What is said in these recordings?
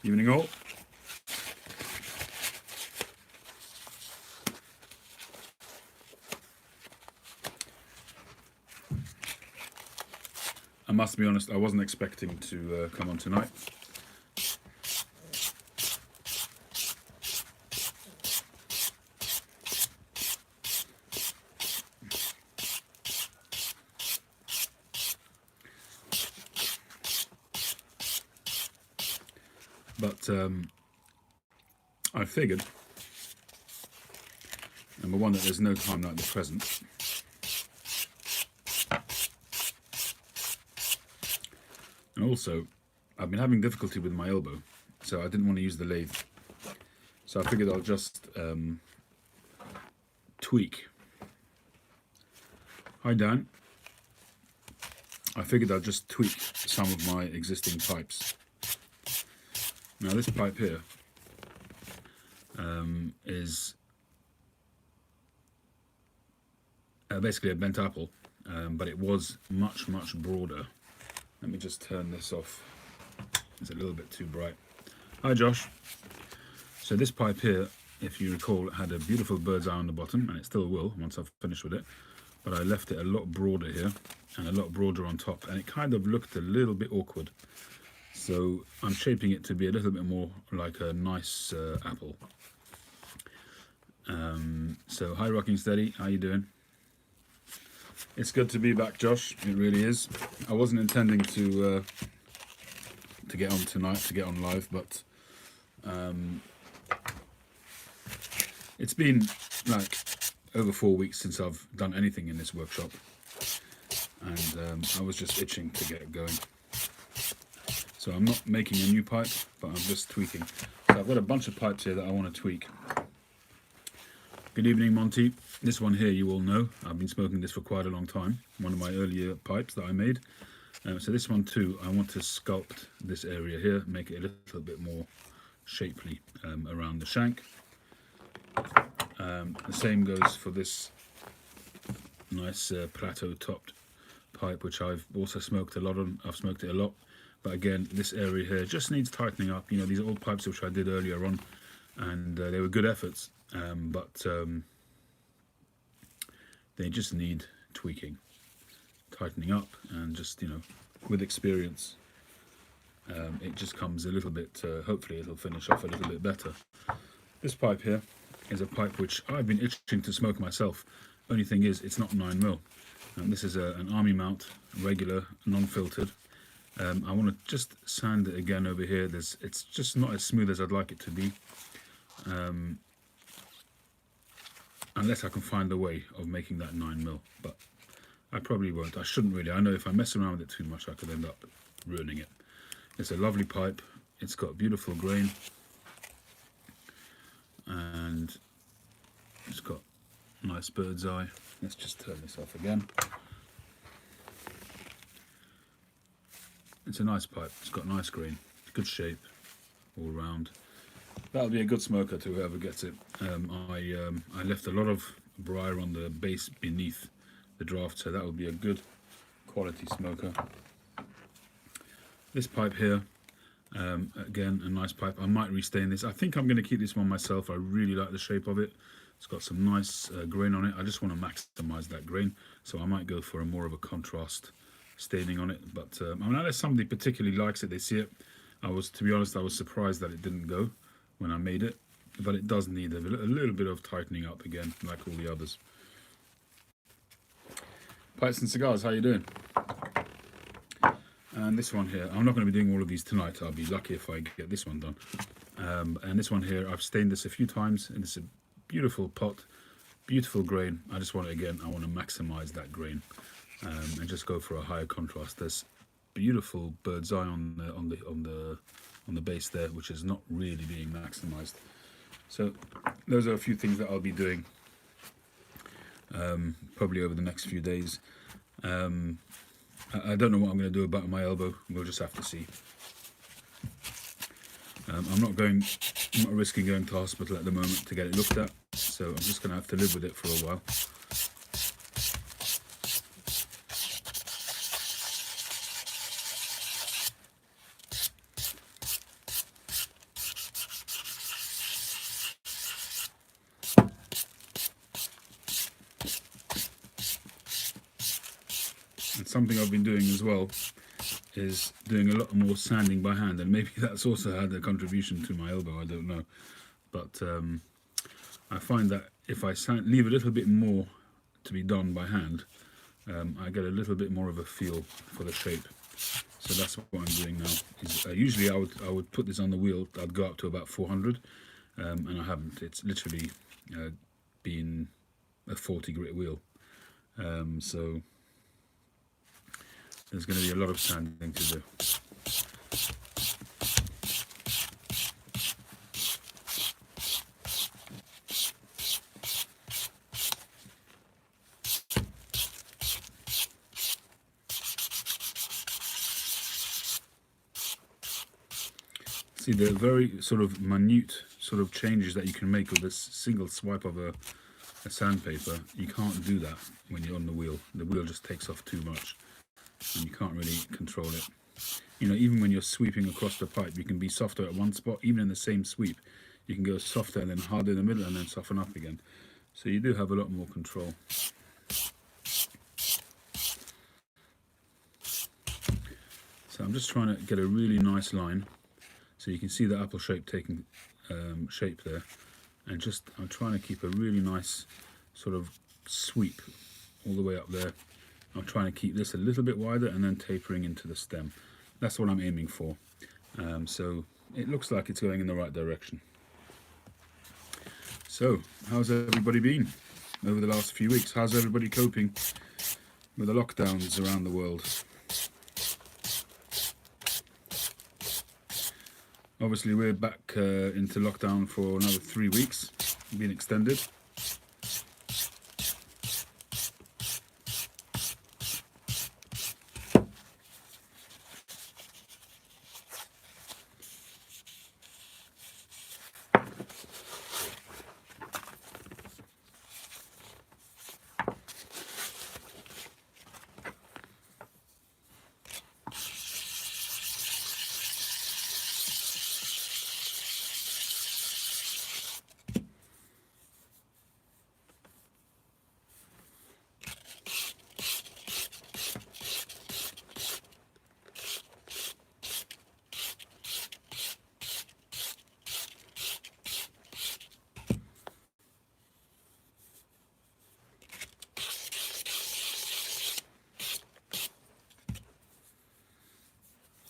Evening all. I must be honest, I wasn't expecting to come on tonight. But I figured, number one, that there's no time like the present. And also, I've been having difficulty with my elbow, so I didn't want to use the lathe. So I figured I'll just tweak. Hi Dan. I figured I'll just tweak some of my existing pipes. Now this pipe here is basically a bent apple, but it was much broader. Let me just turn this off. It's a little bit too bright. Hi Josh. So this pipe here, if you recall, had a beautiful bird's eye on the bottom, and it still will once I've finished with it. But I left it a lot broader here and a lot broader on top, and it kind of looked a little bit awkward. So I'm shaping it to be a little bit more like a nice apple. So hi Rocking Steady, how you doing? It's good to be back, Josh. It really is. I wasn't intending to get on tonight, to get on live, but it's been like over 4 weeks since I've done anything in this workshop, and I was just itching to get going. So I'm not making a new pipe, but I'm just tweaking. So I've got a bunch of pipes here that I want to tweak. Good evening, Monty. This one here you all know. I've been smoking this for quite a long time. One of my earlier pipes that I made. So this one too, I want to sculpt this area here, make it a little bit more shapely around the shank. The same goes for this nice plateau topped pipe, which I've also smoked a lot on. I've smoked it a lot. But again, this area here just needs tightening up. You know, these are all pipes which I did earlier on, and they were good efforts, but they just need tweaking, tightening up, and just, you know, with experience, it just comes a little bit, hopefully it'll finish off a little bit better. This pipe here is a pipe which I've been itching to smoke myself. Only thing is, it's not 9mm. This is an army mount, regular, non-filtered. I want to just sand it again over here. It's just not as smooth as I'd like it to be, unless I can find a way of making that 9mm, but I probably won't. I shouldn't really. I know if I mess around with it too much, I could end up ruining it. It's a lovely pipe. It's got beautiful grain, and it's got nice bird's eye. Let's just turn this off again. It's a nice pipe. It's got nice grain, good shape all round. That'll be a good smoker to whoever gets it. I left a lot of briar on the base beneath the draft, so that will be a good quality smoker. This pipe here, again, a nice pipe. I might restain this. I think I'm going to keep this one myself. I really like the shape of it. It's got some nice grain on it. I just want to maximize that grain, so I might go for a more of a contrast staining on it. But I mean, unless somebody particularly likes it, they see it. To be honest, I was surprised that it didn't go when I made it, but it does need a little bit of tightening up again, like all the others. Pipes and Cigars, how you doing? And this one here, I'm not going to be doing all of these tonight. I'll be lucky if I get this one done. And this one here, I've stained this a few times, and it's a beautiful pot, beautiful grain. I just want to, again, I want to maximize that grain, and just go for a higher contrast. There's beautiful bird's eye on the base there, which is not really being maximized. So those are a few things that I'll be doing probably over the next few days. I don't know what I'm going to do about my elbow. We'll just have to see. I'm not risking going to hospital at the moment to get it looked at, so I'm just going to have to live with it for a while. something I've been doing as well is doing a lot more sanding by hand, and maybe that's also had a contribution to my elbow, I don't know. But I find that if I leave a little bit more to be done by hand, I get a little bit more of a feel for the shape. So that's what I'm doing now. Usually I would put this on the wheel, I'd go up to about 400, and I haven't. It's literally been a 40 grit wheel. So there's going to be a lot of sanding to do. See the very sort of minute sort of changes that you can make with this single swipe of a sandpaper. You can't do that when you're on the wheel. The wheel just takes off too much and you can't really control it. You know, even when you're sweeping across the pipe, you can be softer at one spot. Even in the same sweep, you can go softer and then harder in the middle and then soften up again. So you do have a lot more control. So I'm just trying to get a really nice line. So you can see the apple shape taking shape there. And just, I'm trying to keep a really nice sort of sweep all the way up there. I'm trying to keep this a little bit wider and then tapering into the stem. That's what I'm aiming for. So it looks like it's going in the right direction. So how's everybody been over the last few weeks? How's everybody coping with the lockdowns around the world? Obviously we're back into lockdown for another 3 weeks, being extended.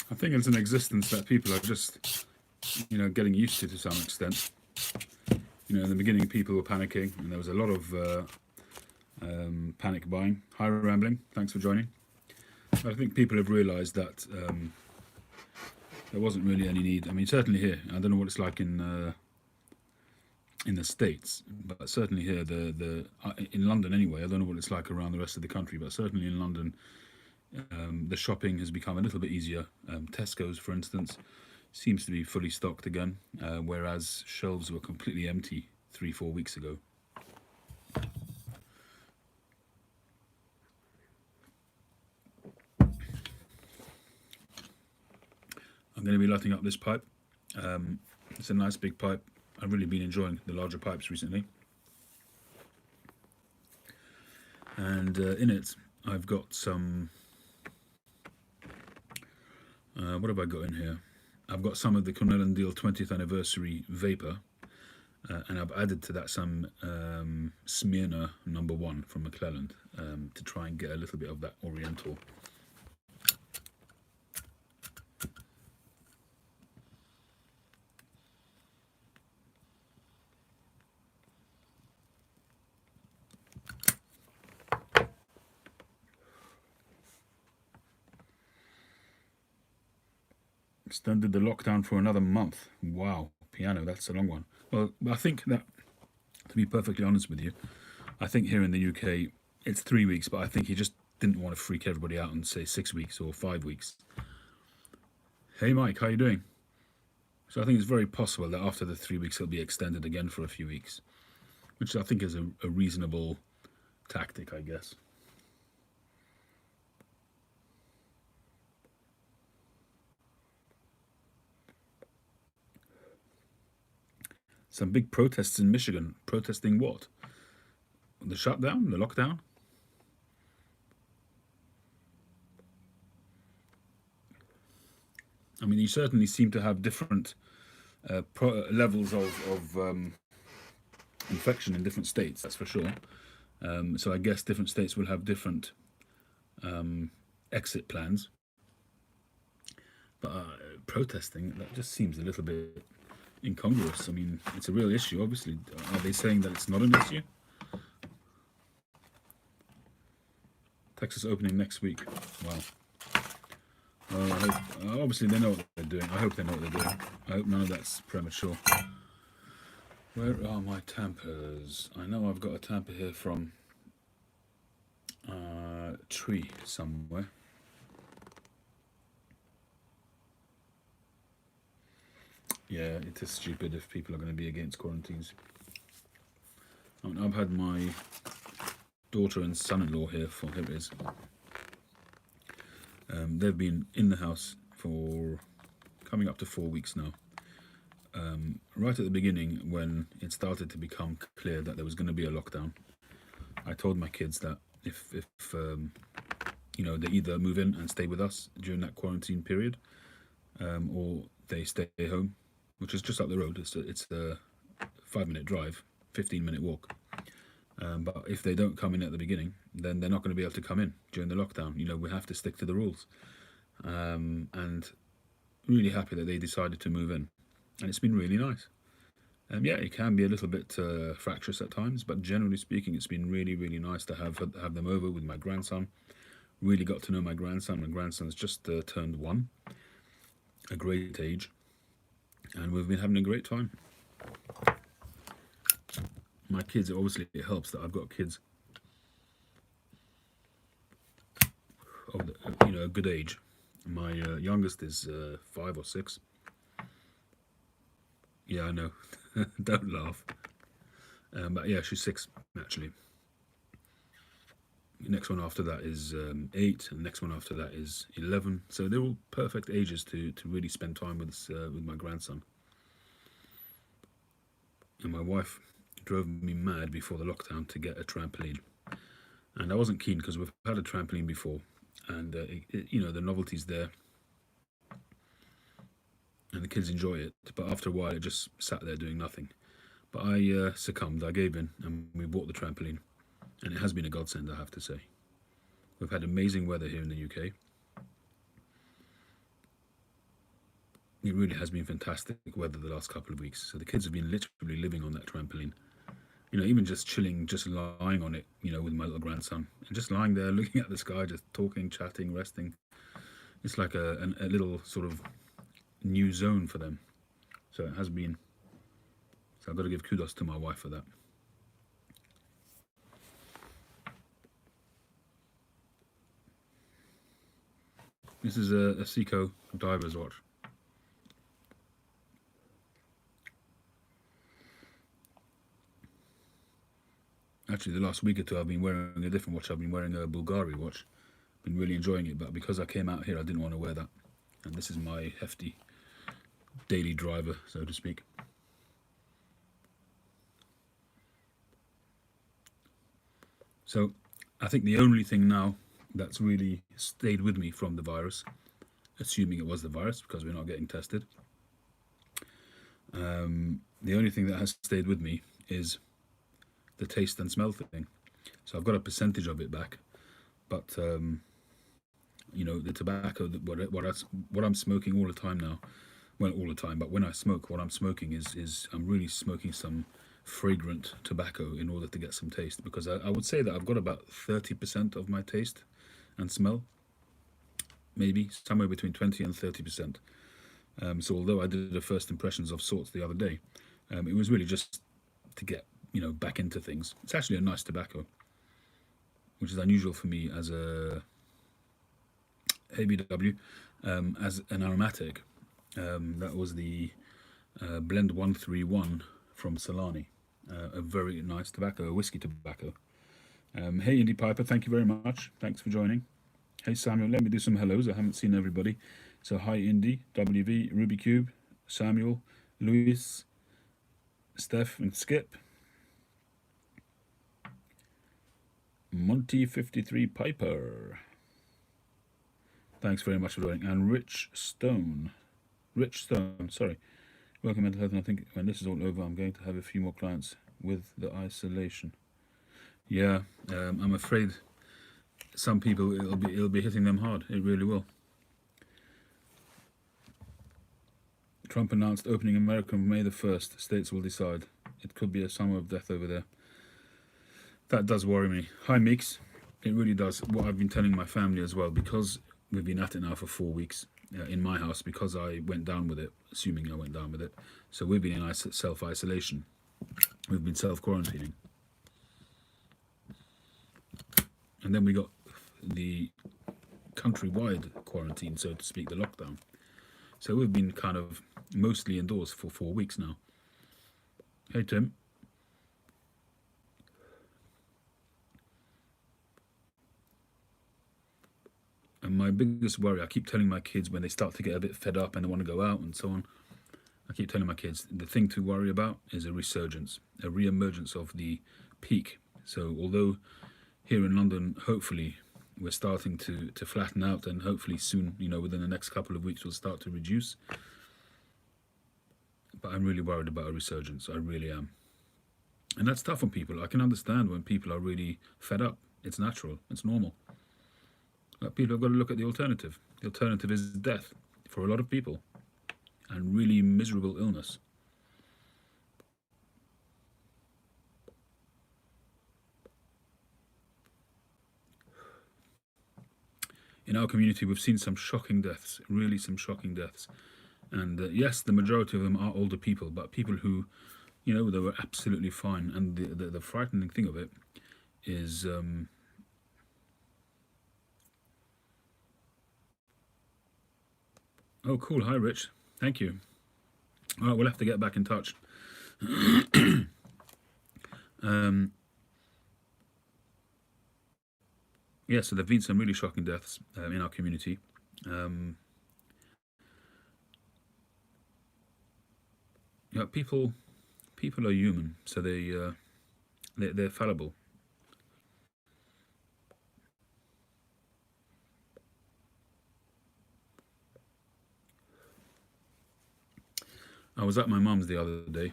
I think it's an existence that people are just, you know, getting used to some extent. You know, in the beginning people were panicking and there was a lot of panic buying. Hi Rambling, thanks for joining. But I think people have realised that there wasn't really any need. I mean, certainly here, I don't know what it's like in the States, but certainly here, in London anyway, I don't know what it's like around the rest of the country, but certainly in London, the shopping has become a little bit easier. Tesco's, for instance, seems to be fully stocked again, whereas shelves were completely empty 3-4 weeks ago. I'm going to be lighting up this pipe. It's a nice big pipe. I've really been enjoying the larger pipes recently. And in it, I've got some... what have I got in here? I've got some of the Cornell & Diehl 20th anniversary vapor, and I've added to that some Smyrna No. 1 from McClelland to try and get a little bit of that oriental. Extended the lockdown for another month. Wow, piano, that's a long one. Well, I think that, to be perfectly honest with you, I think here in the UK, it's 3 weeks, but I think he just didn't want to freak everybody out and say 6 weeks or 5 weeks. Hey Mike, how you doing? So I think it's very possible that after the 3 weeks, it'll be extended again for a few weeks, which I think is a reasonable tactic, I guess. Some big protests in Michigan. Protesting what? The shutdown? The lockdown? I mean, you certainly seem to have different levels of infection in different states, that's for sure. So I guess different states will have different exit plans. But protesting, that just seems a little bit incongruous. I mean, it's a real issue, obviously. Are they saying that it's not an issue? Texas opening next week. Wow. Well, I hope, obviously they know what they're doing. I hope they know what they're doing. I hope none of that's premature. Where are my tampers? I know I've got a tamper here from Tree somewhere. Yeah, it is stupid if people are going to be against quarantines. I mean, I've had my daughter and son-in-law here for, here it is. They've been in the house for coming up to 4 weeks now. Right at the beginning, when it started to become clear that there was going to be a lockdown, I told my kids that if you know, they either move in and stay with us during that quarantine period, or they stay home, which is just up the road. It's a 5-minute drive, 15-minute walk. But if they don't come in at the beginning, then they're not going to be able to come in during the lockdown. You know, we have to stick to the rules. And really happy that they decided to move in, and it's been really nice. Yeah, it can be a little bit fractious at times, but generally speaking, it's been really, really nice to have them over with my grandson. Really got to know my grandson. My grandson's just turned 1, a great age, and we've been having a great time. My kids, obviously, it helps that I've got kids of the, you know, a good age. My youngest is 5 or 6. Yeah, I know. Don't laugh. But yeah, she's 6 actually. The next one after that is 8, and the next one after that is 11. So they're all perfect ages to really spend time with my grandson. And my wife drove me mad before the lockdown to get a trampoline, and I wasn't keen because we've had a trampoline before, and you know, the novelty's there, and the kids enjoy it. But after a while, it just sat there doing nothing. But I succumbed. I gave in, and we bought the trampoline, and it has been a godsend, I have to say. We've had amazing weather here in the UK. It really has been fantastic weather the last couple of weeks. So the kids have been literally living on that trampoline. You know, even just chilling, just lying on it, you know, with my little grandson. And just lying there, looking at the sky, just talking, chatting, resting. It's like a little sort of new zone for them. So it has been. So I've got to give kudos to my wife for that. This is a Seiko diver's watch. Actually, the last week or two, I've been wearing a different watch. I've been wearing a Bulgari watch. Been really enjoying it, but because I came out here, I didn't want to wear that. And this is my hefty daily driver, so to speak. So I think the only thing now that's really stayed with me from the virus, assuming it was the virus because we're not getting tested, the only thing that has stayed with me is the taste and smell thing. So I've got a percentage of it back, but you know, the tobacco, what I'm smoking all the time now, well, all the time, but when I smoke, what I'm smoking is I'm really smoking some fragrant tobacco in order to get some taste, because I would say that I've got about 30% of my taste and smell, maybe somewhere between 20 and 30%. So although I did the first impressions of sorts the other day, it was really just to get, you know, back into things. It's actually a nice tobacco, which is unusual for me as a ABW, as an aromatic. That was the Blend 131 from Solani, a very nice tobacco, a whiskey tobacco. Hey Indy Piper, thank you very much. Thanks for joining. Hey Samuel, let me do some hellos. I haven't seen everybody. So hi Indy, WV, Ruby Cube, Samuel, Luis, Steph and Skip. Monty 53 Piper. Thanks very much for joining. And Rich Stone. Rich Stone, sorry. Working mental health, and I think when this is all over, I'm going to have a few more clients with the isolation. Yeah, I'm afraid some people it'll be hitting them hard. It really will. Trump announced opening America on May the 1st. States will decide. It could be a summer of death over there. That does worry me. Hi, Meeks. It really does. What I've been telling my family as well, because we've been at it now for 4 weeks in my house, because I went down with it, assuming I went down with it. So we've been in self-isolation. We've been self-quarantining. And then we got the countrywide quarantine, so to speak, the lockdown. So we've been kind of mostly indoors for 4 weeks now. Hey, Tim. And my biggest worry, I keep telling my kids when they start to get a bit fed up and they want to go out and so on, I keep telling my kids, the thing to worry about is a resurgence, a re-emergence of the peak. So although here in London, hopefully, we're starting to flatten out, and hopefully soon, within the next couple of weeks, we'll start to reduce. But I'm really worried about a resurgence. I really am. And that's tough on people. I can understand when people are really fed up. It's natural. It's normal. But people have got to look at the alternative. The alternative is death for a lot of people, and really miserable illness. In our community, we've seen some shocking deaths, really some shocking deaths. And yes, the majority of them are older people, but people who, they were absolutely fine. And the frightening thing of it is, oh, cool. Hi, Rich. Thank you. All right, we'll have to get back in touch. Yeah, so there have been some really shocking deaths in our community. People are human, so they're fallible. I was at my mum's the other day.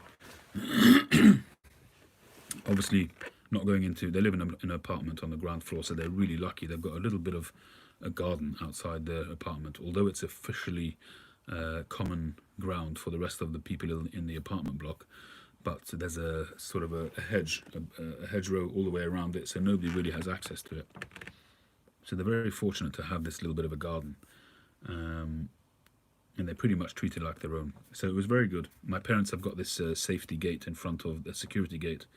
Obviously, not going into. They live in an apartment on the ground floor, so they're really lucky. They've got a little bit of a garden outside their apartment, although it's officially common ground for the rest of the people in the apartment block. But there's a sort of a hedgerow all the way around it, so nobody really has access to it. So they're very fortunate to have this little bit of a garden. And they pretty much treat it like their own. So it was very good. My parents have got this safety gate in front of the security gate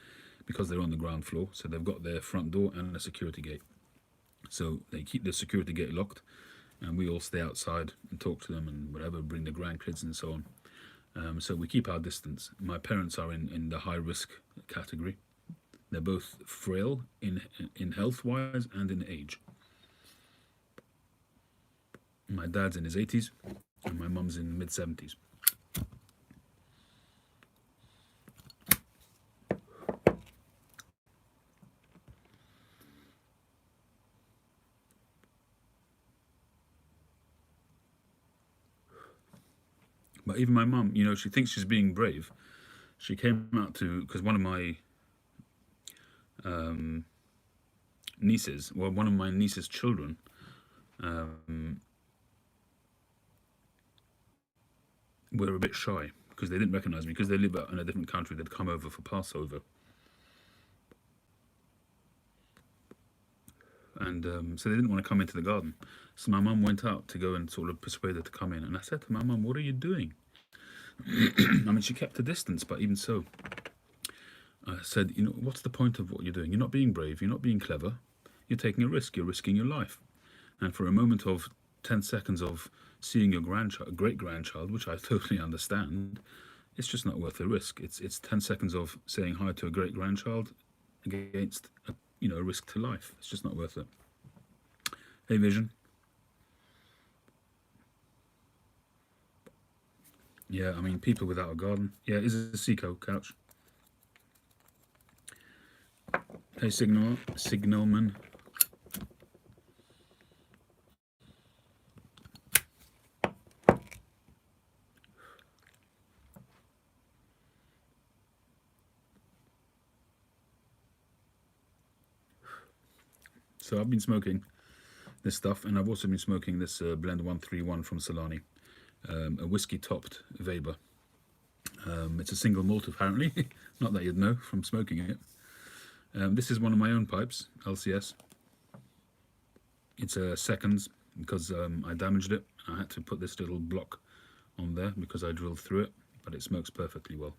because they're on the ground floor. So they've got their front door and a security gate. So they keep the security gate locked, and we all stay outside and talk to them and whatever, bring the grandkids and so on. So we keep our distance. My parents are in the high risk category. They're both frail in health-wise and in age. My dad's in his 80s, and my mum's in mid-70s. But even my mum, she thinks she's being brave. She came out because one of my nieces, well, one of my niece's children, were a bit shy because they didn't recognize me because they live in a different country. They'd come over for Passover. And so they didn't want to come into the garden. So my mum went out to go and sort of persuade her to come in. And I said to my mum, what are you doing? I mean, she kept a distance, but even so, I said, what's the point of what you're doing? You're not being brave. You're not being clever. You're taking a risk. You're risking your life. And for a moment of 10 seconds of seeing your great-grandchild, which I totally understand, it's just not worth the risk. It's 10 seconds of saying hi to a great-grandchild against a risk to life. It's just not worth it. Hey, Vision. Yeah, I mean, people without a garden. Yeah, is it a Seco couch? Hey, Signalman. So I've been smoking this stuff, and I've also been smoking this Blend 131 from Solani, a whiskey topped Weber. It's a single malt apparently, not that you'd know from smoking it. This is one of my own pipes, LCS. It's a seconds because I damaged it. I had to put this little block on there because I drilled through it, but it smokes perfectly well.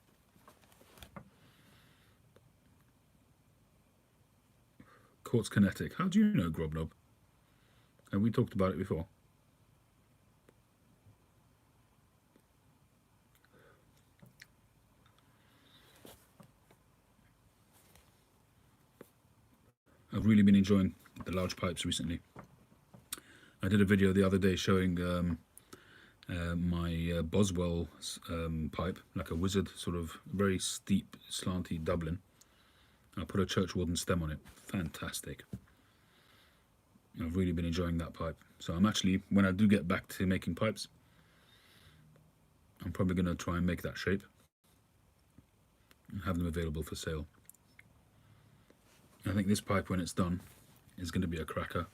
Quartz Kinetic. How do you know, Grobnob? Have we talked about it before? I've really been enjoying the large pipes recently. I did a video the other day showing my Boswell pipe, like a wizard, sort of very steep, slanty Dublin. I put a Churchwarden stem on it. Fantastic. I've really been enjoying that pipe. So I'm actually, when I do get back to making pipes, I'm probably going to try and make that shape and have them available for sale. I think this pipe, when it's done, is going to be a cracker.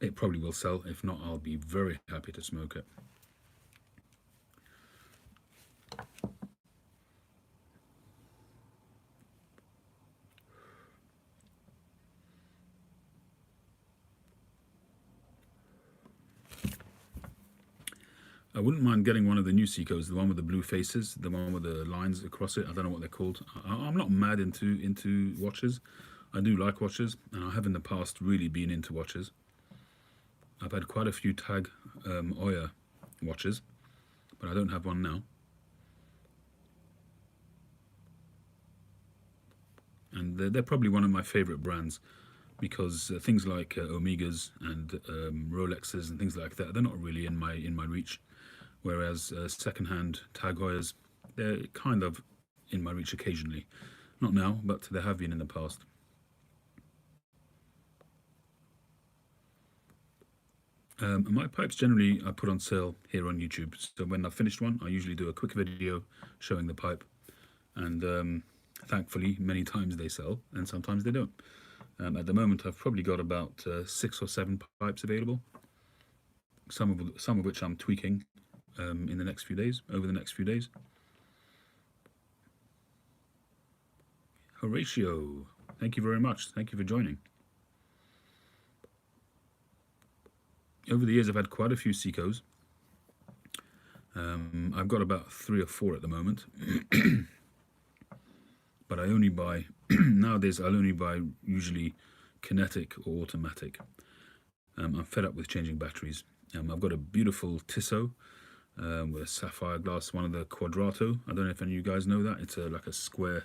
It probably will sell. If not, I'll be very happy to smoke it. I wouldn't mind getting one of the new Secos, the one with the blue faces, the one with the lines across it. I don't know what they're called. I'm not mad into watches. I do like watches, and I have in the past really been into watches. I've had quite a few Tag Heuer watches, but I don't have one now. And they're probably one of my favorite brands, because things like Omegas and Rolexes and things like that, they're not really in my reach. Whereas second-hand Tag Heuers, they're kind of in my reach occasionally. Not now, but they have been in the past. My pipes generally I put on sale here on YouTube. So when I've finished one, I usually do a quick video showing the pipe. And thankfully, many times they sell, and sometimes they don't. At the moment, I've probably got about 6 or 7 pipes available. Some of which I'm tweaking in the next few days, over the next few days. Horatio, thank you very much. Thank you for joining. Over the years, I've had quite a few Secos. I've got about 3 or 4 at the moment. But I only buy, nowadays I'll only buy usually kinetic or automatic. I'm fed up with changing batteries. I've got a beautiful Tissot with a sapphire glass, one of the Quadrato. I don't know if any of you guys know that. It's like a square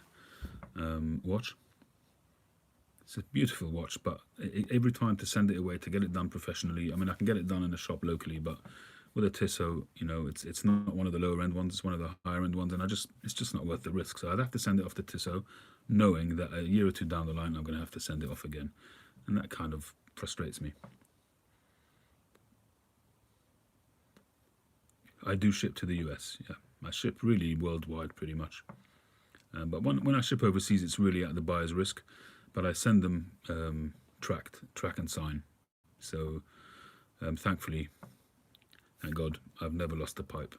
watch. It's a beautiful watch, but every time to send it away, to get it done professionally, I mean, I can get it done in a shop locally, but with a Tissot, you know, it's not one of the lower end ones, it's one of the higher end ones, and it's just not worth the risk. So I'd have to send it off to Tissot, knowing that a year or two down the line, I'm going to have to send it off again. And that kind of frustrates me. I do ship to the US, yeah. I ship really worldwide pretty much. But when I ship overseas, it's really at the buyer's risk. But I send them track and sign. So thankfully, thank God, I've never lost a pipe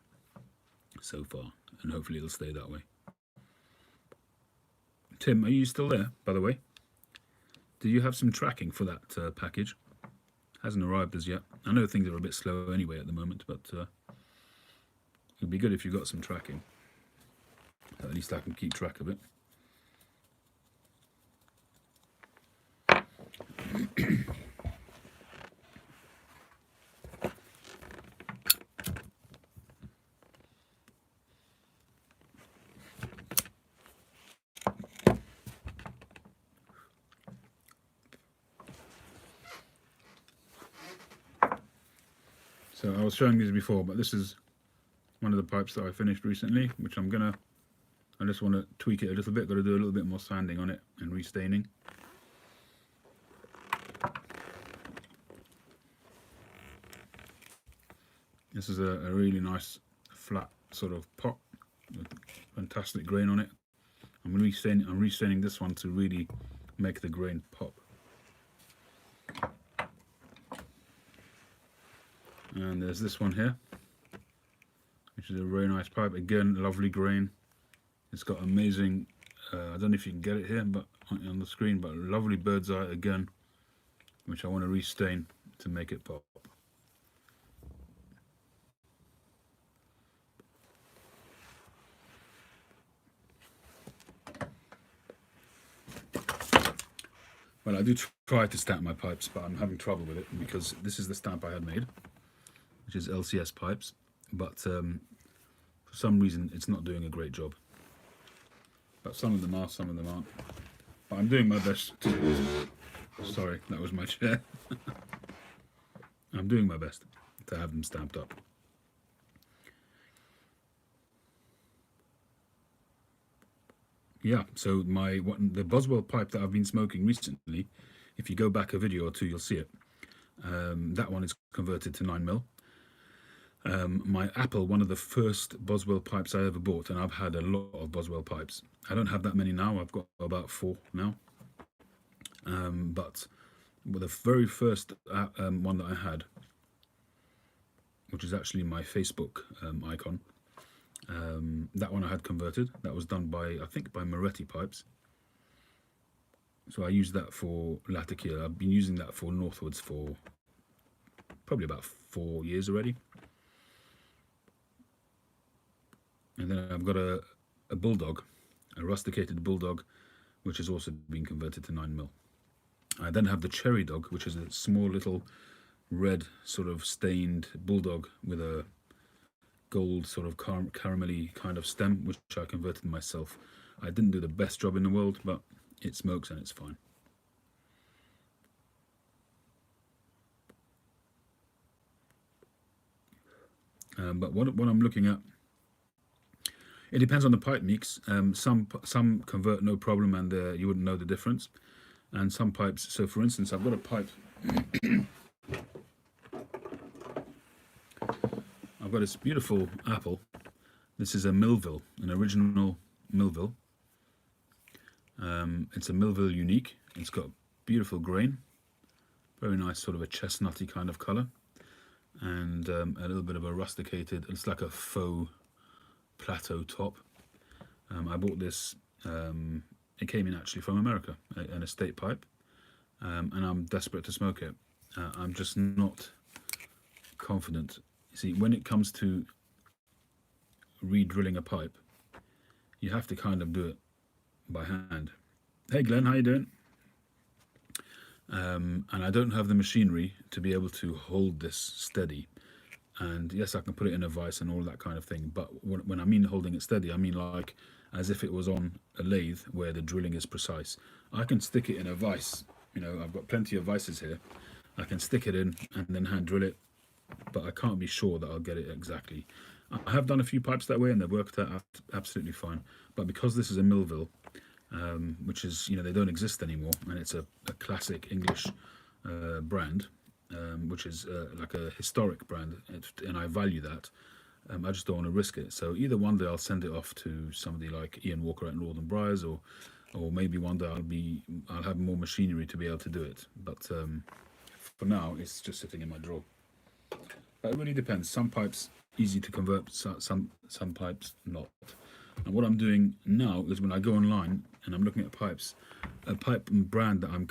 so far. And hopefully it'll stay that way. Tim, are you still there, by the way? Do you have some tracking for that package? Hasn't arrived as yet. I know things are a bit slow anyway at the moment, but it'd be good if you got some tracking. At least I can keep track of it. So I was showing these before, but this is one of the pipes that I finished recently, which I just want to tweak it a little bit. Got to do a little bit more sanding on it and restaining. This is a really nice flat sort of pot with fantastic grain on it. I'm restaining this one to really make the grain pop. And there's this one here, which is a very nice pipe. Again, lovely grain. It's got amazing, I don't know if you can get it here but on the screen, but lovely bird's eye again, which I want to restain to make it pop. Well, I do try to stamp my pipes, but I'm having trouble with it because this is the stamp I had made, which is LCS pipes, but for some reason it's not doing a great job. But some of them are, some of them aren't. But I'm doing my best to... Sorry, that was my chair. I'm doing my best to have them stamped up. Yeah, so the Boswell pipe that I've been smoking recently, if you go back a video or two, you'll see it. That one is converted to 9mm. My Apple, one of the first Boswell pipes I ever bought, and I've had a lot of Boswell pipes. I don't have that many now, I've got about 4 now. But the very first one that I had, which is actually my Facebook icon, that one I had converted. That was done by, I think, by Moretti Pipes. So I used that for Latakia. I've been using that for Northwoods for probably about 4 years already. And then I've got a Bulldog, a rusticated Bulldog, which has also been converted to 9mm. I then have the Cherry Dog, which is a small little red sort of stained Bulldog with a gold sort of caramelly kind of stem, which I converted myself. I didn't do the best job in the world, but it smokes and it's fine. But what I'm looking at, it depends on the pipe mix. Some convert no problem and you wouldn't know the difference. And some pipes, so for instance, I've got a pipe. I've got this beautiful Apple. This is a Millville, an original Millville. It's a Millville Unique. It's got beautiful grain, very nice sort of a chestnutty kind of color, and a little bit of a rusticated, it's like a faux plateau top. I bought this, it came in actually from America, an estate pipe, and I'm desperate to smoke it. I'm just not confident. You see, when it comes to re-drilling a pipe, you have to kind of do it by hand. Hey Glenn, how you doing? And I don't have the machinery to be able to hold this steady. And yes, I can put it in a vise and all that kind of thing, but when I mean holding it steady, I mean like as if it was on a lathe where the drilling is precise. I can stick it in a vise, you know, I've got plenty of vices here. I can stick it in and then hand drill it, but I can't be sure that I'll get it exactly. I have done a few pipes that way and they've worked out absolutely fine, but because this is a Millville, which is, you know, they don't exist anymore, and it's a classic English brand, which is like a historic brand, and I value that. I just don't want to risk it. So either one day I'll send it off to somebody like Ian Walker at Northern Briars, or maybe one day I'll have more machinery to be able to do it. But for now, it's just sitting in my drawer. But it really depends. Some pipes easy to convert, some pipes not. And what I'm doing now is when I go online and I'm looking at pipes, a pipe brand that I'm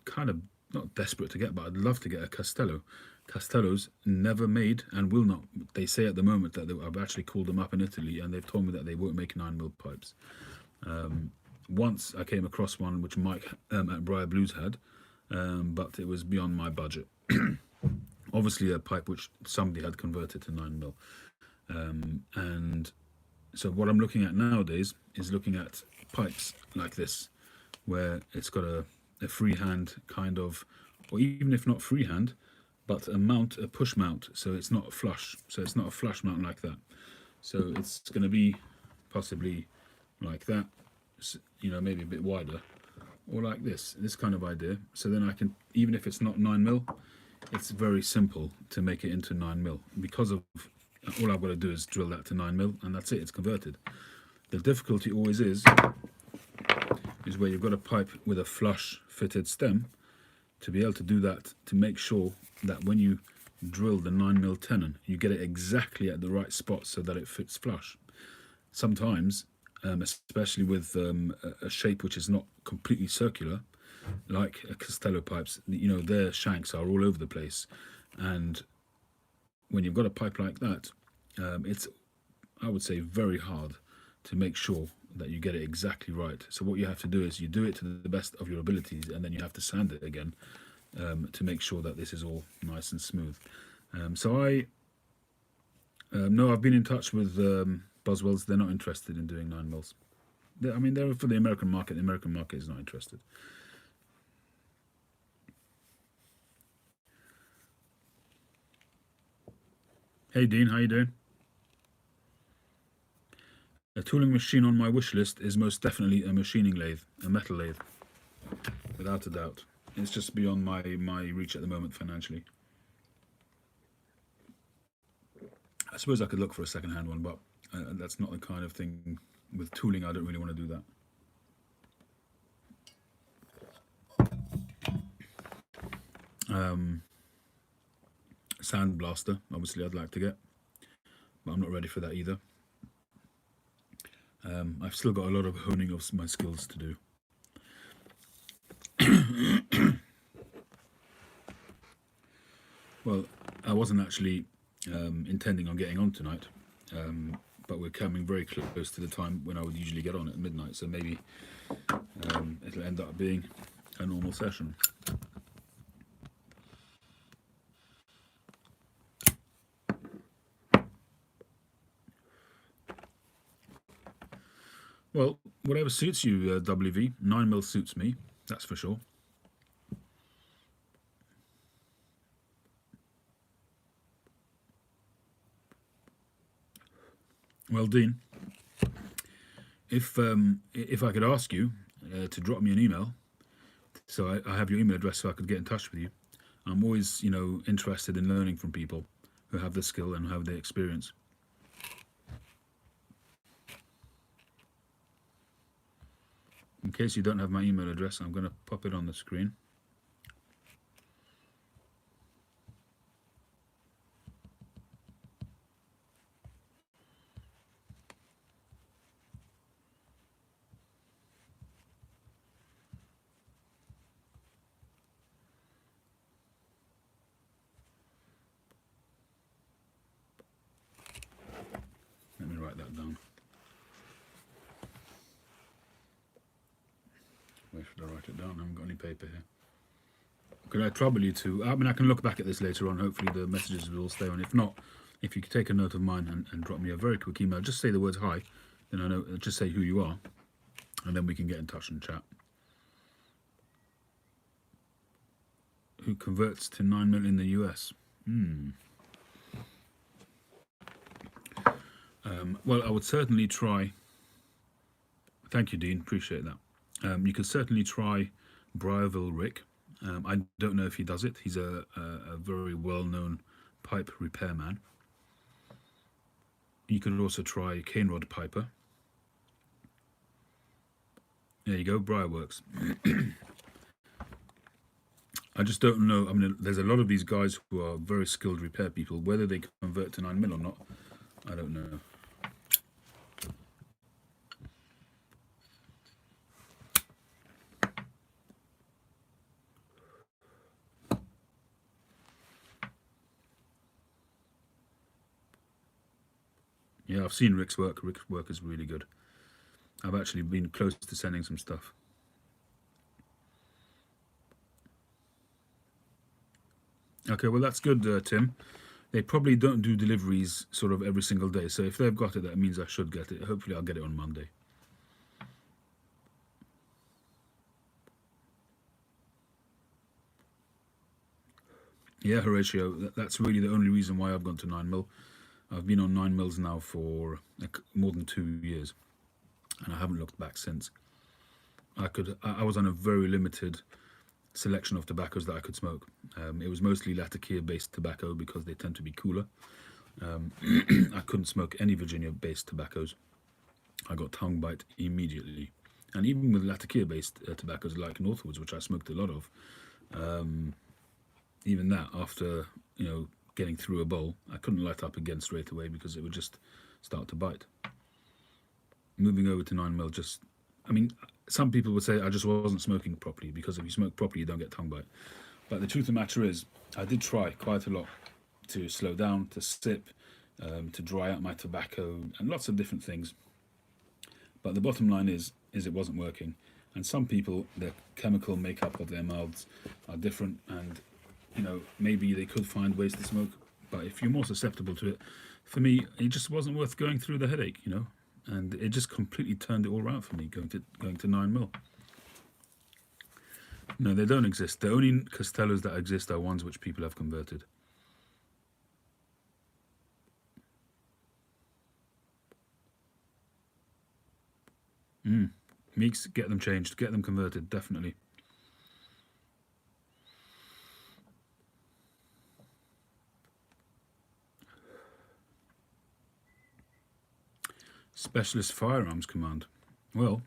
kind of not desperate to get, but I'd love to get a Castello. Castello's never made and will not. They say at the moment that I've actually called them up in Italy and they've told me that they won't make 9mm pipes. Once I came across one which Mike at Briar Blues had, but it was beyond my budget. Obviously a pipe which somebody had converted to 9mm. And so what I'm looking at nowadays is looking at pipes like this, where it's got a freehand kind of, or even if not freehand, but a push mount, so it's not flush. So it's not a flush mount like that. So it's going to be possibly like that, you know, maybe a bit wider, or like this kind of idea. So then I can, even if it's not 9mm, it's very simple to make it into 9mm, because of all I've got to do is drill that to 9mm and that's it, it's converted. The difficulty always is where you've got a pipe with a flush fitted stem, to be able to do that, to make sure that when you drill the 9mm tenon, you get it exactly at the right spot so that it fits flush. Sometimes, especially with a shape which is not completely circular, like Castello pipes, their shanks are all over the place. And when you've got a pipe like that, it's, I would say, very hard to make sure that you get it exactly right. So what you have to do is you do it to the best of your abilities, and then you have to sand it again to make sure that this is all nice and smooth. No, I've been in touch with Boswell's. They're not interested in doing 9mm. They're for the American market. The American market is not interested. Hey Dean, how you doing? A tooling machine on my wish list is most definitely a machining lathe, a metal lathe, without a doubt. It's just beyond my reach at the moment financially. I suppose I could look for a second-hand one, but that's not the kind of thing. With tooling, I don't really want to do that. Sand blaster, obviously I'd like to get, but I'm not ready for that either. I've still got a lot of honing of my skills to do. Well, I wasn't actually intending on getting on tonight, but we're coming very close to the time when I would usually get on at midnight, so maybe it'll end up being a normal session. Well, whatever suits you, WV. 9mm suits me, that's for sure. Well, Dean, if I could ask you to drop me an email, so I have your email address so I could get in touch with you. I'm always, interested in learning from people who have the skill and have the experience. In case you don't have my email address, I'm going to pop it on the screen. Let me write that down. Where should I write it down? I haven't got any paper here. Could I trouble you to... I can look back at this later on. Hopefully the messages will all stay on. If not, if you could take a note of mine and drop me a very quick email. Just say the words hi. Then I know, just say who you are. And then we can get in touch and chat. Who converts to 9mm in the US? Well, I would certainly try... Thank you, Dean. Appreciate that. You could certainly try Briarville Rick. I don't know if he does it. He's a very well-known pipe repairman. You could also try Cane Rod Piper. There you go, Briarworks. I just don't know. There's a lot of these guys who are very skilled repair people. Whether they convert to 9mm or not, I don't know. Yeah, I've seen Rick's work. Rick's work is really good. I've actually been close to sending some stuff. Okay, well that's good, Tim. They probably don't do deliveries sort of every single day, so if they've got it, that means I should get it. Hopefully I'll get it on Monday. Yeah, Horatio, that's really the only reason why I've gone to 9mm. I've been on 9mm now for more than 2 years, and I haven't looked back since. I was on a very limited selection of tobaccos that I could smoke. It was mostly Latakia-based tobacco because they tend to be cooler. I couldn't smoke any Virginia-based tobaccos. I got tongue bite immediately. And even with Latakia-based tobaccos like Northwoods, which I smoked a lot of, Even that, after getting through a bowl, I couldn't light up again straight away because it would just start to bite. Moving over to 9mm, just, I mean, some people would say I just wasn't smoking properly, because if you smoke properly, you don't get tongue bite. But the truth of the matter is, I did try quite a lot to slow down, to sip, to dry out my tobacco, and lots of different things. But the bottom line is it wasn't working. And some people, the chemical makeup of their mouths are different, and maybe they could find ways to smoke. But if you're more susceptible to it, for me, it just wasn't worth going through the headache, and it just completely turned it all around for me going to 9mm. No, they don't exist. The only Castellos that exist are ones which people have converted. Meeks, get them changed, get them converted, definitely. Specialist Firearms Command. Well,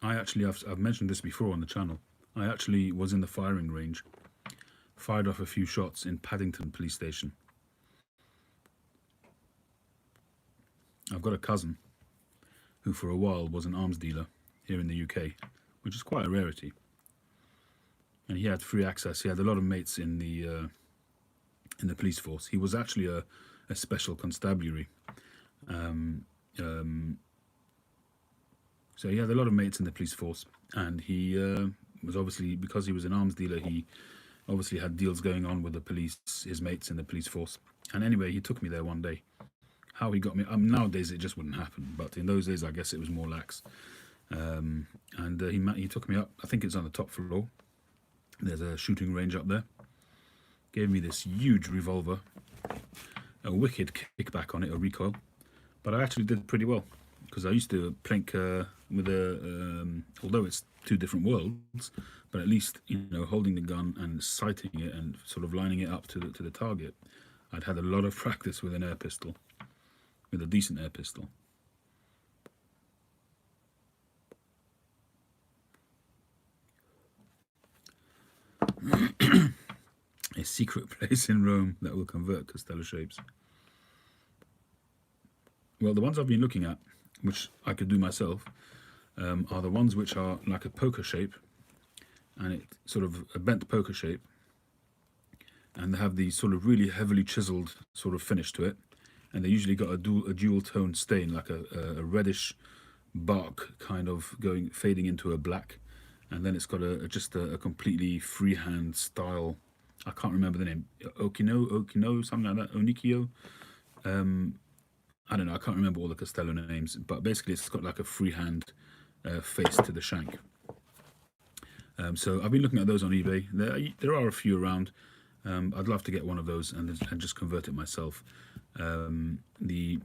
I've mentioned this before on the channel. I actually was in the firing range, fired off a few shots in Paddington Police Station. I've got a cousin who for a while was an arms dealer here in the UK, which is quite a rarity. And he had free access. He had a lot of mates in the police force. He was actually a special constabulary. So he had a lot of mates in the police force, and he was obviously, because he was an arms dealer, he obviously had deals going on with the police, his mates in the police force. And anyway, he took me there one day. How he got me, nowadays it just wouldn't happen, but in those days I guess it was more lax. And he took me up. I think it's on the top floor. There's a shooting range up there. Gave me this huge revolver, a wicked kickback on it, a recoil. But I actually did pretty well, because I used to plink with although it's two different worlds, but at least holding the gun and sighting it and sort of lining it up to the target. I'd had a lot of practice with an air pistol, with a decent air pistol. A secret place in Rome that will convert Castello shapes. Well, the ones I've been looking at, which I could do myself, are the ones which are like a poker shape, and it's sort of a bent poker shape, and they have the sort of really heavily chiseled sort of finish to it, and they usually got a dual tone stain, like a reddish bark kind of fading into a black, and then it's got just a completely freehand style. I can't remember the name. Okino, something like that. Onikyo. I don't know. I can't remember all the Castello names, but basically it's got like a freehand face to the shank. So I've been looking at those on eBay. There are a few around. I'd love to get one of those and just convert it myself. The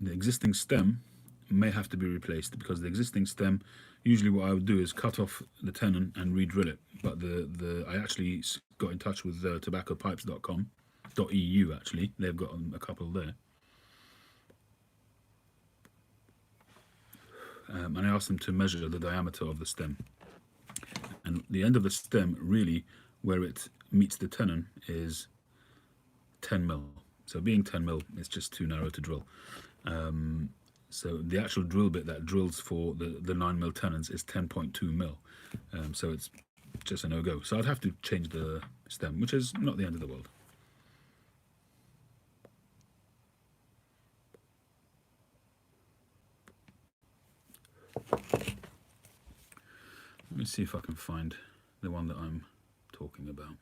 existing stem may have to be replaced, because the existing stem, usually what I would do is cut off the tenon and re-drill it. But I actually got in touch with tobaccopipes.com.eu. Actually, they've got a couple there. And I asked them to measure the diameter of the stem. And the end of the stem, really, where it meets the tenon, is 10mm. So being 10mm, it's just too narrow to drill. So the actual drill bit that drills for the 9mm tenons is 10.2mm. So it's just a no-go. So I'd have to change the stem, which is not the end of the world. Let me see if I can find the one that I'm talking about.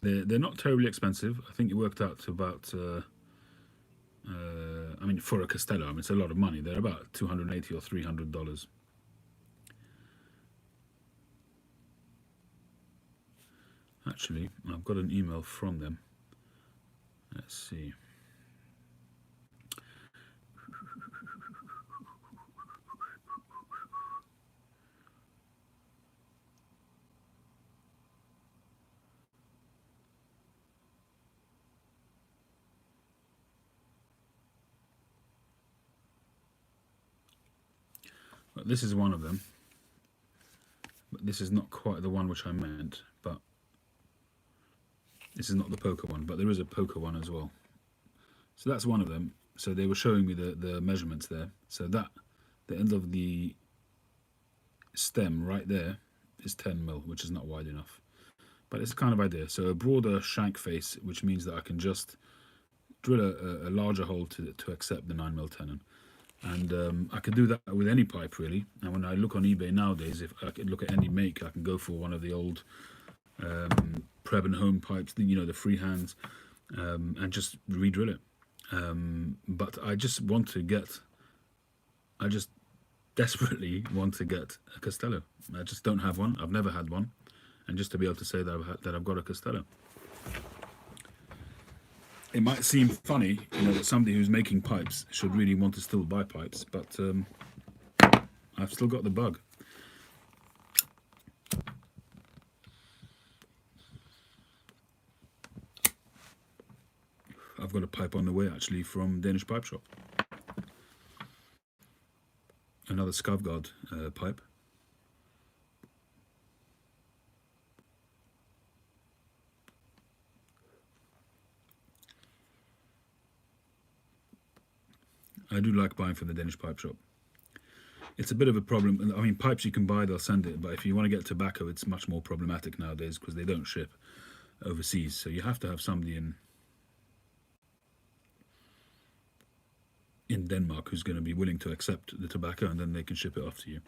They're not terribly expensive. I think it worked out to about, I mean, for a Castello, I mean, it's a lot of money. They're about $280 or $300. Actually, I've got an email from them. Let's see. But this is one of them. But this is not quite the one which I meant, but this is not the poker one, but there is a poker one as well. So that's one of them. So they were showing me the measurements there. So that, the end of the stem right there is 10 mil, which is not wide enough. But it's a kind of idea. So a broader shank face, which means that I can just drill a larger hole to accept the 9 mil tenon. And I could do that with any pipe really. And when I look on eBay nowadays, if I could look at any make, I can go for one of the old Preb and Home pipes, you know, the freehands, and just re-drill it. But I just desperately want to get a Castello. I just don't have one. I've never had one, and just to be able to say that I've got a Castello. It might seem funny, you know, that somebody who's making pipes should really want to still buy pipes, but I've still got the bug. I've got a pipe on the way actually from Danish Pipe Shop. Another Skavgard pipe. I do like buying from the Danish Pipe Shop. It's a bit of a problem. I mean, pipes you can buy, they'll send it, but if you want to get tobacco, it's much more problematic nowadays because they don't ship overseas. So you have to have somebody in Denmark who's going to be willing to accept the tobacco, and then they can ship it off to you.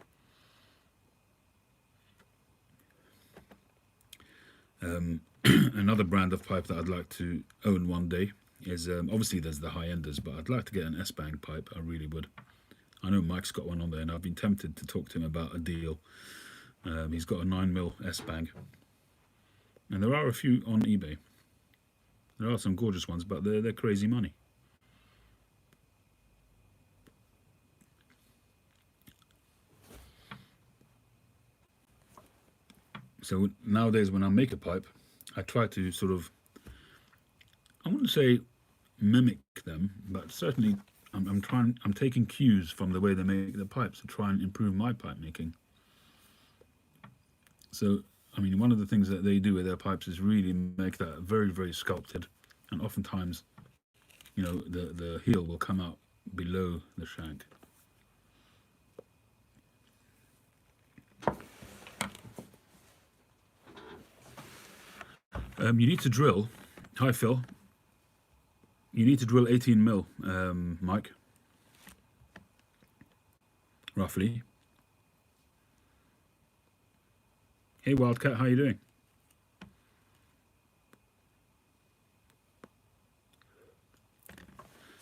Another brand of pipe that I'd like to own one day is, obviously there's the high-enders, but I'd like to get an S-Bang pipe. I really would. I know Mike's got one on there, and I've been tempted to talk to him about a deal. He's got a 9 mil S-Bang, and there are a few on eBay. There are some gorgeous ones, but they're crazy money. So nowadays when I make a pipe, I try to sort of, I wouldn't say mimic them, but certainly I'm taking cues from the way they make the pipes to try and improve my pipe making. So, I mean, one of the things that they do with their pipes is really make that very, very sculpted, and oftentimes, you know, the heel will come out below the shank. You need to drill. Hi, Phil. You need to drill 18 mil, Mike. Roughly. Hey, Wildcat, how you doing?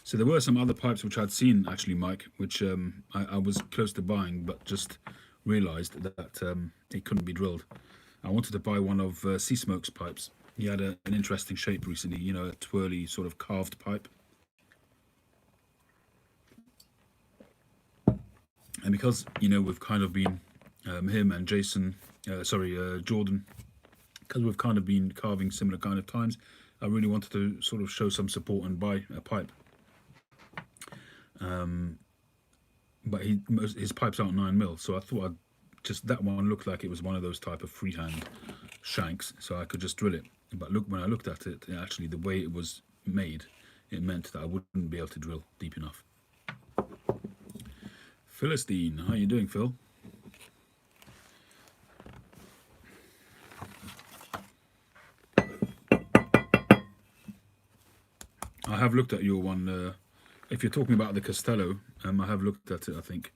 So there were some other pipes which I'd seen actually, Mike, which I was close to buying, but just realised that it couldn't be drilled. I wanted to buy one of Seasmoke's pipes. He had an interesting shape recently, you know, a twirly sort of carved pipe. And because, you know, we've kind of been, him and Jason, Jordan, because we've kind of been carving similar kind of times, I really wanted to sort of show some support and buy a pipe. But his pipes aren't 9 mil, so I thought that one looked like it was one of those type of freehand shanks, so I could just drill it. But look, when I looked at it, actually the way it was made, it meant that I wouldn't be able to drill deep enough. Philistine, how you doing, Phil? I have looked at your one. If you're talking about the Castello, I have looked at it, I think.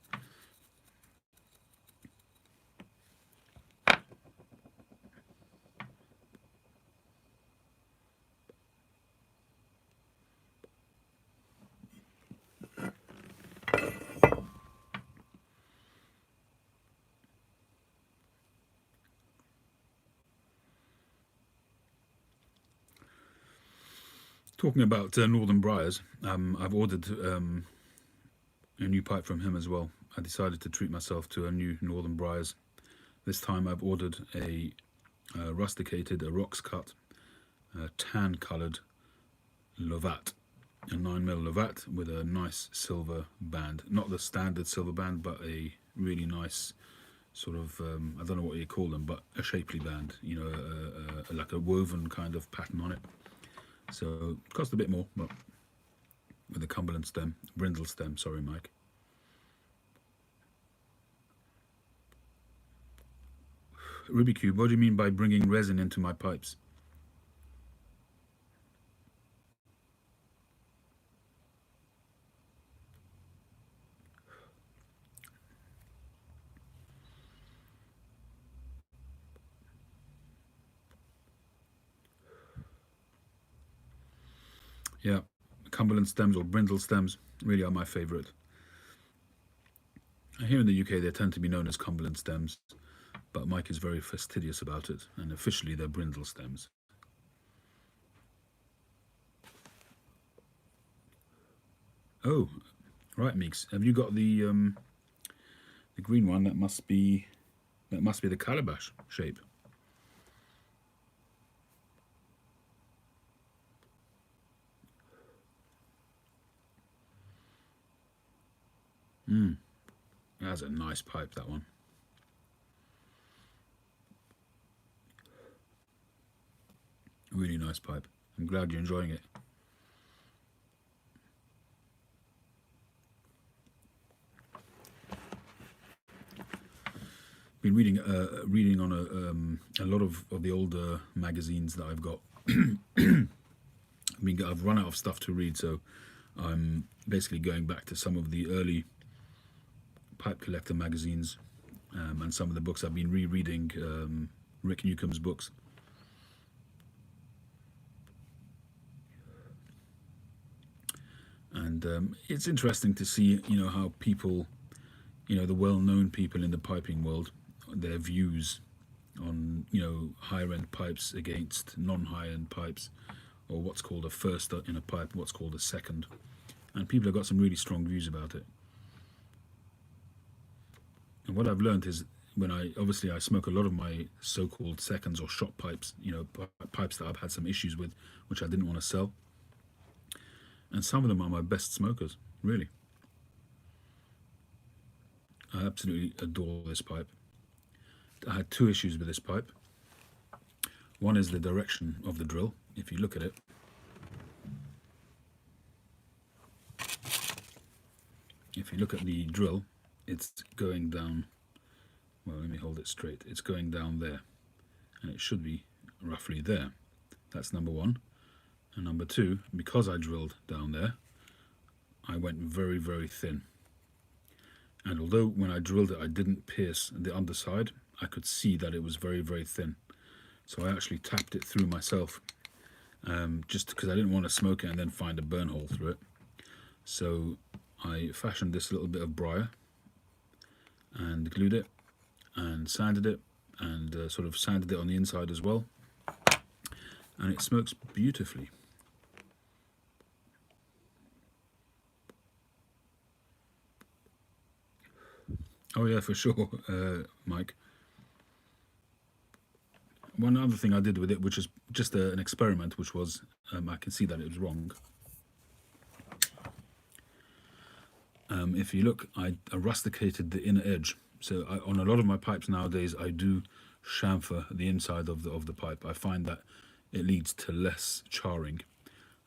Talking about Northern Briars, I've ordered a new pipe from him as well. I decided to treat myself to a new Northern Briars. This time I've ordered a rusticated, a rocks cut, tan coloured Lovat. a 9mm Lovat with a nice silver band. Not the standard silver band, but a really nice sort of, I don't know what you call them, but a shapely band, you know, like a woven kind of pattern on it. So it cost a bit more, but with a Cumberland stem, brindle stem, sorry Mike. Ruby Cube, what do you mean by bringing resin into my pipes? Yeah, Cumberland stems or brindle stems really are my favourite. Here in the UK they tend to be known as Cumberland stems, but Mike is very fastidious about it, and officially they're brindle stems. Oh, right, Meeks. Have you got the green one? That must be the calabash shape. That's a nice pipe, that one. Really nice pipe. I'm glad you're enjoying it. Been reading on a lot of the older magazines that I've got. I've run out of stuff to read, so I'm basically going back to some of the early pipe collector magazines, and some of the books I've been rereading, Rick Newcomb's books. And it's interesting to see, you know, how people, you know, the well-known people in the piping world, their views on, you know, higher-end pipes against non-high-end pipes, or what's called a first in a pipe, what's called a second. And people have got some really strong views about it. And what I've learned is, when I smoke a lot of my so-called seconds or shop pipes, you know, pipes that I've had some issues with, which I didn't want to sell. And some of them are my best smokers, really. I absolutely adore this pipe. I had two issues with this pipe. One is the direction of the drill. If you look at it, if you look at the drill, it's going down, well, let me hold it straight. It's going down there, and it should be roughly there. That's number one. And number two, because I drilled down there, I went very, very thin. And although when I drilled it, I didn't pierce the underside, I could see that it was very, very thin. So I actually tapped it through myself, just because I didn't want to smoke it and then find a burn hole through it. So I fashioned this little bit of briar and glued it and sanded it, and sort of sanded it on the inside as well. And it smokes beautifully. Oh yeah, for sure, Mike. One other thing I did with it, which is just an experiment, which was, I can see that it was wrong. If you look, I rusticated the inner edge. So on a lot of my pipes nowadays, I do chamfer the inside of the pipe. I find that it leads to less charring.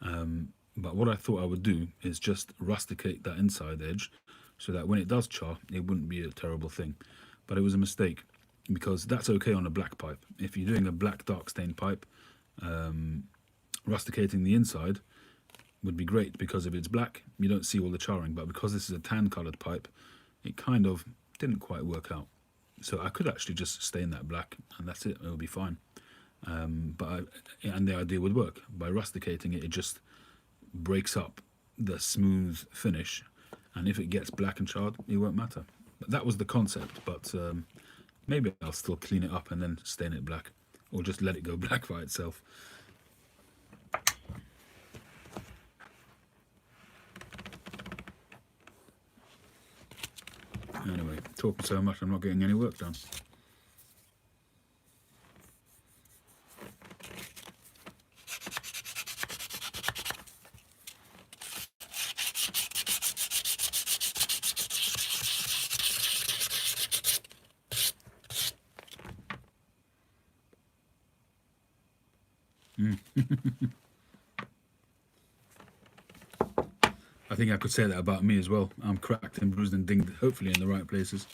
But what I thought I would do is just rusticate that inside edge, so that when it does char, it wouldn't be a terrible thing. But it was a mistake, because that's okay on a black pipe. If you're doing a black dark stained pipe, rusticating the inside would be great, because if it's black, you don't see all the charring. But because this is a tan colored pipe, it kind of didn't quite work out. So I could actually just stain that black, and that's it, it'll be fine. And the idea would work. By rusticating it, it just breaks up the smooth finish, and if it gets black and charred, it won't matter. But that was the concept. But maybe I'll still clean it up and then stain it black, or just let it go black by itself. Anyway, talking so much, I'm not getting any work done. I think I could say that about me as well. I'm cracked and bruised and dinged, hopefully in the right places.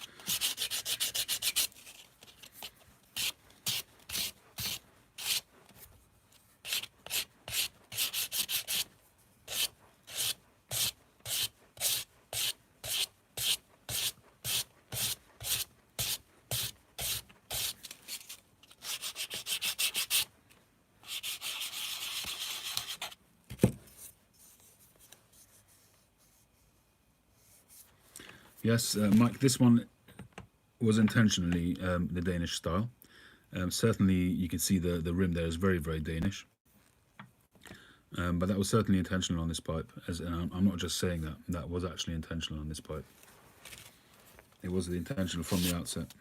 Yes, Mike, this one was intentionally the Danish style. Certainly, you can see the rim there is very, very Danish. But that was certainly intentional on this pipe. And I'm not just saying that. That was actually intentional on this pipe. It was the intention from the outset.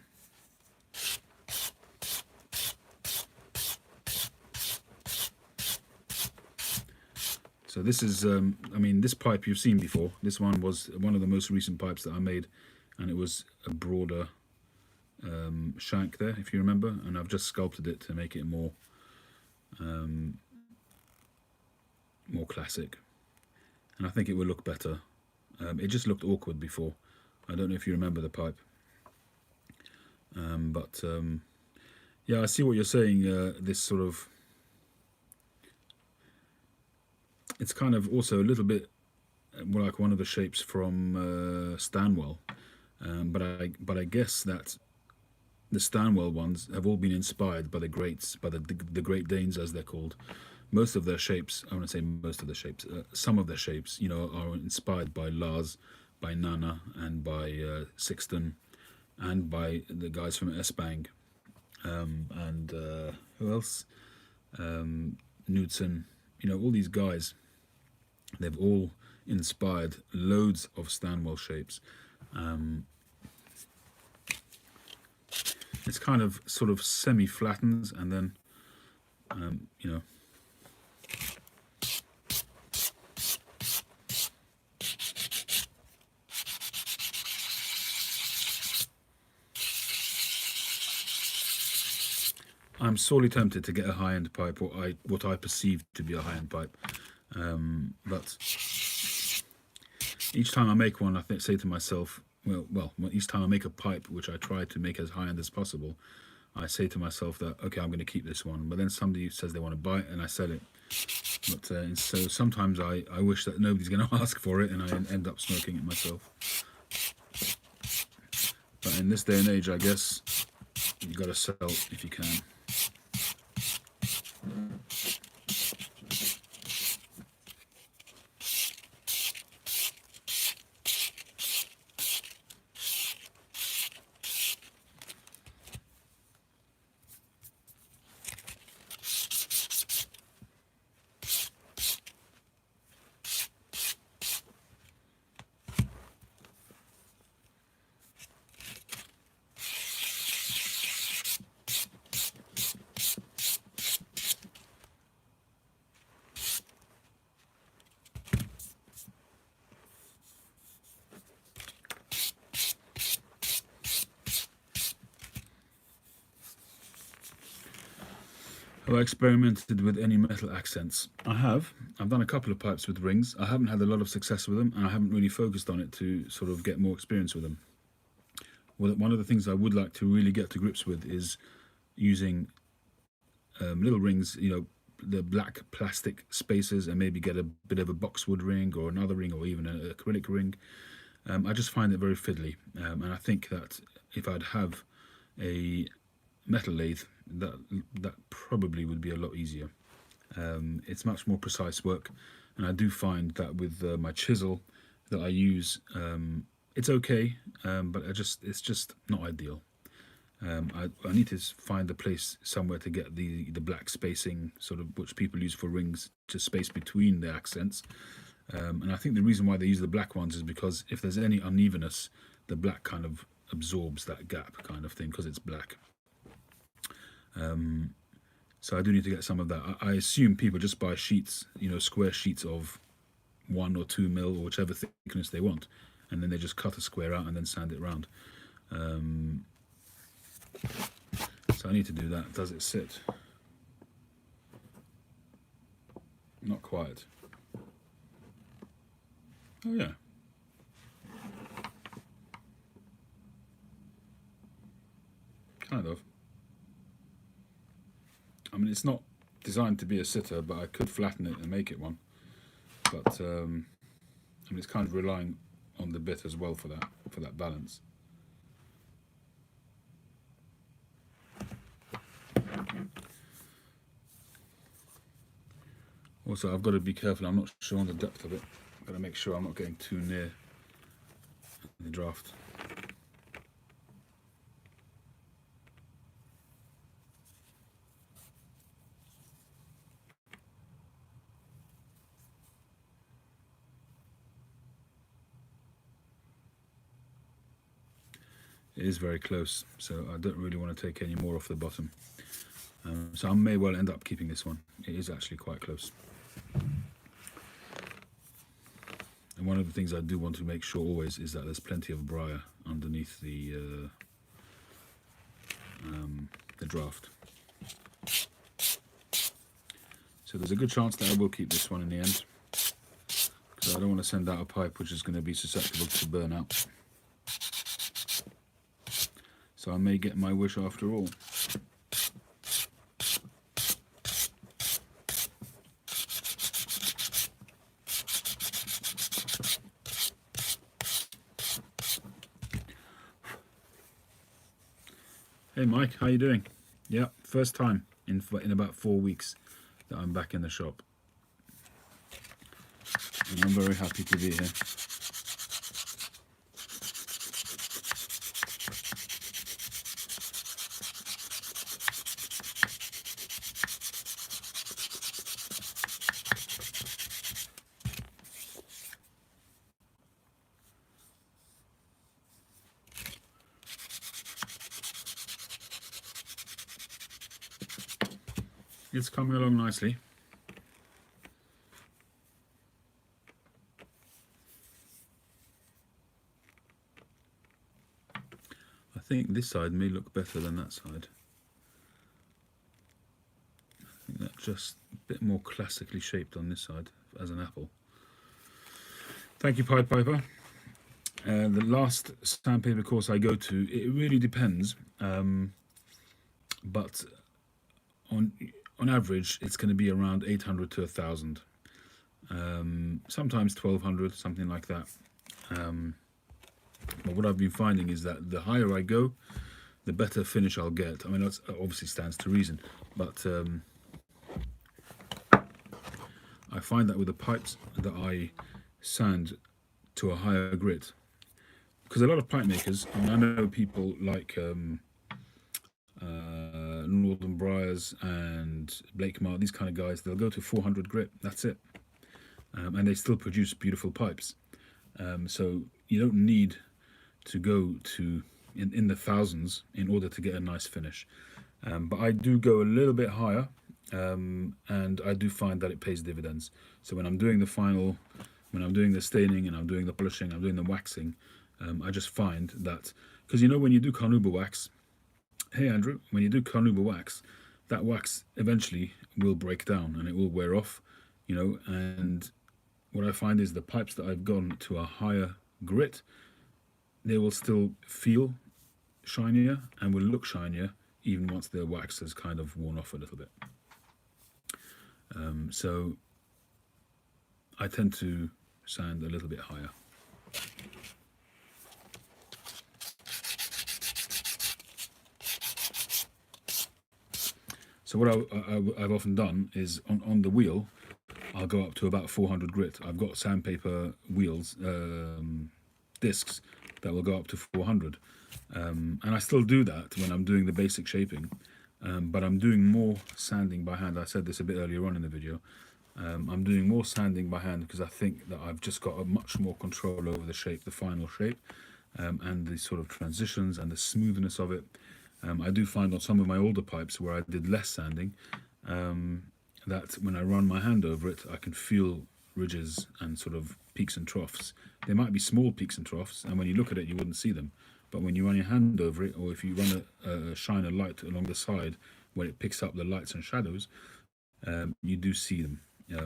So this is, I mean, this pipe you've seen before. This one was one of the most recent pipes that I made, and it was a broader shank there, if you remember, and I've just sculpted it to make it more more classic, and I think it will look better. It just looked awkward before. I don't know if you remember the pipe, but yeah, I see what you're saying. This sort of, it's kind of also a little bit like one of the shapes from Stanwell, but I guess that the Stanwell ones have all been inspired by the greats, by the Great Danes, as they're called. Most of their shapes, I want to say most of the shapes, some of their shapes, you know, are inspired by Lars, by Nana, and by Sixten, and by the guys from S-Bang, and who else? Knudsen, you know, all these guys. They've all inspired loads of Stanwell shapes. It's kind of sort of semi-flattens and then, you know. I'm sorely tempted to get a high-end pipe, or what I perceive to be a high-end pipe. But each time I make one, I say to myself, well, each time I make a pipe, which I try to make as high-end as possible, I say to myself that, okay, I'm going to keep this one. But then somebody says they want to buy it, and I sell it. But so sometimes I wish that nobody's going to ask for it, and I end up smoking it myself. But in this day and age, I guess you got to sell if you can. Have I experimented with any metal accents? I have. I've done a couple of pipes with rings. I haven't had a lot of success with them, and I haven't really focused on it to sort of get more experience with them. Well, one of the things I would like to really get to grips with is using little rings, you know, the black plastic spacers, and maybe get a bit of a boxwood ring or another ring, or even an acrylic ring. I just find it very fiddly, and I think that if I'd have a metal lathe, that probably would be a lot easier. It's much more precise work, and I do find that with my chisel that I use, it's okay, but it's just not ideal. I need to find a place somewhere to get the black spacing, sort of, which people use for rings, to space between the accents. And I think the reason why they use the black ones is because if there's any unevenness, the black kind of absorbs that gap, kind of thing, because it's black. So I do need to get some of that. I assume people just buy sheets, you know, square sheets of 1 or 2 mil, or whichever thickness they want, and then they just cut a square out and then sand it round. So I need to do that. Does it sit? Not quite. Oh yeah. Kind of. I mean, it's not designed to be a sitter, but I could flatten it and make it one. But I mean, it's kind of relying on the bit as well for that balance. Also, I've got to be careful. I'm not sure on the depth of it. I've got to make sure I'm not getting too near the draft. It is very close, so I don't really want to take any more off the bottom. So I may well end up keeping this one. It is actually quite close. And one of the things I do want to make sure always is that there's plenty of briar underneath the draft. So there's a good chance that I will keep this one in the end, because I don't want to send out a pipe which is going to be susceptible to burn out. So I may get my wish after all. Hey Mike, how you doing? Yeah, first time in about 4 weeks that I'm back in the shop. And I'm very happy to be here. It's coming along nicely. I think this side may look better than that side. I think that's just a bit more classically shaped on this side as an apple. Thank you, Pied Piper. The last sandpaper course I go to, it really depends, but on average, it's going to be around 800 to 1,000. Sometimes 1,200, something like that. But what I've been finding is that the higher I go, the better finish I'll get. I mean, that obviously stands to reason, but I find that with the pipes that I sand to a higher grit, because a lot of pipe makers, I mean, I know people like Northern Briars and Blake Marr, these kind of guys, they'll go to 400 grit, that's it. And they still produce beautiful pipes. So you don't need to go to in the thousands in order to get a nice finish. But I do go a little bit higher, and I do find that it pays dividends. So when I'm doing the final, when I'm doing the staining and I'm doing the polishing, I'm doing the waxing, I just find that, because you know when you do carnauba wax, hey Andrew, when you do carnauba wax, that wax eventually will break down and it will wear off, you know, and what I find is the pipes that I've gone to a higher grit, they will still feel shinier and will look shinier even once their wax has kind of worn off a little bit. So I tend to sand a little bit higher. So what I've often done is on the wheel, I'll go up to about 400 grit. I've got sandpaper wheels, discs that will go up to 400. And I still do that when I'm doing the basic shaping, but I'm doing more sanding by hand. I said this a bit earlier on in the video. I'm doing more sanding by hand because I think that I've just got a much more control over the shape, the final shape, and the sort of transitions and the smoothness of it. I do find on some of my older pipes where I did less sanding, that when I run my hand over it, I can feel ridges and sort of peaks and troughs. They might be small peaks and troughs, and when you look at it, you wouldn't see them. But when you run your hand over it, or if you run shine a light along the side where it picks up the lights and shadows, you do see them.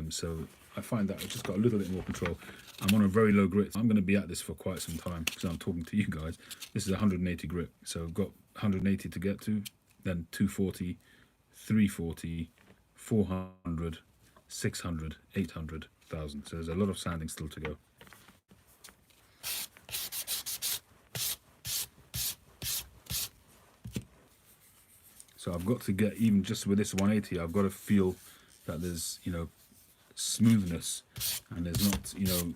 So I find that I've just got a little bit more control. I'm on a very low grit. I'm going to be at this for quite some time because I'm talking to you guys. This is 180 grit. So I've got 180 to get to, then 240, 340, 400, 600, 800, 1,000. So there's a lot of sanding still to go. So I've got to get, even just with this 180, I've got to feel that there's, you know, smoothness and there's not, you know,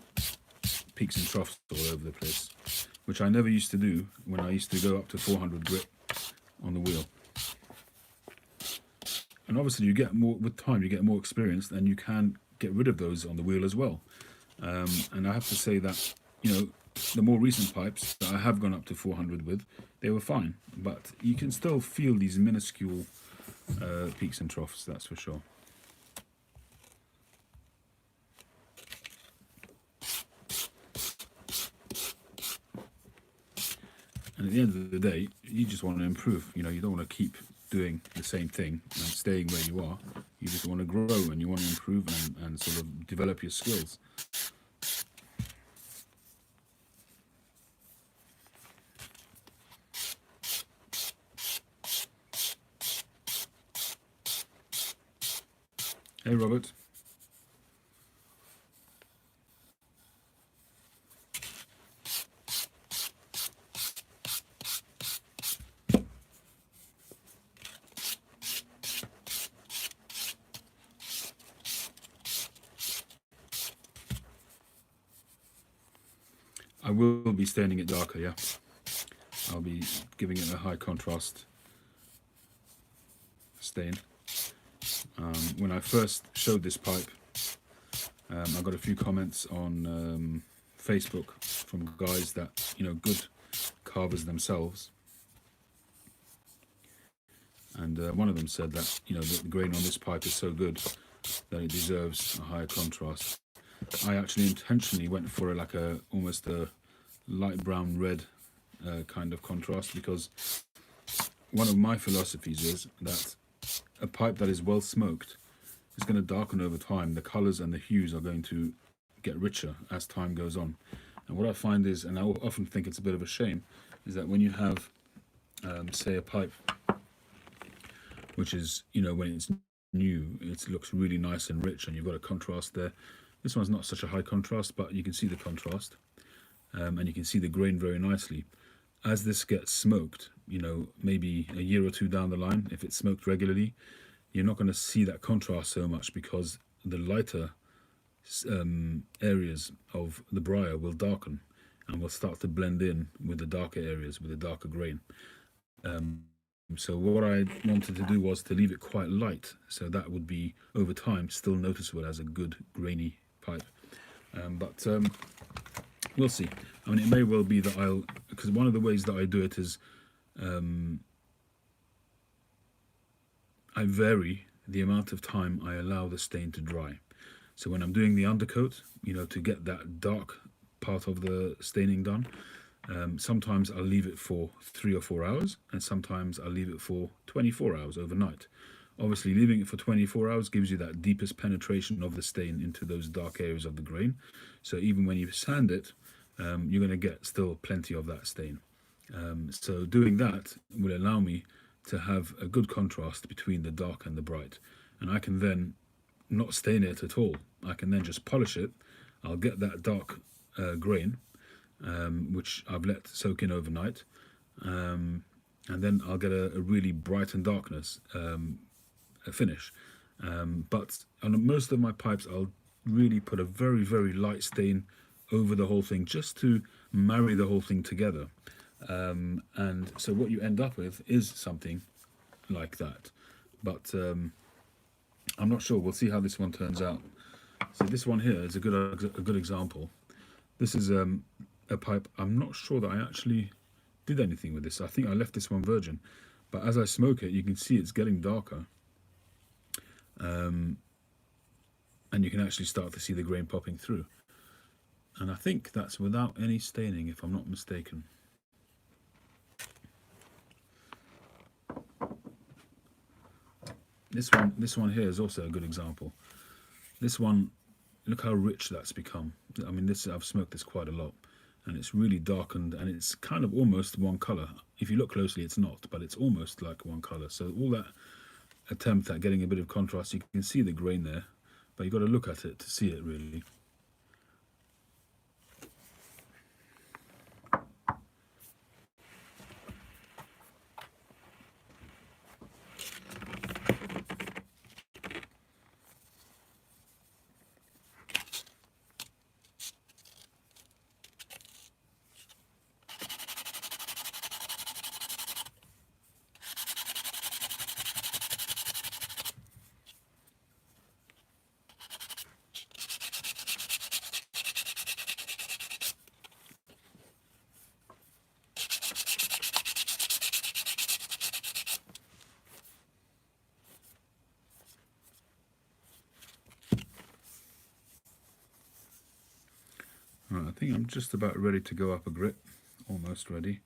peaks and troughs all over the place, which I never used to do when I used to go up to 400 grit on the wheel. And obviously you get more, with time you get more experience and you can get rid of those on the wheel as well. And I have to say that, you know, the more recent pipes that I have gone up to 400 with, they were fine, but you can still feel these minuscule peaks and troughs, that's for sure. And at the end of the day, you just want to improve. You know, you don't want to keep doing the same thing and staying where you are. You just want to grow and you want to improve and sort of develop your skills. Hey, Robert. I will be staining it darker, yeah. I'll be giving it a high contrast stain. When I first showed this pipe, I got a few comments on Facebook from guys that, you know, good carvers themselves. And one of them said that, you know, the grain on this pipe is so good that it deserves a higher contrast. I actually intentionally went for almost a light brown red kind of contrast, because one of my philosophies is that a pipe that is well smoked is going to darken over time. The colors and the hues are going to get richer as time goes on. And what I find is, and I often think it's a bit of a shame, is that when you have, say, a pipe which is, you know, when it's new, it looks really nice and rich and you've got a contrast there. This one's not such a high contrast, but you can see the contrast, and you can see the grain very nicely. As this gets smoked, you know, maybe a year or two down the line, if it's smoked regularly, you're not going to see that contrast so much, because the lighter areas of the briar will darken and will start to blend in with the darker areas, with the darker grain. So what I wanted to do was to leave it quite light, so that would be, over time, still noticeable as a good grainy pipe. But we'll see. I mean, it may well be that because one of the ways that I do it is I vary the amount of time I allow the stain to dry. So when I'm doing the undercoat, you know, to get that dark part of the staining done, sometimes I'll leave it for 3 or 4 hours, and sometimes I'll leave it for 24 hours overnight. Obviously, leaving it for 24 hours gives you that deepest penetration of the stain into those dark areas of the grain. So even when you sand it, you're going to get still plenty of that stain. So doing that will allow me to have a good contrast between the dark and the bright. And I can then not stain it at all. I can then just polish it. I'll get that dark grain, which I've let soak in overnight, and then I'll get a really bright and darkness a finish. But on most of my pipes, I'll really put a very, very light stain over the whole thing, just to marry the whole thing together. And so what you end up with is something like that. But I'm not sure. We'll see how this one turns out. So this one here is a good example. This is a pipe. I'm not sure that I actually did anything with this. I think I left this one virgin, but as I smoke it, you can see it's getting darker, and you can actually start to see the grain popping through. And I think that's without any staining, if I'm not mistaken. This one here is also a good example. This one, look how rich that's become. I mean, this I've smoked this quite a lot, and it's really darkened, and it's kind of almost one color. If you look closely, it's not, but it's almost like one color. So all that attempt at getting a bit of contrast, you can see the grain there, but you've got to look at it to see it really. Right, I think I'm just about ready to go up a grit, almost ready.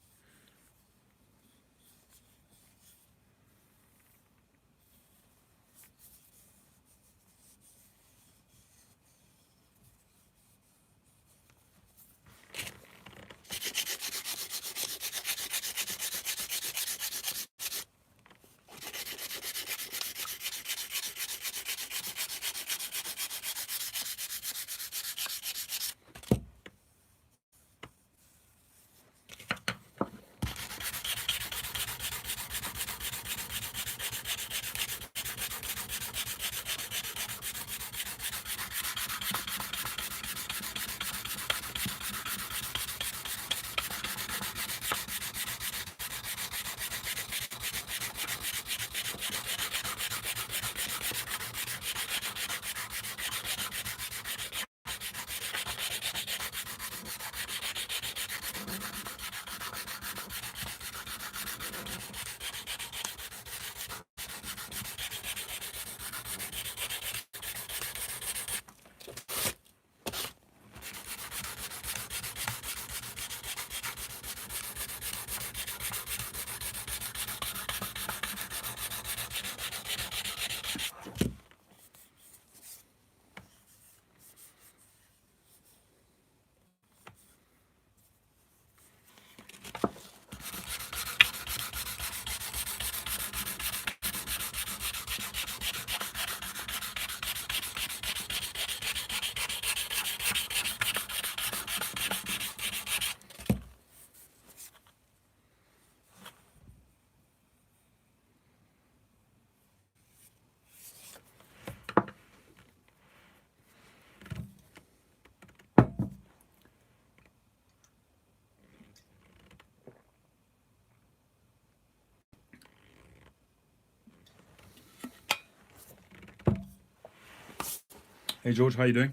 Hey George, how you doing?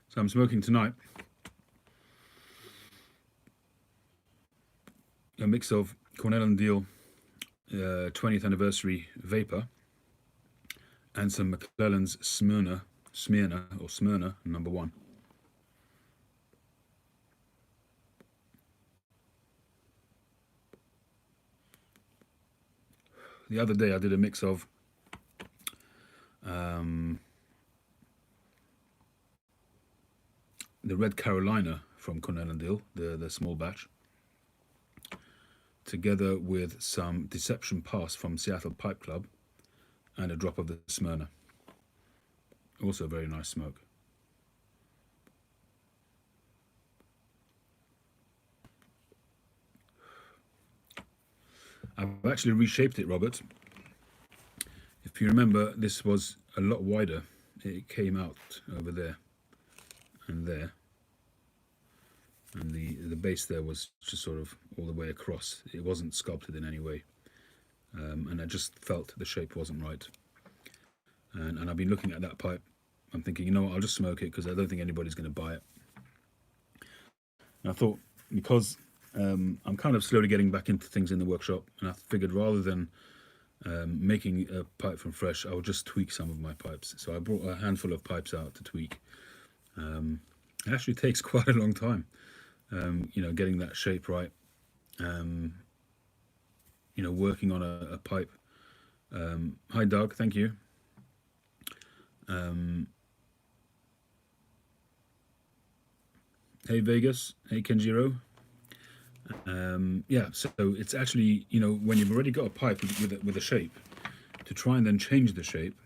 So I'm smoking tonight a mix of Cornell and Deal 20th anniversary vapor and some McClelland's Smyrna #1. The other day I did a mix of the Red Carolina from Cornell and Deal, the small batch, together with some Deception Pass from Seattle Pipe Club and a drop of the Smyrna. Also very nice smoke. I've actually reshaped it, Robert. If you remember, this was a lot wider. It came out over there and there. And the base there was just sort of all the way across. It wasn't sculpted in any way. and I just felt the shape wasn't right. And I've been looking at that pipe. I'm thinking, you know what, I'll just smoke it because I don't think anybody's going to buy it. And I thought, because I'm kind of slowly getting back into things in the workshop, and I figured rather than making a pipe from fresh, I would just tweak some of my pipes. So I brought a handful of pipes out to tweak. It actually takes quite a long time, getting that shape right. Working on a pipe. Hi, Doug. Thank you. Hey, Vegas. Hey, Kenjiro. Yeah, so it's actually, when you've already got a pipe with a shape, to try and then change the shape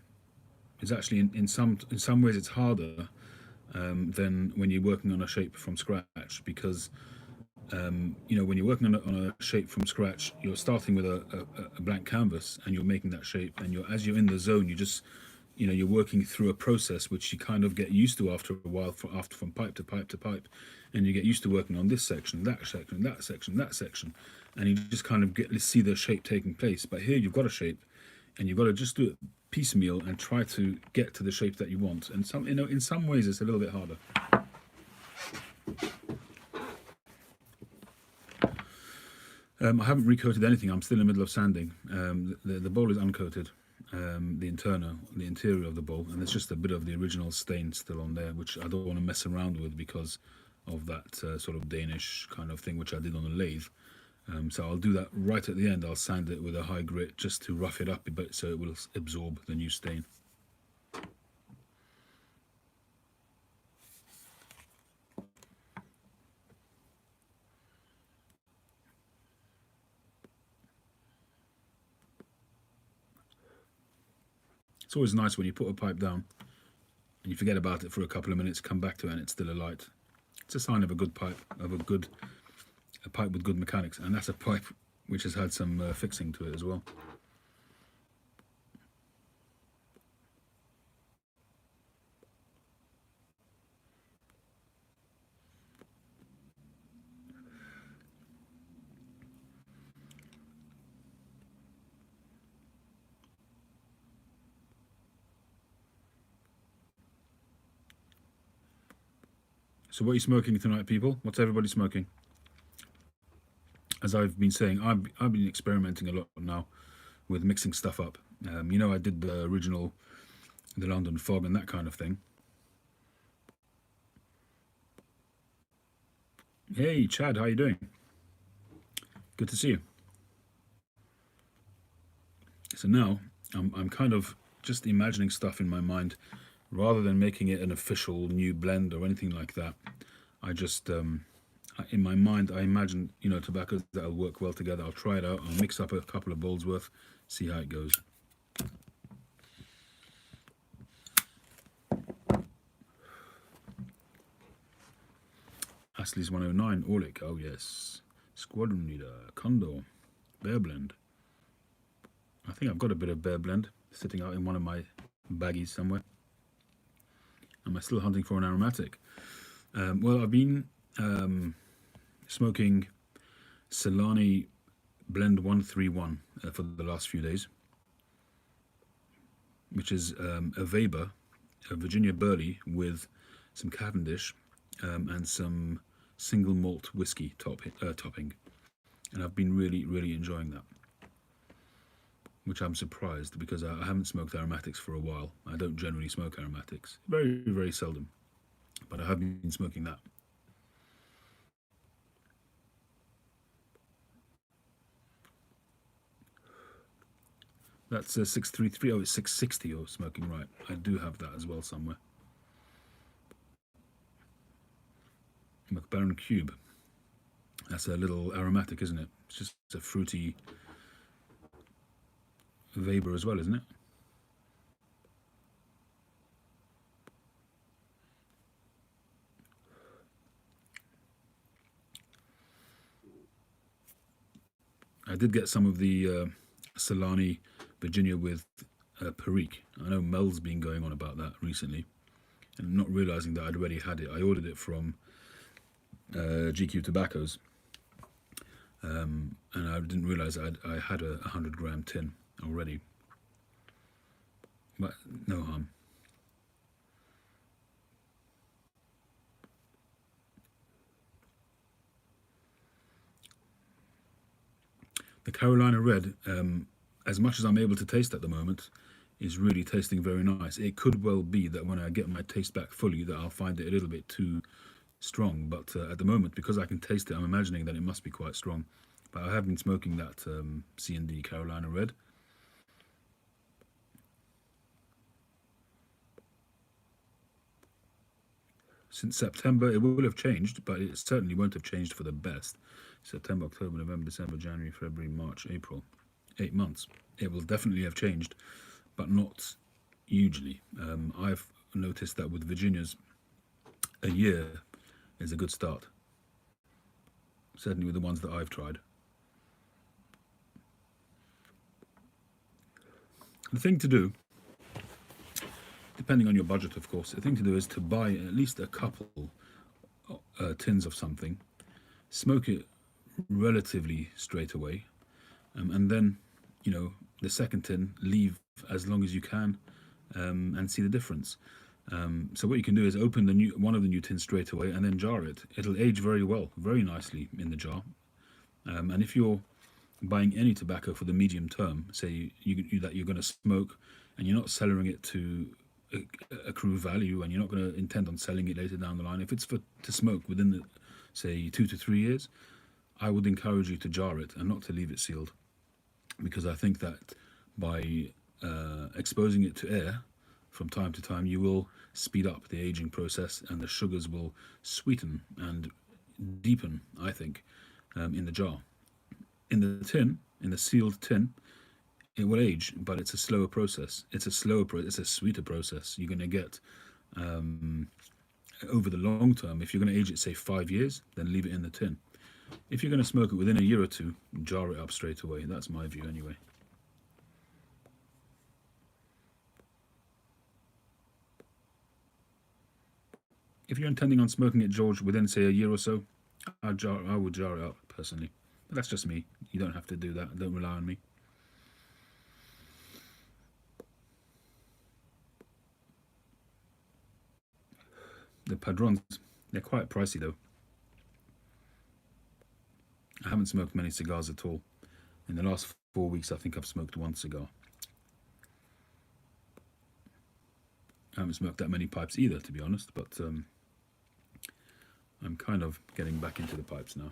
is actually in some ways it's harder than when you're working on a shape from scratch, because when you're working on a shape from scratch, you're starting with a blank canvas and you're making that shape, and as you're in the zone, you're working through a process which you kind of get used to after a while, from pipe to pipe to pipe, and you get used to working on this section, that section, that section, that section, and you just kind of see the shape taking place. But here you've got a shape, and you've got to just do it piecemeal and try to get to the shape that you want. And in some ways it's a little bit harder. I haven't recoated anything. I'm still in the middle of sanding. The bowl is uncoated, the interior of the bowl, and there's just a bit of the original stain still on there, which I don't want to mess around with because of that sort of Danish kind of thing, which I did on the lathe. So I'll do that right at the end. I'll sand it with a high grit just to rough it up a bit so it will absorb the new stain. It's always nice when you put a pipe down and you forget about it for a couple of minutes, come back to it and it's still alight. It's a sign of a good pipe, of a pipe with good mechanics, and that's a pipe which has had some fixing to it as well. So what are you smoking tonight, people? What's everybody smoking? As I've been saying, I've been experimenting a lot now with mixing stuff up. I did the original, the London Fog and that kind of thing. Hey, Chad, how you doing? Good to see you. So now I'm kind of just imagining stuff in my mind, rather than making it an official new blend or anything like that. I just in my mind I imagine tobaccos that'll work well together. I'll try it out. I'll mix up a couple of bowls worth, see how it goes. Astley's 109, Orlik, oh yes. Squadron Leader, Condor, Bear Blend. I think I've got a bit of Bear Blend sitting out in one of my baggies somewhere. Am I still hunting for an aromatic? Well, I've been smoking Solani Blend 131 for the last few days, which is a Weber, a Virginia Burley with some Cavendish and some single malt whiskey topping, and I've been really enjoying that, which I'm surprised because I haven't smoked aromatics for a while. I don't generally smoke aromatics, very seldom, but I have been smoking that. That's 633. Oh, it's 660 you're smoking, right? I do have that as well somewhere. McBaron Cube. That's a little aromatic, isn't it? It's just a fruity Weber as well, isn't it? I did get some of the Solani Virginia with Perique. I know Mel's been going on about that recently, and not realizing that I'd already had it. I ordered it from GQ Tobaccos, and I didn't realize I had a 100-gram tin already. But no harm. The Carolina Red, as much as I'm able to taste at the moment, is really tasting very nice. It could well be that when I get my taste back fully, that I'll find it a little bit too strong. But at the moment, because I can taste it, I'm imagining that it must be quite strong. But I have been smoking that C&D Carolina Red. Since September, it will have changed, but it certainly won't have changed for the best. September, October, November, December, January, February, March, April. 8 months. It will definitely have changed, but not hugely. I've noticed that with Virginia's, a year is a good start. Certainly with the ones that I've tried. The thing to do, depending on your budget, of course, the thing to do is to buy at least a couple tins of something, smoke it relatively straight away, and then, the second tin, leave as long as you can, and see the difference. So what you can do is open one of the new tins straight away and then jar it. It'll age very well, very nicely in the jar. And if you're buying any tobacco for the medium term, say that you're going to smoke and you're not cellaring it to accrue value, and you're not going to intend on selling it later down the line, if it's to smoke within the, say, 2 to 3 years, I would encourage you to jar it and not to leave it sealed, because I think that by exposing it to air from time to time, you will speed up the aging process, and the sugars will sweeten and deepen, I think, in the jar. In the tin, in the sealed tin, it will age, but it's a slower process. It's a sweeter process. You're going to get, over the long term, if you're going to age it, say 5 years, then leave it in the tin. If you're going to smoke it within a year or two, jar it up straight away. That's my view anyway. If you're intending on smoking it, George, within, say, a year or so, I would jar it up, personally. But that's just me. You don't have to do that. Don't rely on me. The Padrons, they're quite pricey, though. I haven't smoked many cigars at all. In the last 4 weeks, I think I've smoked one cigar. I haven't smoked that many pipes either, to be honest, but I'm kind of getting back into the pipes now.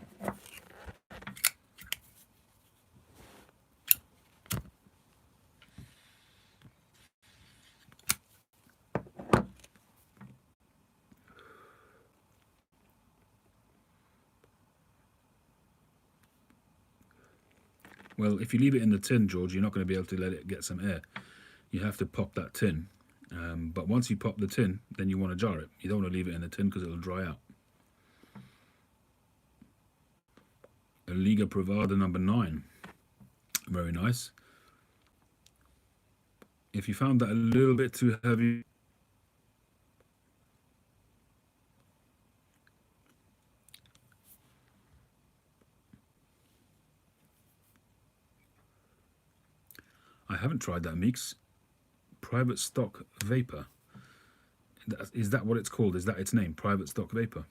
Well, if you leave it in the tin, George, you're not going to be able to let it get some air. You have to pop that tin. But once you pop the tin, then you want to jar it. You don't want to leave it in the tin because it'll dry out. A Liga Privada number 9. Very nice. If you found that a little bit too heavy, I haven't tried that Meeks. Private Stock Vapor. Is that what it's called? Is that its name? Private Stock Vapor.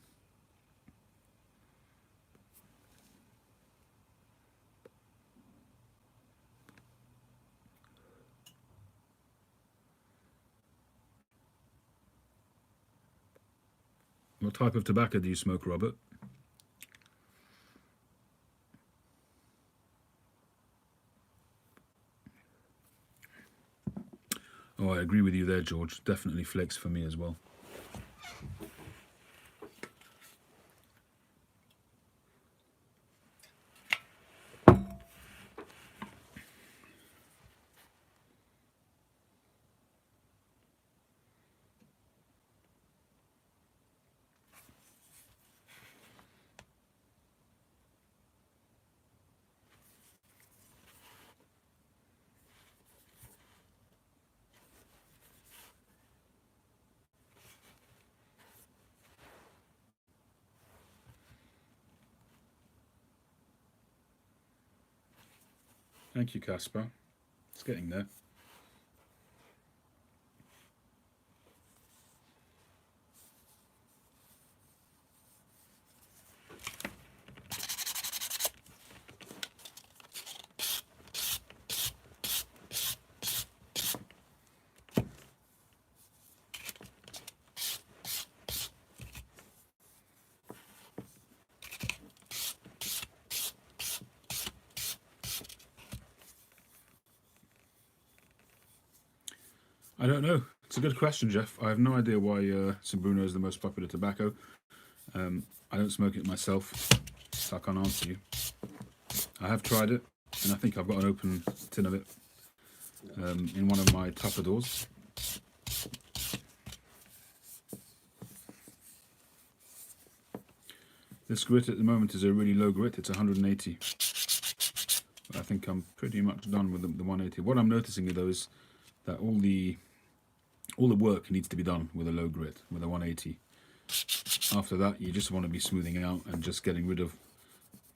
What type of tobacco do you smoke, Robert? Oh, I agree with you there, George. Definitely flakes for me as well. Thank you, Casper. It's getting there. I don't know. It's a good question, Jeff. I have no idea why Sambuno is the most popular tobacco. I don't smoke it myself, so I can't answer you. I have tried it, and I think I've got an open tin of it in one of my tupperdoors. This grit at the moment is a really low grit. It's 180. I think I'm pretty much done with the 180. What I'm noticing though is that all the work needs to be done with a low grit, with a 180. After that, you just want to be smoothing out and just getting rid of.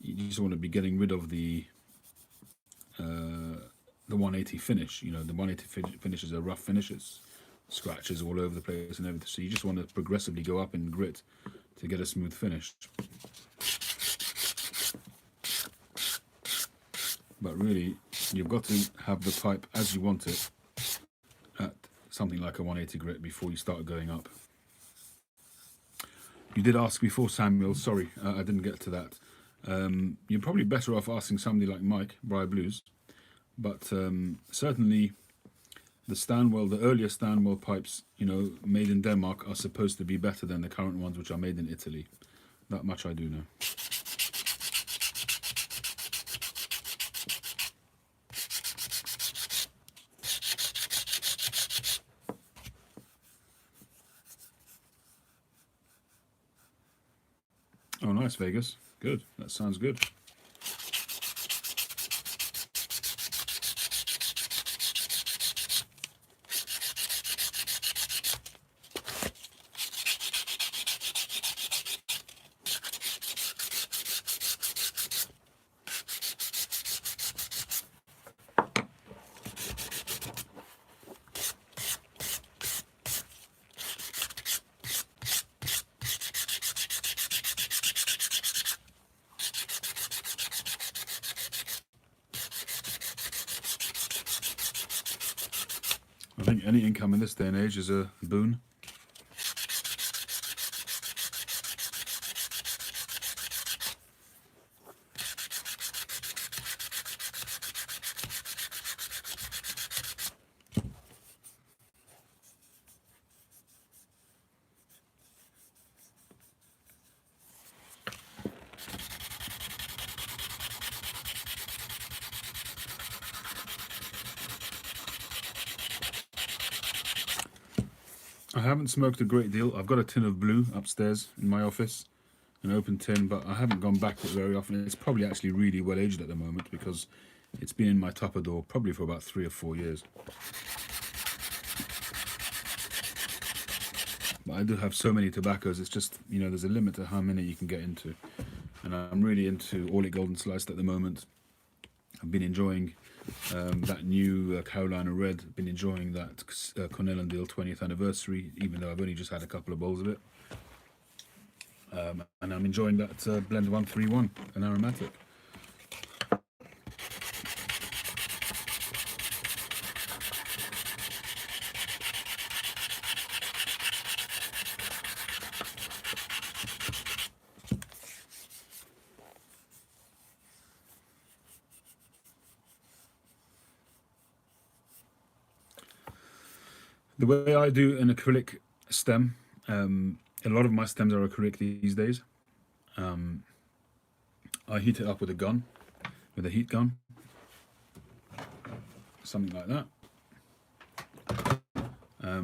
You just want to be getting rid of the 180 finish. You know, the 180 finish is a rough finish. It's scratches all over the place and everything. So you just want to progressively go up in grit to get a smooth finish. But really, you've got to have the pipe as you want it at something like a 180 grit before you start going up. You did ask before, Samuel. Sorry, I didn't get to that. You're probably better off asking somebody like Mike, Briar Blues. But certainly the Stanwell, the earlier Stanwell pipes, you know, made in Denmark are supposed to be better than the current ones which are made in Italy. That much I do know. Oh, nice, Vegas. Good. That sounds good. I think any income in this day and age is a boon. I haven't smoked a great deal. I've got a tin of blue upstairs in my office, an open tin, but I haven't gone back to it very often. It's probably actually really well aged at the moment because it's been in my tupperdoor probably for about 3 or 4 years. But I do have so many tobaccos, it's just, you know, there's a limit to how many you can get into. And I'm really into Orlik Golden Sliced at the moment. I've been enjoying that new Carolina Red. I've been enjoying that Cornell and Diehl 20th anniversary, even though I've only just had a couple of bowls of it. And I'm enjoying that Blend 131, an aromatic. The way I do an acrylic stem, a lot of my stems are acrylic these days. I heat it up with a gun, with a heat gun, something like that.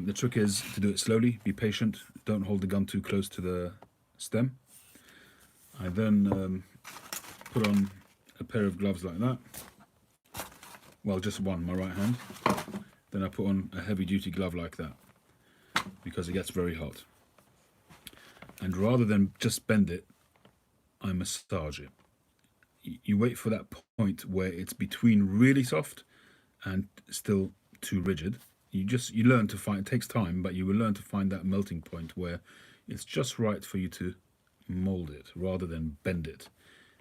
The trick is to do it slowly, be patient, don't hold the gun too close to the stem. I then put on a pair of gloves like that. Well, just one, my right hand. Then I put on a heavy duty glove like that because it gets very hot. And rather than just bend it, I massage it. you wait for that point where it's between really soft and still too rigid. You learn to find, it takes time, but you will learn to find that melting point where it's just right for you to mold it rather than bend it.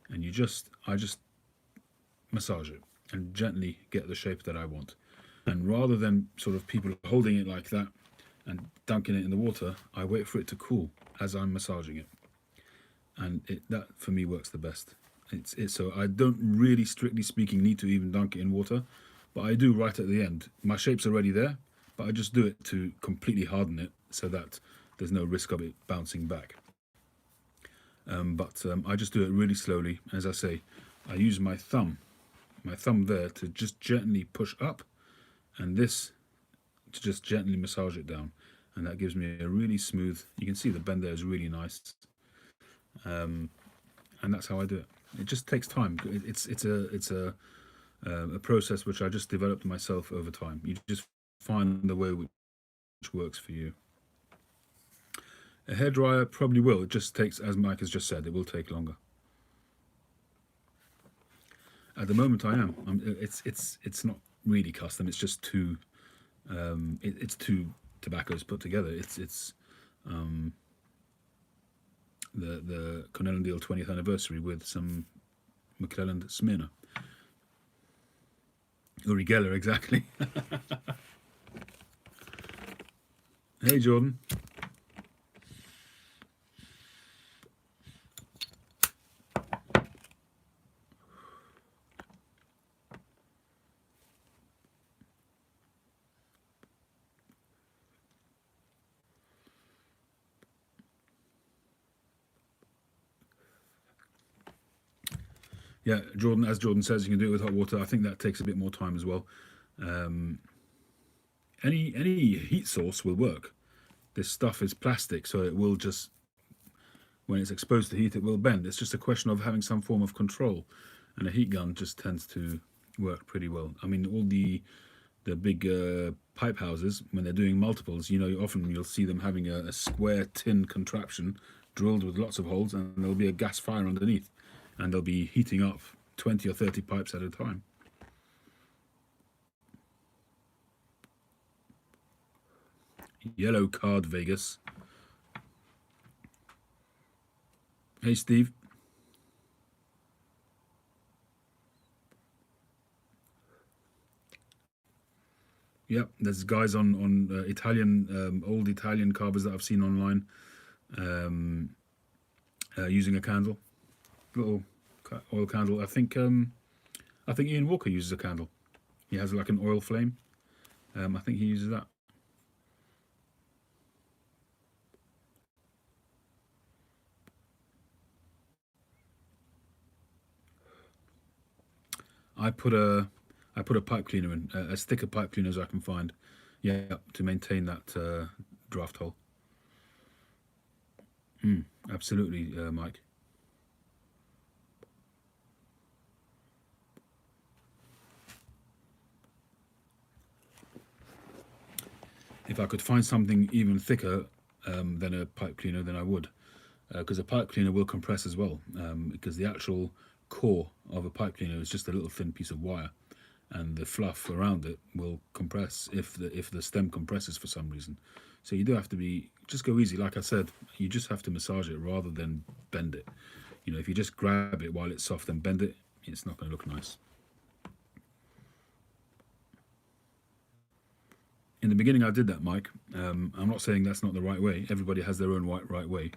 And I just massage it and gently get the shape that I want. And rather than sort of people holding it like that and dunking it in the water, I wait for it to cool as I'm massaging it. And that for me works the best. It's so I don't really, strictly speaking, need to even dunk it in water, but I do right at the end. My shape's already there, but I just do it to completely harden it so that there's no risk of it bouncing back. But I just do it really slowly. As I say, I use my thumb there to just gently push up, and this to just gently massage it down, and that gives me a really smooth. You can see the bend there is really nice, and that's how I do it. It just takes time. It's a process which I just developed myself over time. You just find the way which works for you. A hairdryer probably will. It just takes, as Mike has just said, it will take longer. At the moment, I am. It's not really custom. It's just two. It's two tobaccos put together. It's the Cornell & Diehl 20th anniversary with some McClelland Smyrna. Uri Geller, exactly. Hey, Jordan. Yeah, Jordan, as Jordan says, you can do it with hot water. I think that takes a bit more time as well. Any heat source will work. This stuff is plastic, so it will just, when it's exposed to heat, it will bend. It's just a question of having some form of control, and a heat gun just tends to work pretty well. I mean, all the big pipe houses, when they're doing multiples, you know, often you'll see them having a square tin contraption drilled with lots of holes, and there'll be a gas fire underneath, and they'll be heating up 20 or 30 pipes at a time. Yellow card, Vegas. Hey, Steve. Yeah, there's guys on Italian, old Italian carvers that I've seen online using a candle, little oil candle. I think Ian Walker uses a candle. He has like an oil flame. I think he uses that. I put a pipe cleaner in, as thick a pipe cleaner as I can find, yeah, to maintain that draft hole. Absolutely, Mike. If I could find something even thicker than a pipe cleaner, then I would, because a pipe cleaner will compress as well, because the actual core of a pipe cleaner is just a little thin piece of wire, and the fluff around it will compress if the stem compresses for some reason. So you do have to just go easy. Like I said, you just have to massage it rather than bend it. You know, if you just grab it while it's soft and bend it, it's not going to look nice. In the beginning, I did that, Mike. I'm not saying that's not the right way. Everybody has their own right way.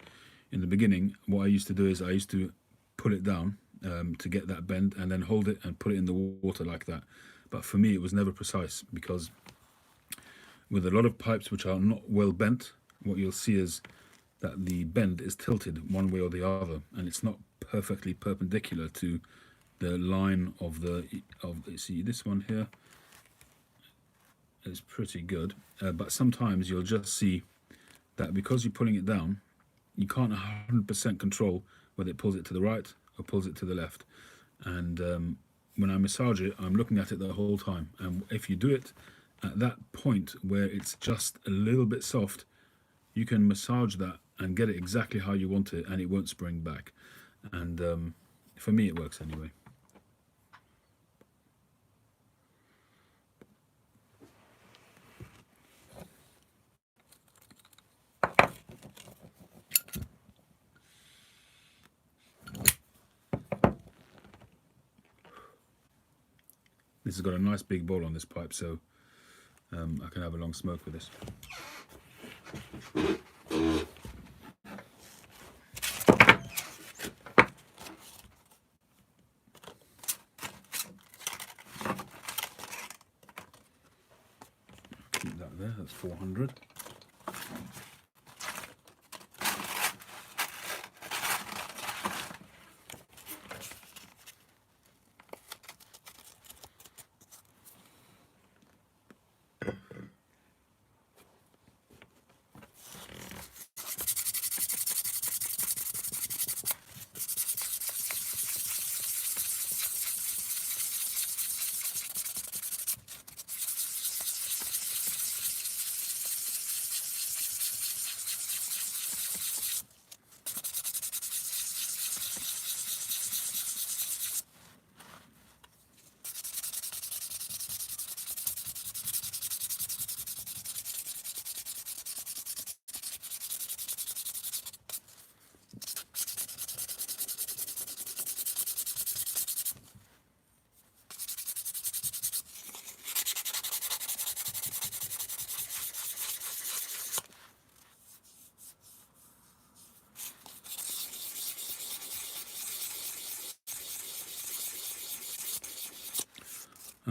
In the beginning, what I used to do is I used to pull it down to get that bend, and then hold it and put it in the water like that. But for me, it was never precise, because with a lot of pipes which are not well bent, what you'll see is that the bend is tilted one way or the other, and it's not perfectly perpendicular to the line of see, this one here is pretty good, but sometimes you'll just see that because you're pulling it down, you can't 100% control whether it pulls it to the right or pulls it to the left. And when I massage it, I'm looking at it the whole time. And if you do it at that point where it's just a little bit soft, you can massage that and get it exactly how you want it, and it won't spring back. And for me, it works anyway. This has got a nice big bowl on this pipe, so I can have a long smoke with this. Keep that there, that's 400.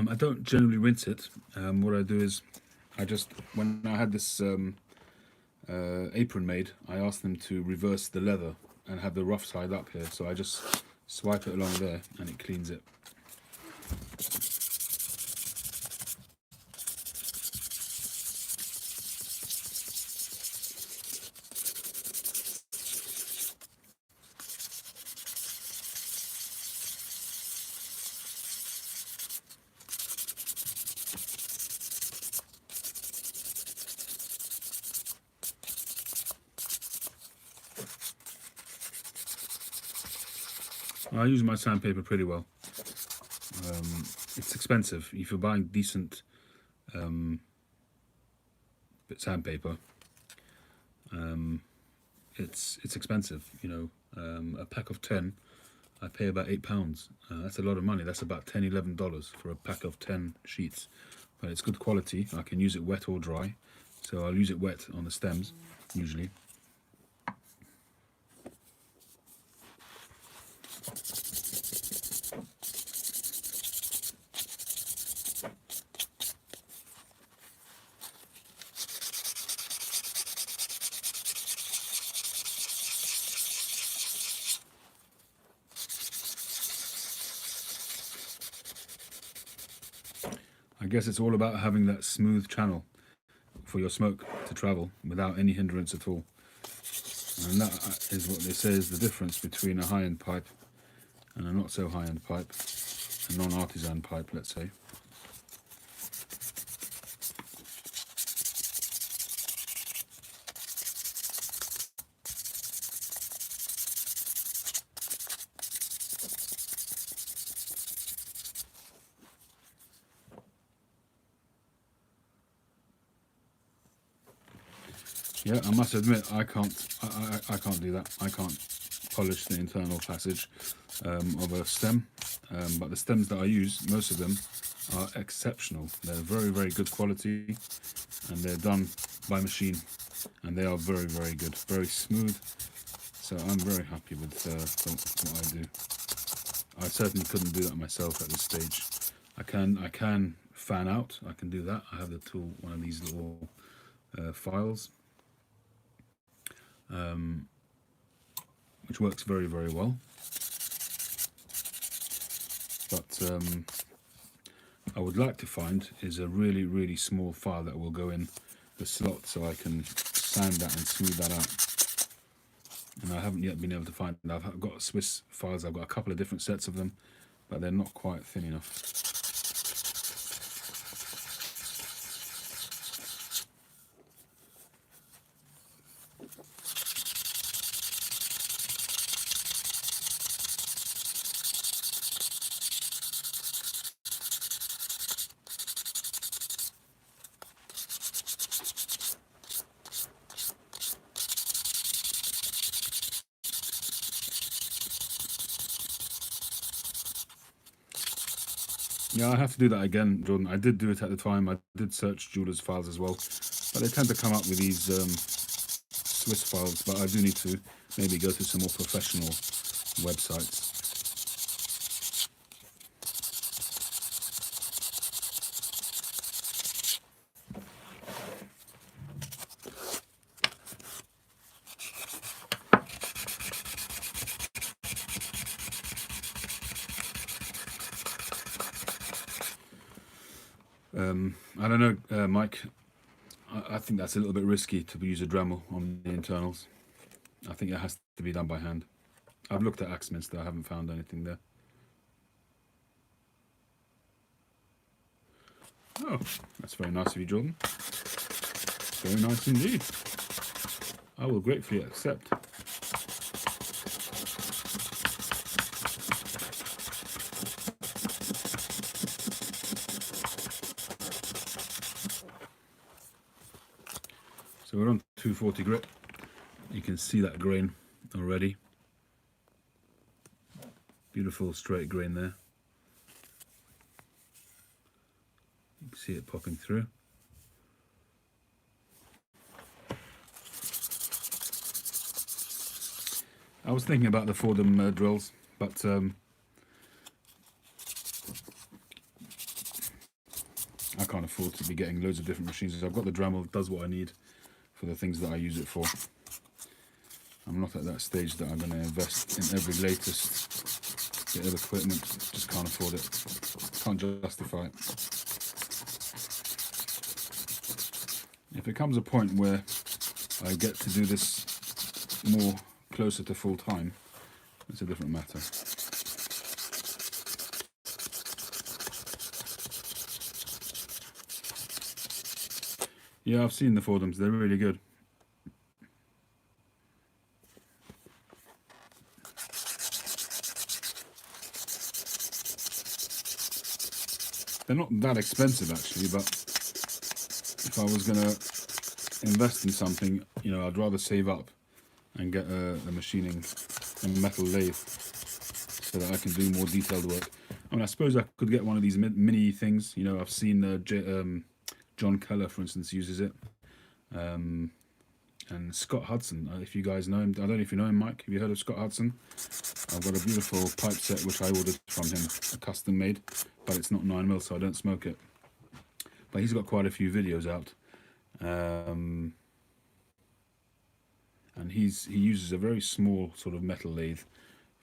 I don't generally rinse it. What I do is, when I had this apron made, I asked them to reverse the leather and have the rough side up here. So I just swipe it along there and it cleans it. I use my sandpaper pretty well. It's expensive. If you're buying decent sandpaper, it's expensive. You know, a pack of 10, I pay about £8. That's a lot of money. That's about $10, $11 for a pack of 10 sheets. But it's good quality. I can use it wet or dry. So I'll use it wet on the stems, usually. I guess it's all about having that smooth channel for your smoke to travel without any hindrance at all. And that is what they say is the difference between a high-end pipe and a not so high-end pipe, a non-artisan pipe, let's say. Yeah, I must admit, I can't do that. I can't polish the internal passage of a stem, but the stems that I use, most of them are exceptional. They're very, very good quality, and they're done by machine, and they are very, very good, very smooth. So I'm very happy with what I do. I certainly couldn't do that myself at this stage. I can fan out. I can do that. I have the tool, one of these little files. Which works very, very well. But I would like to find is a really, really small file that will go in the slot so I can sand that and smooth that out. And I haven't yet been able to find it. I've got Swiss files, I've got a couple of different sets of them, but they're not quite thin enough. Yeah, I have to do that again, Jordan. I did do it at the time. I did search Jeweller's files as well, but they tend to come up with these Swiss files. But I do need to maybe go to some more professional websites. I don't know, Mike. I think that's a little bit risky to use a Dremel on the internals. I think it has to be done by hand. I've looked at Axminster, I haven't found anything there. Oh, that's very nice of you, Jordan. Very nice indeed. I will gratefully accept. So we're on 240 grit. You can see that grain already. Beautiful straight grain there. You can see it popping through. I was thinking about the Fordham drills, but I can't afford to be getting loads of different machines. I've got the Dremel, it does what I need for the things that I use it for. I'm not at that stage that I'm going to invest in every latest bit of equipment. Just can't afford it. Can't justify it. If it comes a point where I get to do this more closer to full time, it's a different matter. Yeah, I've seen the Fordhams, they're really good. They're not that expensive actually, but if I was going to invest in something, you know, I'd rather save up and get a machining, a metal lathe, so that I can do more detailed work. I mean, I suppose I could get one of these mini things. You know, I've seen John Keller, for instance, uses it. And Scott Hudson, if you guys know him. I don't know if you know him, Mike. Have you heard of Scott Hudson? I've got a beautiful pipe set which I ordered from him, a custom made, but it's not 9mm, so I don't smoke it. But he's got quite a few videos out. And he uses a very small sort of metal lathe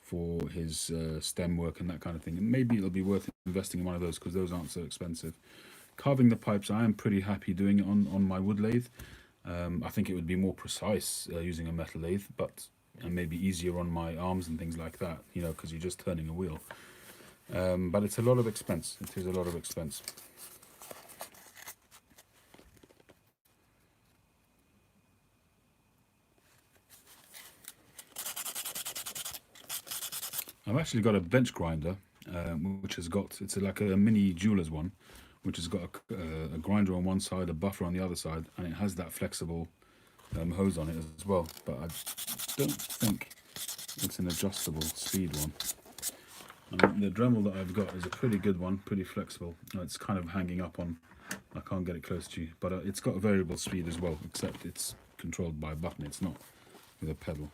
for his stem work and that kind of thing. And maybe it'll be worth investing in one of those because those aren't so expensive. Carving the pipes, I am pretty happy doing it on my wood lathe. I think it would be more precise using a metal lathe, and maybe easier on my arms and things like that, you know, because you're just turning a wheel. But it's a lot of expense. It is a lot of expense. I've actually got a bench grinder, which has got, it's like a mini jeweler's one, which has got a grinder on one side, a buffer on the other side, and it has that flexible hose on it as well. But I don't think it's an adjustable speed one. The Dremel that I've got is a pretty good one, pretty flexible. It's kind of hanging up on, I can't get it close to you, but it's got a variable speed as well, except it's controlled by a button, it's not with a pedal.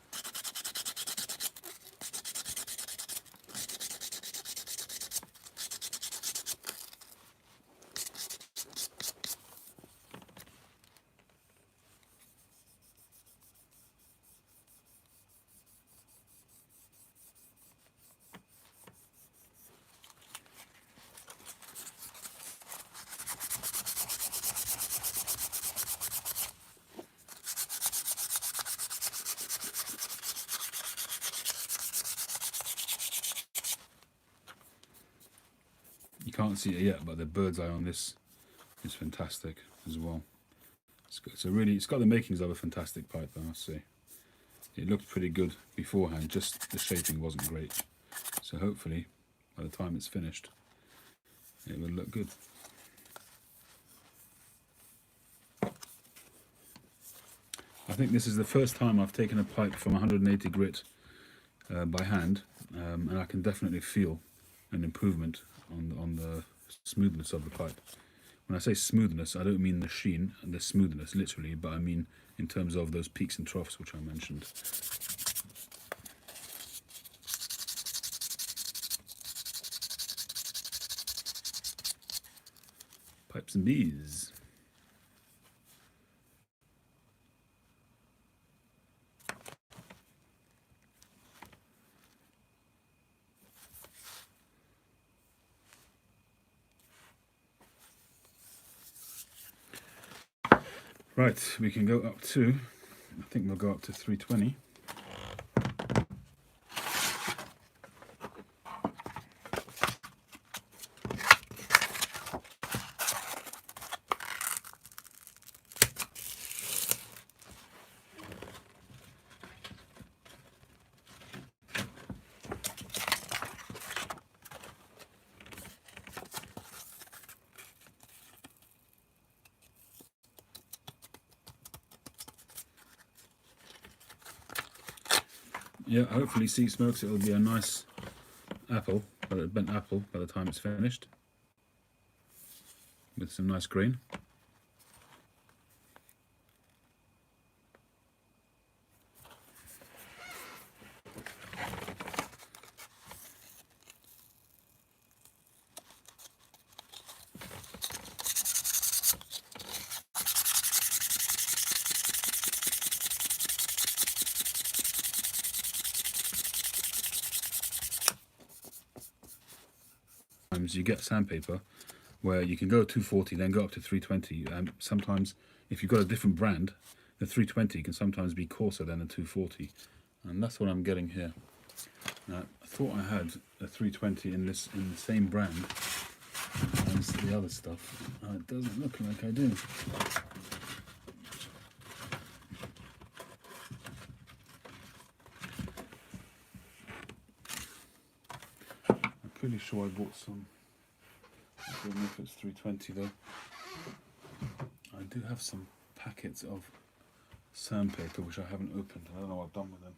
You can't see it yet, but the bird's eye on this is fantastic as well. It's good. It's got the makings of a fantastic pipe, I must say. It looked pretty good beforehand, just the shaping wasn't great. So hopefully, by the time it's finished, it will look good. I think this is the first time I've taken a pipe from 180 grit by hand, and I can definitely feel an improvement on the smoothness of the pipe. When I say smoothness, I don't mean the sheen and the smoothness literally, but I mean in terms of those peaks and troughs which I mentioned. Pipes and bees. Right, we can go up to, I think we'll go up to 320. Yeah, hopefully Sea Smokes, it'll be a nice apple, but a bent apple by the time it's finished, with some nice grain. You get sandpaper where you can go 240, then go up to 320. Sometimes, if you've got a different brand, the 320 can sometimes be coarser than the 240, and that's what I'm getting here. I thought I had a 320 in the same brand as the other stuff. It doesn't look like I do. I'm pretty sure I bought some. I don't know if it's 320 though. I do have some packets of sandpaper which I haven't opened. I don't know what I've done with them.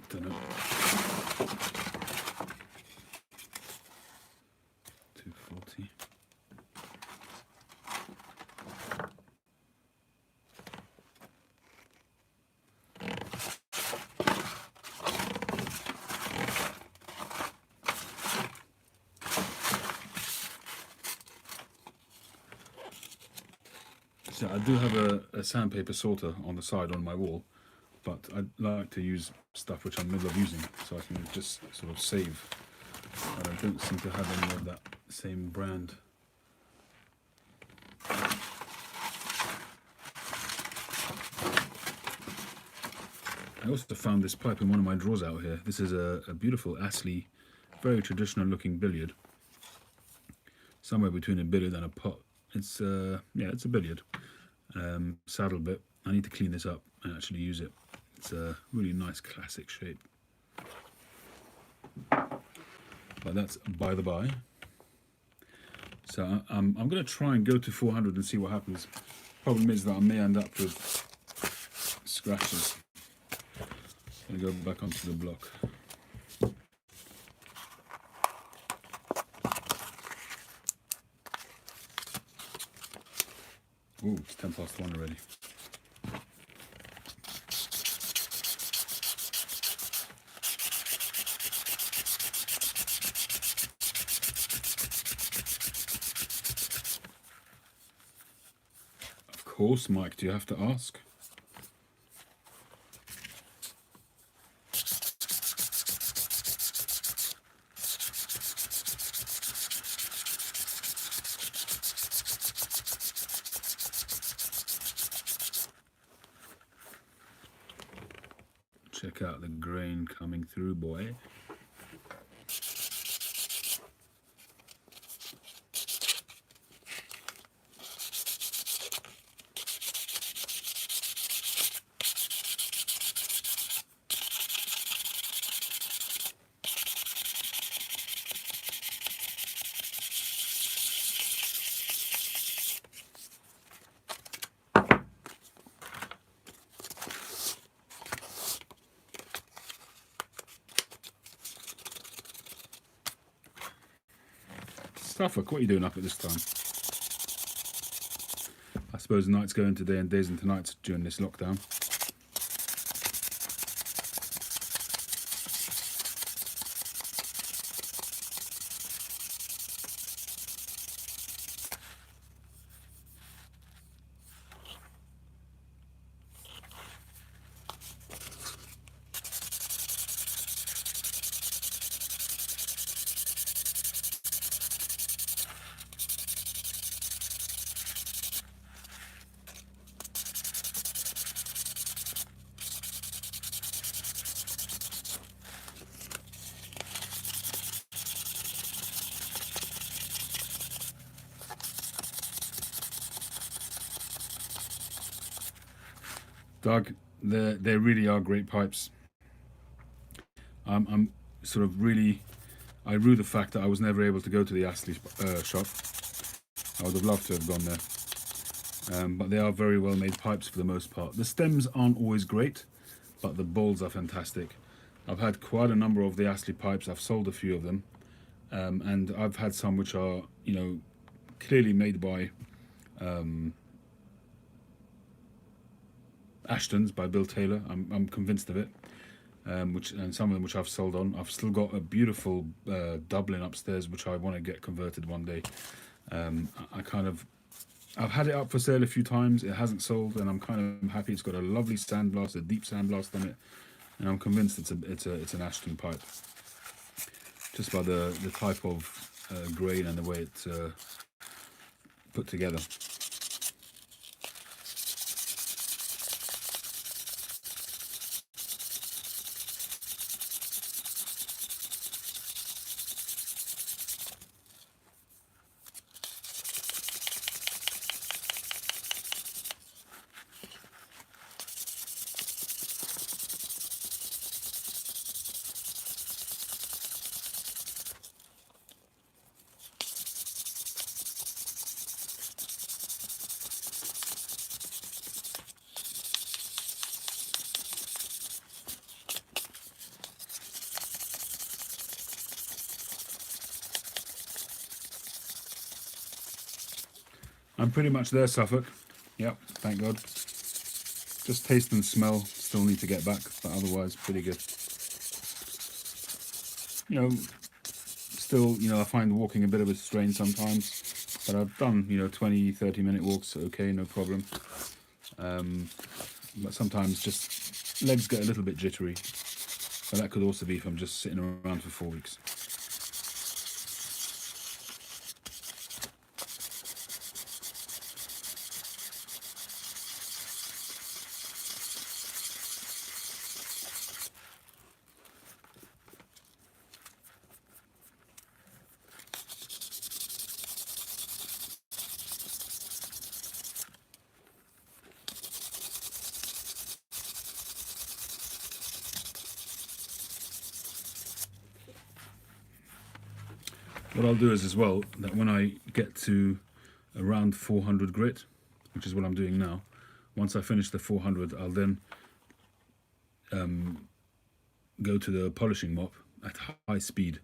Don't know. 240. So I do have a sandpaper sorter on the side on my wall, but I like to use stuff which I'm in the middle of using, so I can just sort of save. And I don't seem to have any of that same brand. I also found this pipe in one of my drawers out here. This is a beautiful Astley, very traditional looking billiard. Somewhere between a billiard and a pot. It's yeah, it's a billiard. Saddle bit. I need to clean this up and actually use it. It's a really nice classic shape. But that's by the by. So I'm going to try and go to 400 and see what happens. Problem is that I may end up with scratches. I'm going to go back onto the block. Ooh, it's 1 already. Of course, Mike, do you have to ask? Check out the grain coming through, boy. Suffolk, what are you doing up at this time? I suppose nights go into day and days into nights during this lockdown. Doug, they really are great pipes. I'm sort of really, I rue the fact that I was never able to go to the Astley shop. I would have loved to have gone there. But they are very well made pipes for the most part. The stems aren't always great, but the bowls are fantastic. I've had quite a number of the Astley pipes. I've sold a few of them. And I've had some which are, clearly made by Ashton's by Bill Taylor. I'm convinced of it. And some of them which I've sold on. I've still got a beautiful Dublin upstairs which I want to get converted one day. I've had it up for sale a few times. It hasn't sold, and I'm kind of happy. It's got a lovely sandblast, a deep sandblast on it, and I'm convinced it's an Ashton pipe, just by the type of grain and the way it's put together. I'm pretty much there, Suffolk. Yep, thank God. Just taste and smell still need to get back, but otherwise pretty good. Still, I find walking a bit of a strain sometimes, but I've done, 20, 30-minute walks, okay, no problem. But sometimes just legs get a little bit jittery, but that could also be if I'm just sitting around for 4 weeks. What I'll do is as well, that when I get to around 400 grit, which is what I'm doing now, once I finish the 400, I'll then go to the polishing mop at high speed,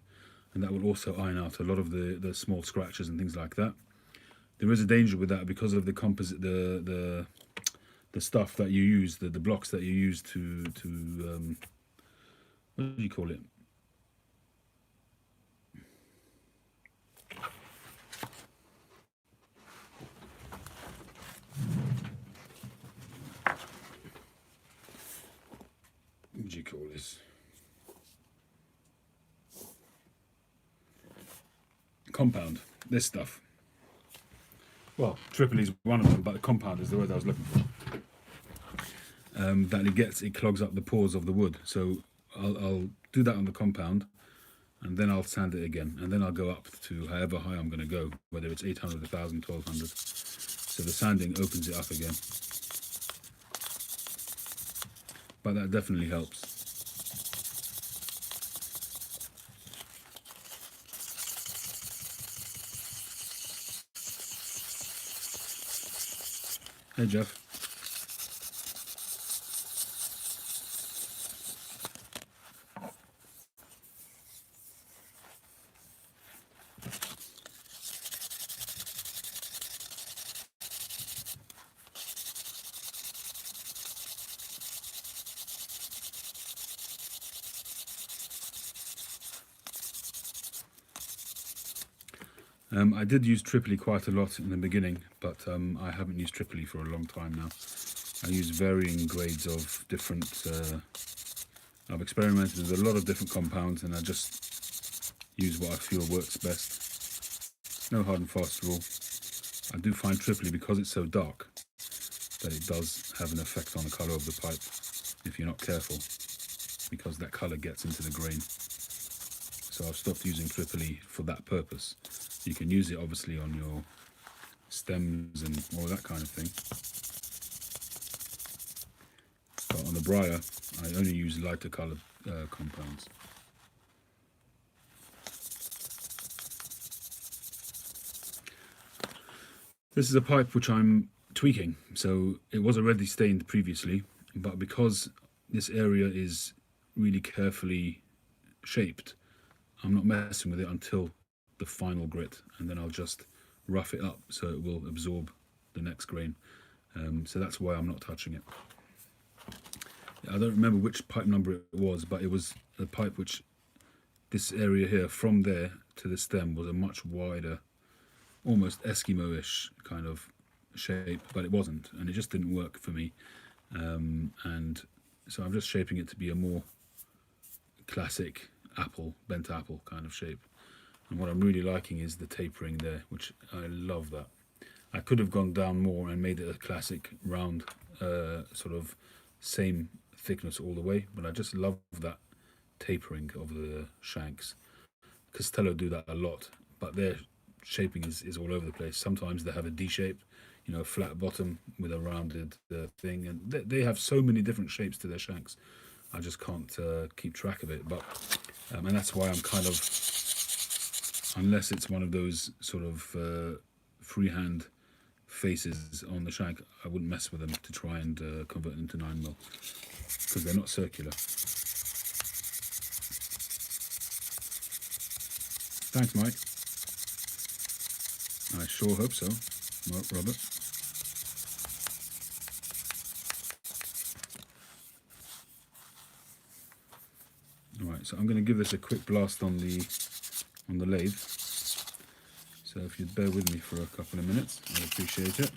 and that will also iron out a lot of the small scratches and things like that. There is a danger with that because of the composite, the stuff that you use, the blocks that you use to what do you call it? What do you call this? Compound. This stuff. Well, Tripoli is one of them, but the compound is the word I was looking for. That it clogs up the pores of the wood. So I'll do that on the compound, and then I'll sand it again, and then I'll go up to however high I'm going to go, whether it's 800, 1000, 1200. So the sanding opens it up again. But that definitely helps. Hey, Jeff. I did use Tripoli quite a lot in the beginning, but I haven't used Tripoli for a long time now. I use varying grades of different. I've experimented with a lot of different compounds, and I just use what I feel works best. No hard and fast rule. I do find Tripoli, because it's so dark, that it does have an effect on the colour of the pipe if you're not careful, because that colour gets into the grain. So I've stopped using Tripoli for that purpose. You can use it obviously on your stems and all that kind of thing. But on the briar, I only use lighter coloured compounds. This is a pipe which I'm tweaking. So it was already stained previously, but because this area is really carefully shaped, I'm not messing with it until the final grit, and then I'll just rough it up so it will absorb the next grain. So that's why I'm not touching it. I don't remember which pipe number it was, but it was a pipe which, this area here from there to the stem, was a much wider, almost Eskimo-ish kind of shape, but it wasn't, and it just didn't work for me. And so I'm just shaping it to be a more classic apple, bent apple kind of shape. And what I'm really liking is the tapering there, which I love that. I could have gone down more and made it a classic round, sort of same thickness all the way, but I just love that tapering of the shanks. Castello do that a lot, but their shaping is all over the place. Sometimes they have a D shape, you know, a flat bottom with a rounded thing, and they have so many different shapes to their shanks. I just can't keep track of it, but and that's why I'm kind of, unless it's one of those sort of freehand faces on the shank, I wouldn't mess with them to try and convert them to 9mm, because they're not circular. Thanks, Mike. I sure hope so, Robert. Alright, so I'm going to give this a quick blast on the lathe. So if you'd bear with me for a couple of minutes, I'd appreciate it.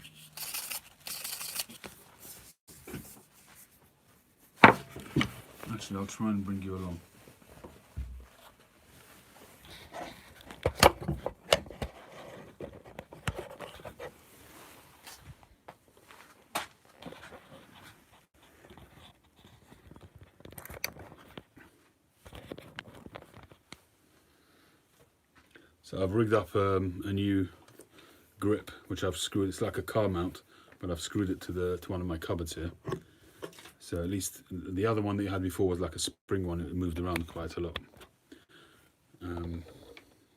Actually, I'll try and bring you along. So I've rigged up a new grip, which I've screwed. It's like a car mount, but I've screwed it to one of my cupboards here. So at least the other one that you had before was like a spring one. It moved around quite a lot.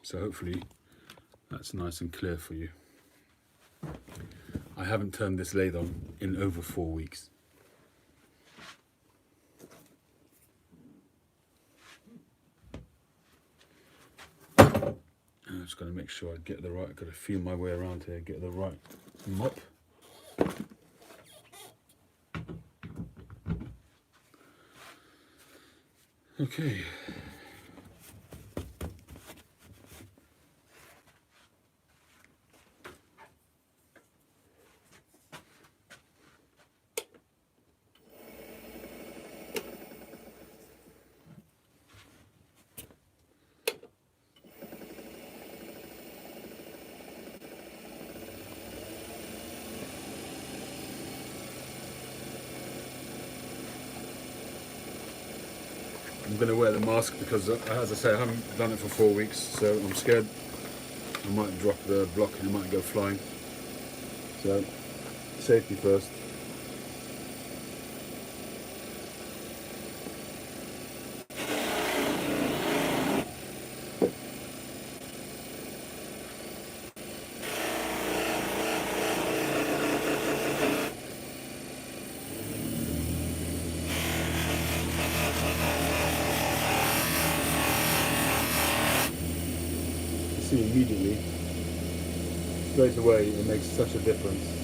So hopefully that's nice and clear for you. I haven't turned this lathe on in over 4 weeks. I'm just going to make sure I get the right, got to feel my way around here, get the right mop. Okay. I'm going to wear the mask because, as I say, I haven't done it for 4 weeks, so I'm scared I might drop the block and it might go flying. So, safety first. See immediately, straight away, it makes such a difference.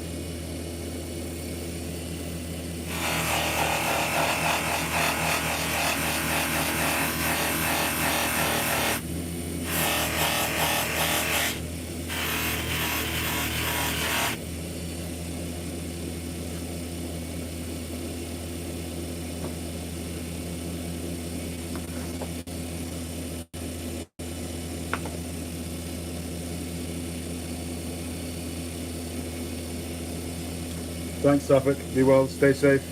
Thanks, Suffolk. Be well. Stay safe.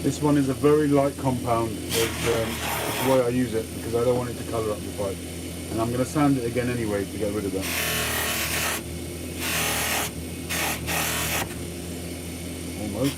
This one is a very light compound. That's the way I use it because I don't want it to colour up the pipe. And I'm going to sand it again anyway to get rid of that. Almost.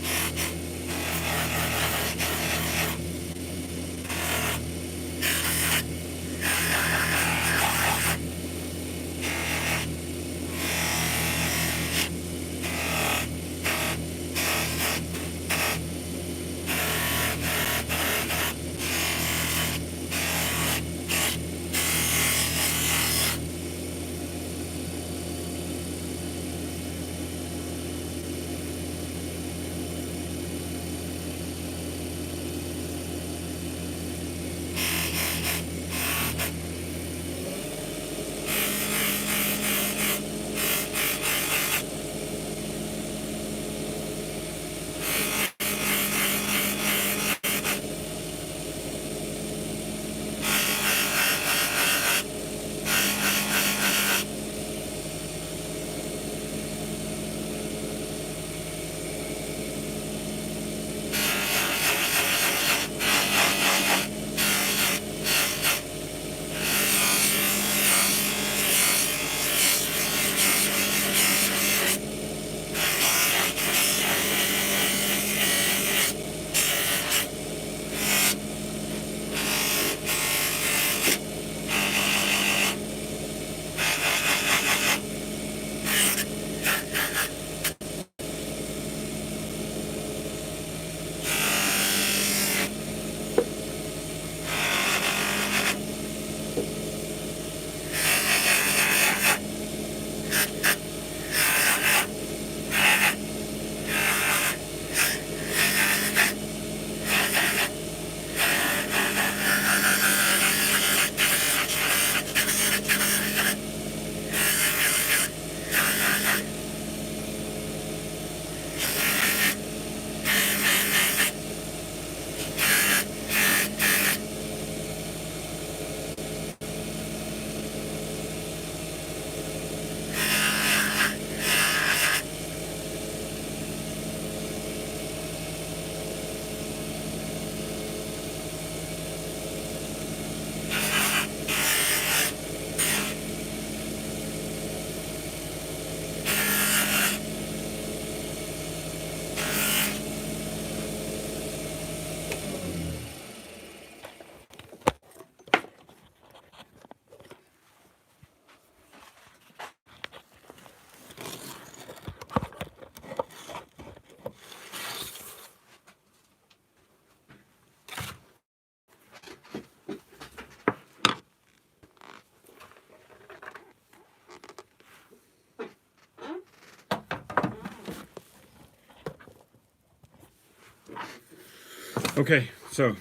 Okay, so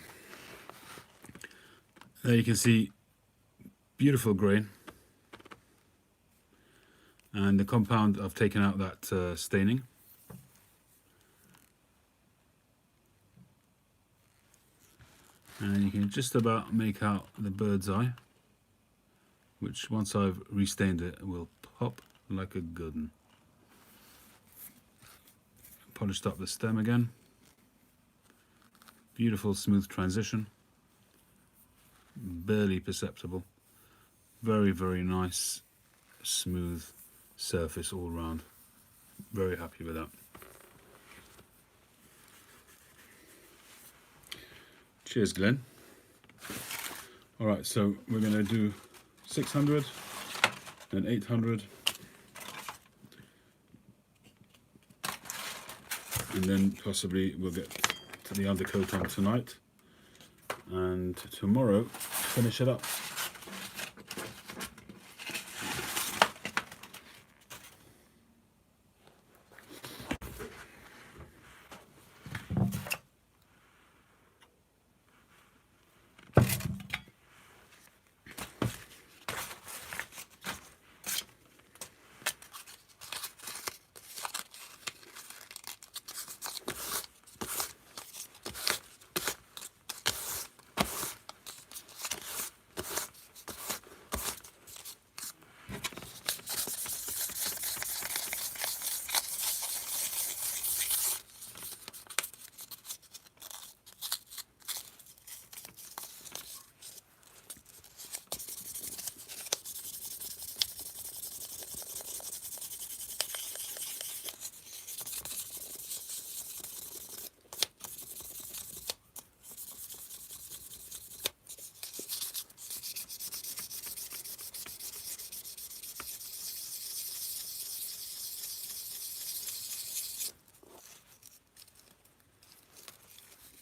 there you can see beautiful grain, and the compound, I've taken out that staining. And you can just about make out the bird's eye, which once I've restained it will pop like a good one. Polished up the stem again. Beautiful smooth transition, barely perceptible. Very, very nice smooth surface all round. Very happy with that. Cheers, Glenn. All right, so we're going to do 600, then 800, and then possibly we'll get to the undercoat on tonight, and tomorrow finish it up.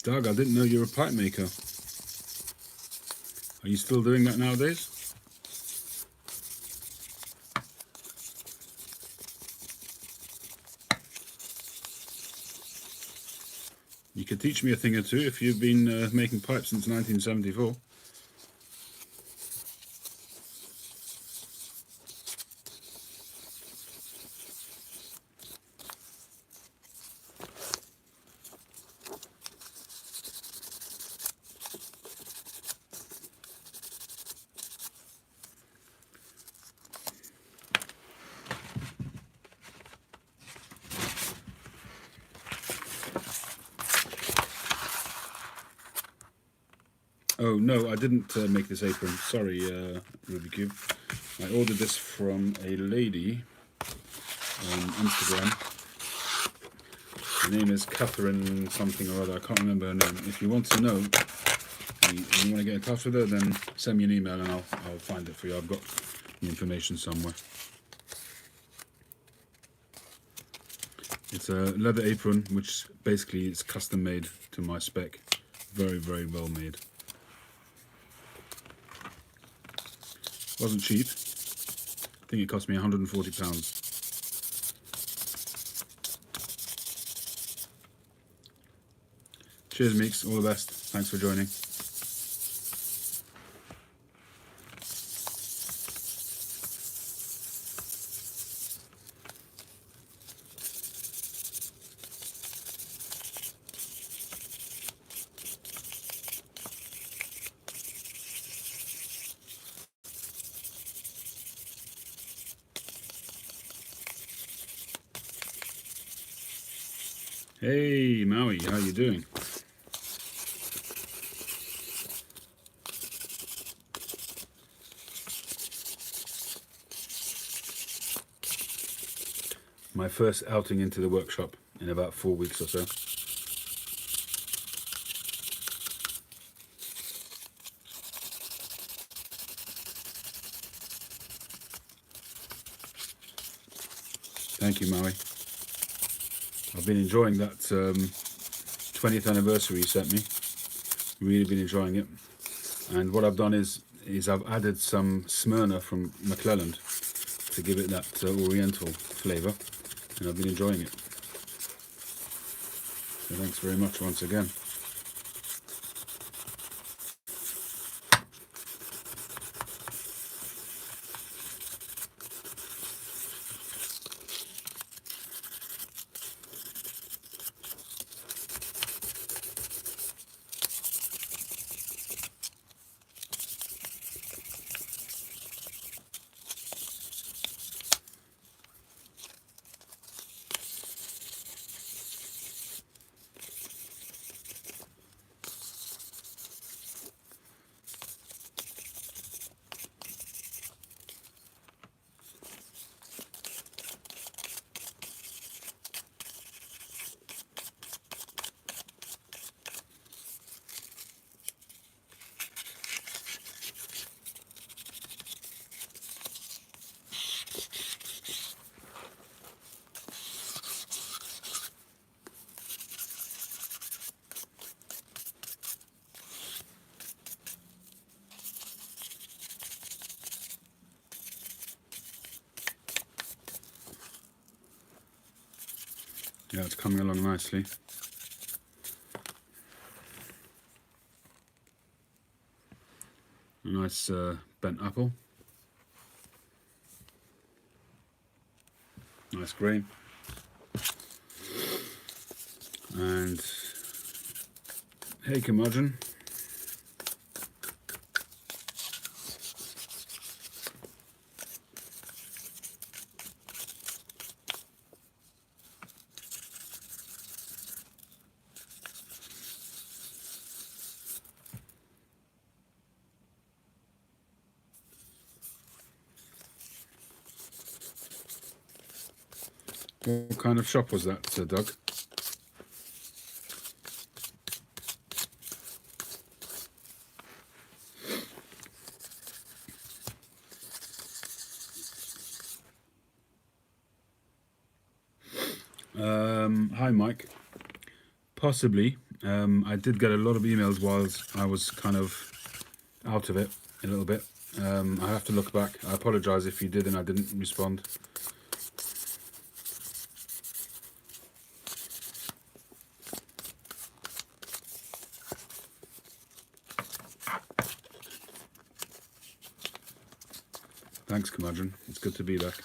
Doug, I didn't know you were a pipe maker. Are you still doing that nowadays? You could teach me a thing or two if you've been making pipes since 1974. Oh no, I didn't make this apron. Sorry, Ruby Cube. I ordered this from a lady on Instagram. Her name is Catherine something or other. I can't remember her name. If you want to know, and you want to get in touch with her, then send me an email and I'll find it for you. I've got the information somewhere. It's a leather apron, which basically is custom made to my spec. Very, very well made. Wasn't cheap. I think it cost me £140. Cheers, Meeks. All the best. Thanks for joining. Hey, Maui, how you doing? My first outing into the workshop in about 4 weeks or so. Thank you, Maui. I've been enjoying that 20th anniversary you sent me. Really been enjoying it. And what I've done is I've added some Smyrna from McClelland to give it that oriental flavour, and I've been enjoying it. So thanks very much once again. Yeah, it's coming along nicely. A nice bent apple. Nice grain. And hey, curmudgeon. What kind of shop was that, Doug? Hi, Mike. Possibly. I did get a lot of emails whilst I was kind of out of it a little bit. I have to look back. I apologize if you did and I didn't respond. Thanks, Comadron. It's good to be back.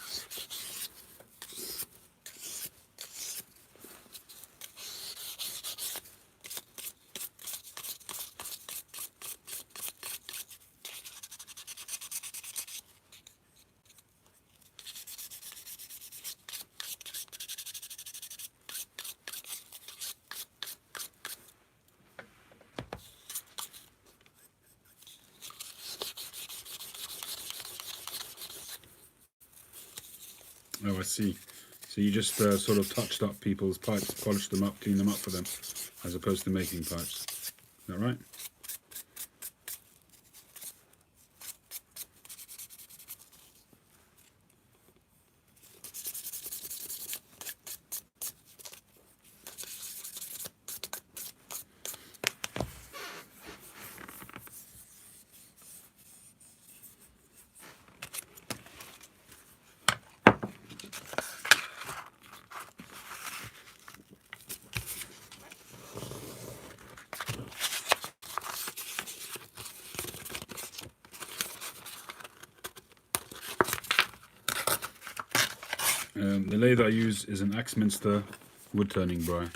Oh, I see. So you just sort of touched up people's pipes, polished them up, cleaned them up for them, as opposed to making pipes. Is that right? The lathe I use is an Axminster wood turning lathe.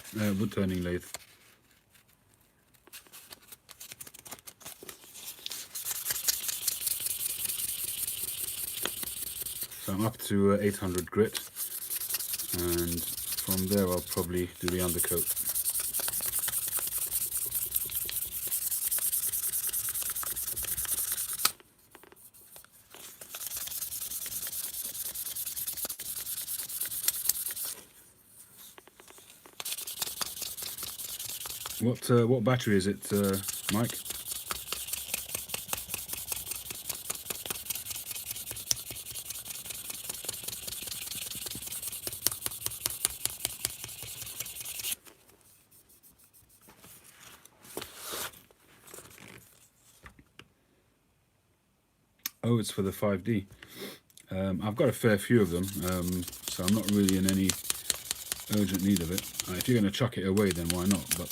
So I'm up to 800 grit, and from there I'll probably do the undercoat. What battery is it, Mike? Oh, it's for the 5D. I've got a fair few of them, so I'm not really in any urgent need of it. If you're going to chuck it away, then why not? But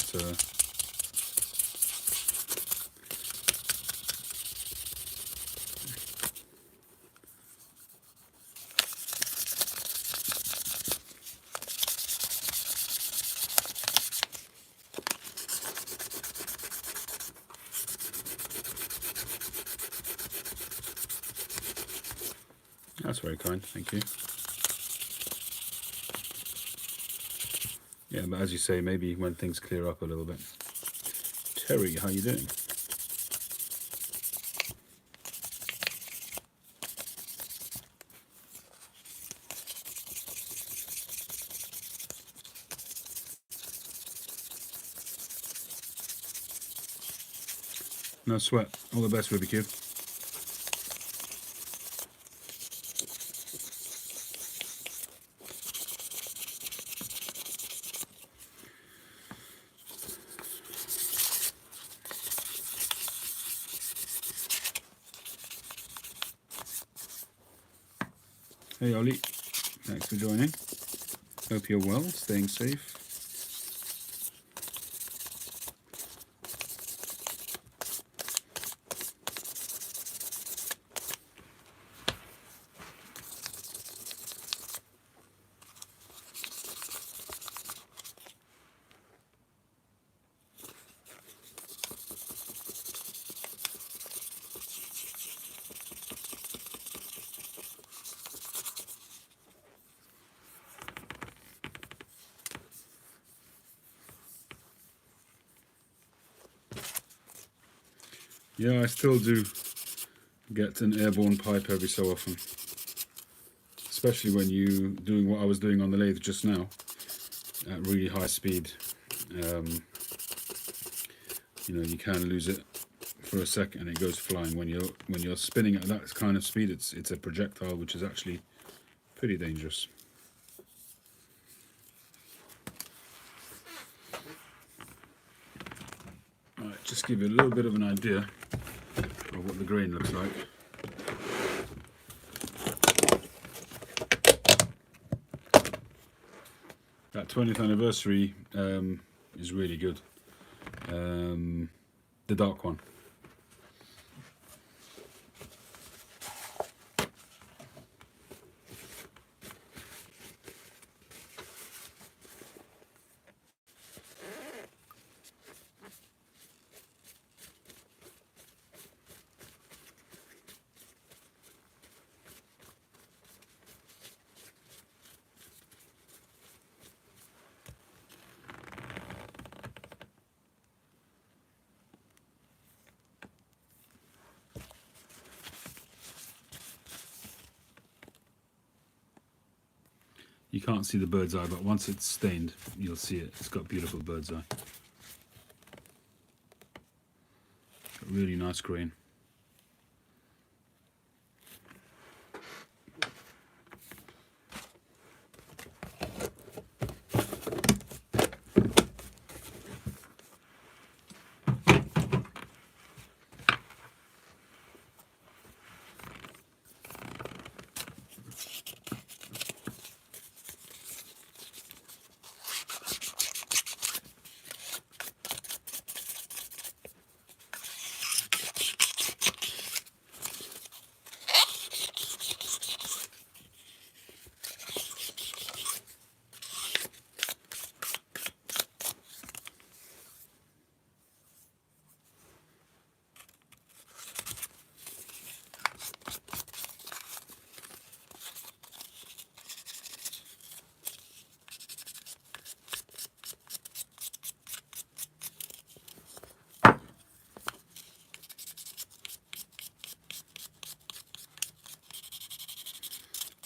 that's very kind, thank you. Yeah, but as you say, maybe when things clear up a little bit. Terry, how you doing? No sweat. All the best, Rubik's Cube. Hey Ollie, thanks for joining. Hope you're well, staying safe. Yeah, I still do get an airborne pipe every so often, especially when you doing what I was doing on the lathe just now at really high speed. You know, you can lose it for a second and it goes flying. When you're spinning at that kind of speed, it's a projectile, which is actually pretty dangerous. just give you a little bit of an idea of what the grain looks like. That 20th anniversary is really good. The dark one. You can't see the bird's eye, but once it's stained, you'll see it. It's got beautiful bird's eye. Really nice grain.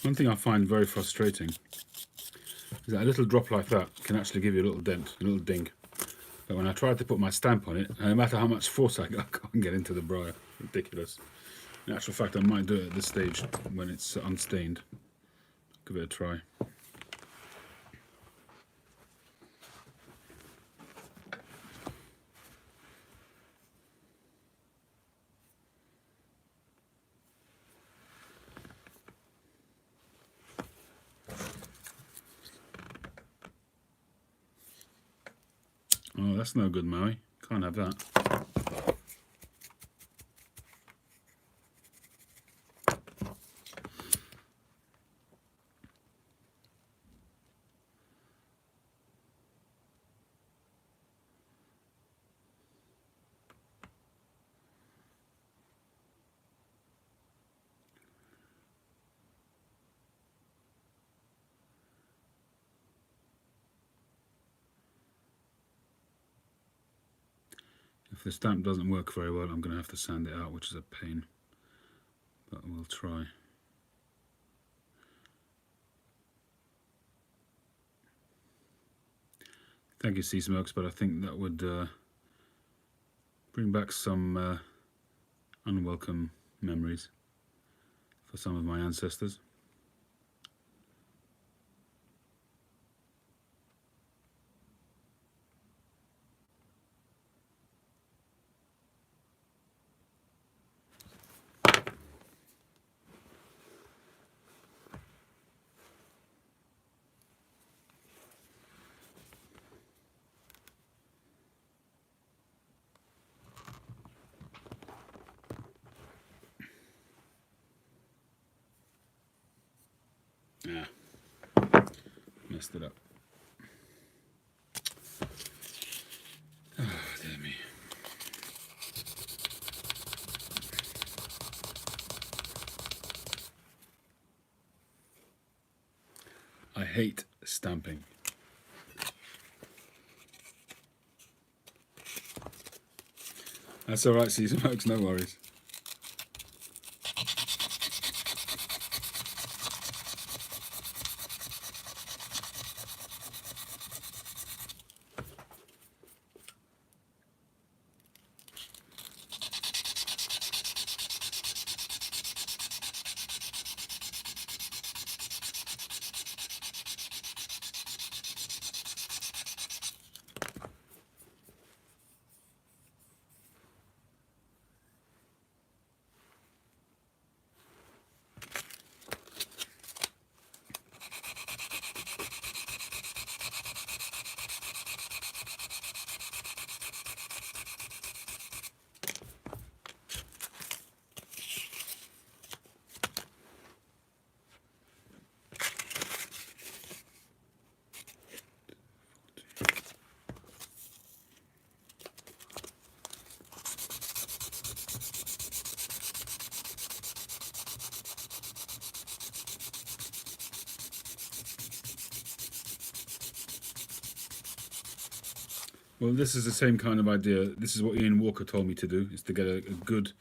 One thing I find very frustrating is that a little drop like that can actually give you a little dent, a little ding. But when I try to put my stamp on it, no matter how much force I can't get into the briar. Ridiculous. In actual fact, I might do it at this stage when it's unstained. Give it a try. Oh, that's no good, Maui. Can't have that. If the stamp doesn't work very well, I'm going to have to sand it out, which is a pain. But we'll try. Thank you, Sea Smokes, but I think that would bring back some unwelcome memories for some of my ancestors. Ah, messed it up. Oh, dear me. I hate stamping. That's alright, Sea Smokes, no worries. Well, this is the same kind of idea. This is what Ian Walker told me to do, is to get a good,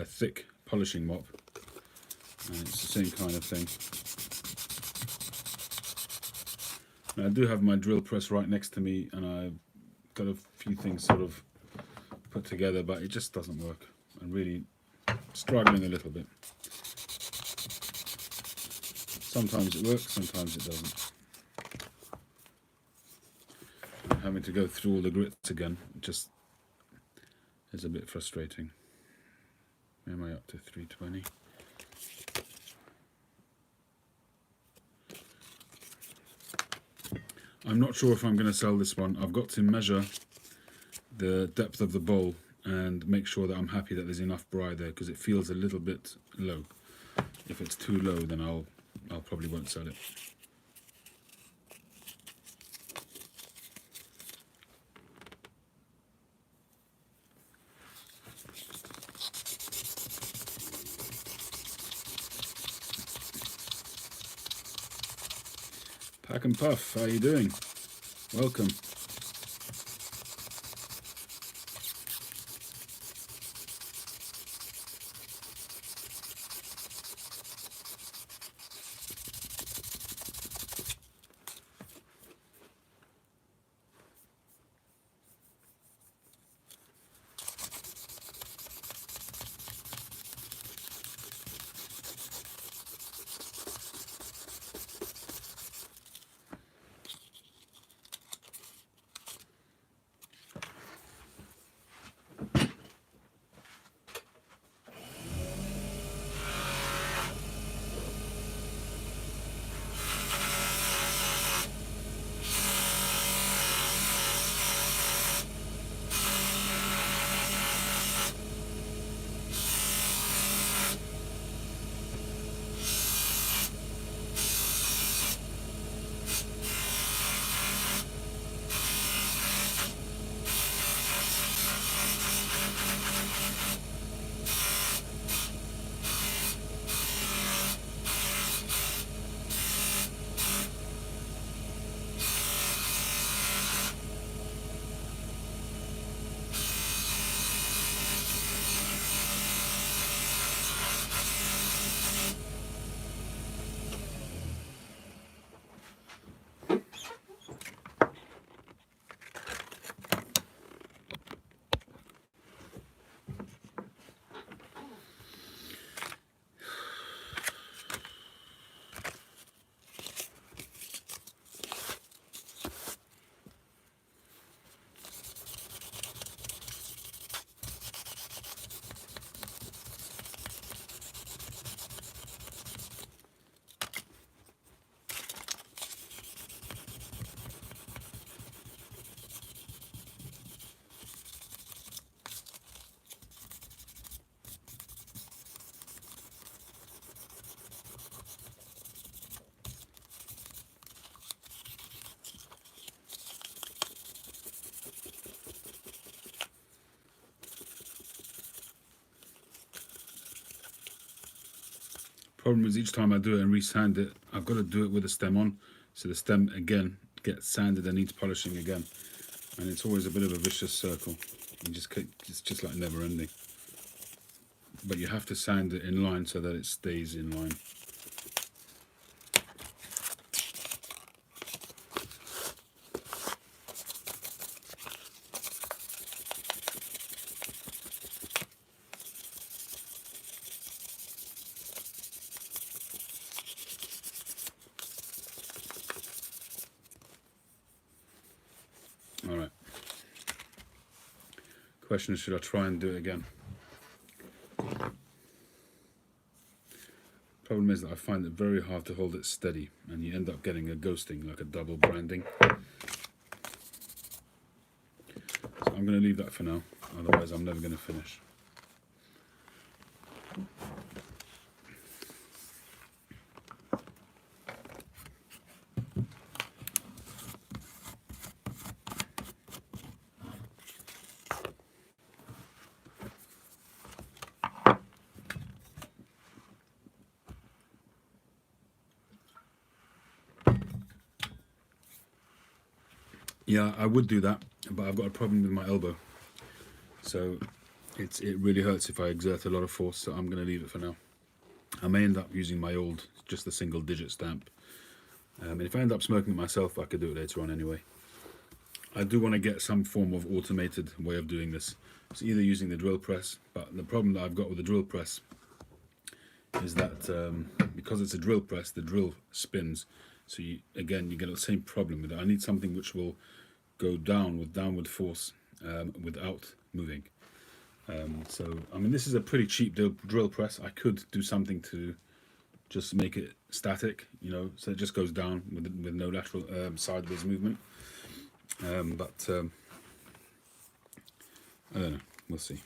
thick polishing mop. And it's the same kind of thing. Now, I do have my drill press right next to me, and I've got a few things sort of put together, but it just doesn't work. I'm really struggling a little bit. Sometimes it works, sometimes it doesn't. Having to go through all the grits again just is a bit frustrating. Where am I up to? 320. I'm not sure if I'm going to sell this one. I've got to measure the depth of the bowl and make sure that I'm happy that there's enough bry there, because it feels a little bit low. If it's too low, then I'll probably won't sell it. Pack and Puff, how are you doing? Welcome. Problem is, each time I do it and resand it, I've got to do it with the stem on, so the stem again gets sanded and needs polishing again, and it's always a bit of a vicious circle. It's just like never ending. But you have to sand it in line so that it stays in line. All right. Question is, should I try and do it again? Problem is that I find it very hard to hold it steady, and you end up getting a ghosting, like a double branding. So I'm going to leave that for now, otherwise I'm never going to finish. Yeah, I would do that. but I've got a problem with my elbow, so it really hurts if I exert a lot of force, so I'm going to leave it for now. I may end up using my old, just a single digit stamp. And if I end up smoking it myself, I could do it later on anyway. I do want to get some form of automated way of doing this. It's either using the drill press, but the problem that I've got with the drill press is that because it's a drill press, the drill spins. So again, you get the same problem with it. I need something which will go down with downward force without moving. So, I mean, this is a pretty cheap drill press. I could do something to just make it static, you know, so it just goes down with no lateral sideways movement. But I don't know, we'll see.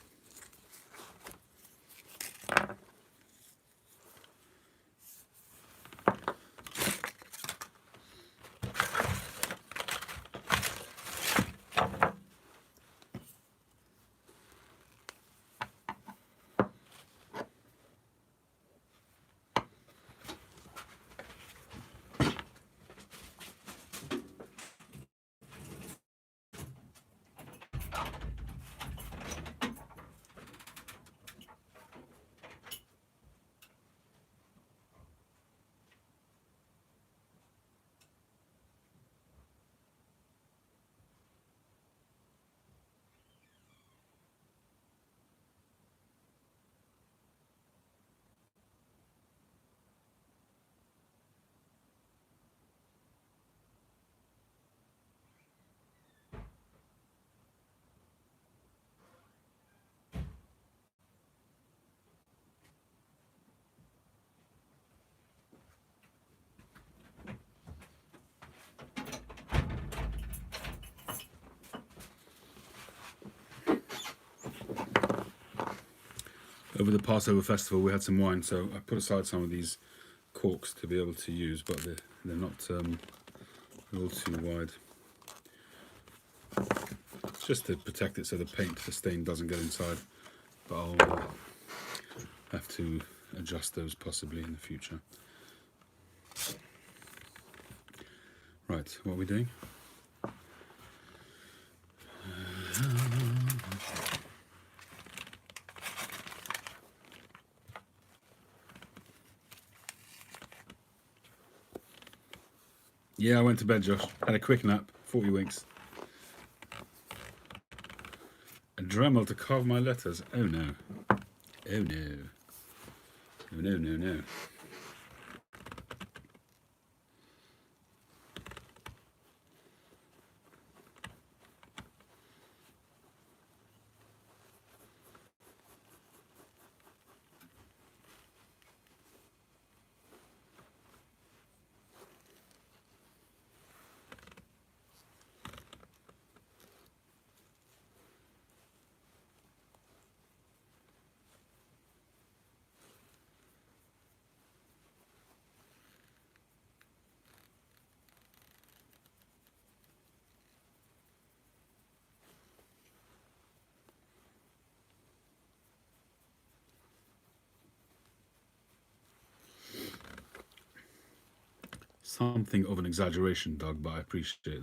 Over the Passover festival, we had some wine, so I put aside some of these corks to be able to use, but they're not a little too wide. It's just to protect it so the paint, the stain doesn't get inside, but I'll have to adjust those possibly in the future. Right, what are we doing? Yeah, I went to bed, Josh. Had a quick nap, 40 winks. A Dremel to carve my letters. Oh no. Oh no. Oh no, no, no. Something of an exaggeration, Doug, but I appreciate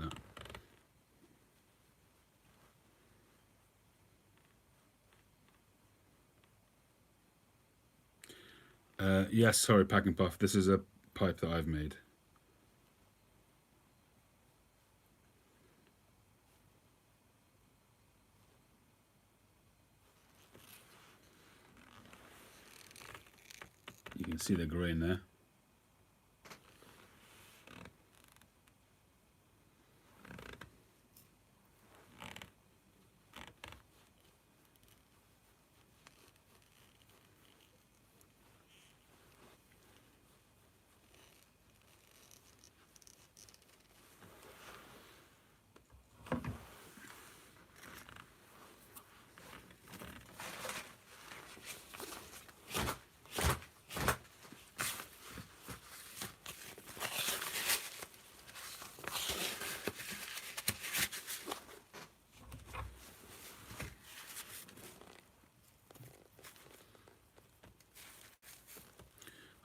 that. Yes, sorry, Pack and Puff. This is a pipe that I've made. You can see the grain there.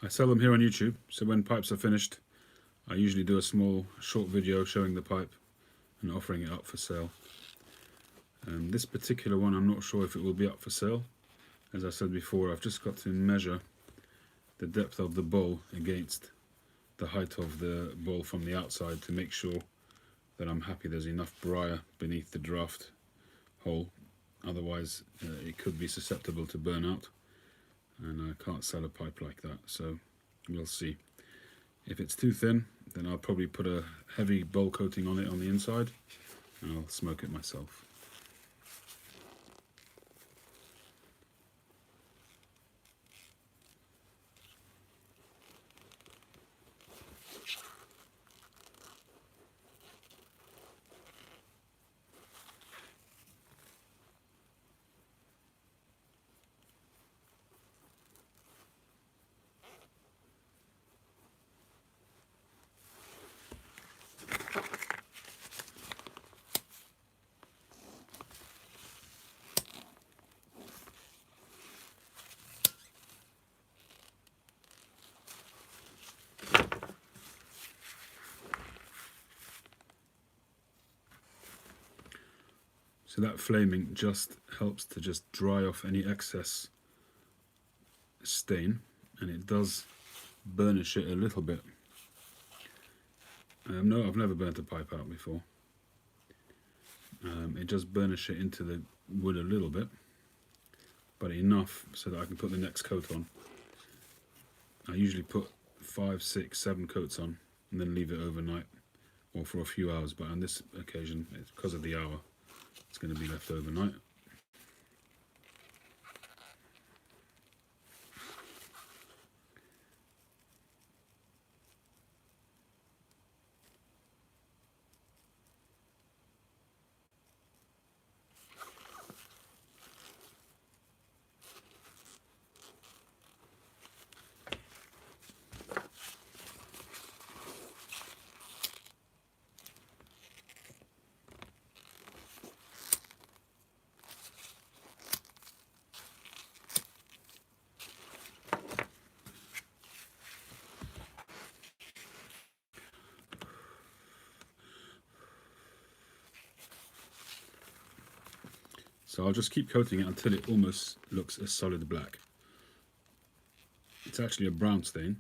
I sell them here on YouTube, so when pipes are finished, I usually do a small, short video showing the pipe and offering it up for sale. This particular one, I'm not sure if it will be up for sale. As I said before, I've just got to measure the depth of the bowl against the height of the bowl from the outside to make sure that I'm happy there's enough briar beneath the draft hole. Otherwise, it could be susceptible to burn out, and I can't sell a pipe like that, so we'll see. If it's too thin, then I'll probably put a heavy bowl coating on it on the inside, and I'll smoke it myself. So that flaming just helps to just dry off any excess stain, and it does burnish it a little bit. No, I've never burnt a pipe out before. It just burnishes it into the wood a little bit, but enough so that I can put the next coat on. I usually put 5, 6, 7 coats on and then leave it overnight or for a few hours, but on this occasion, it's because of the hour, it's going to be left overnight. So I'll just keep coating it until it almost looks a solid black. It's actually a brown stain,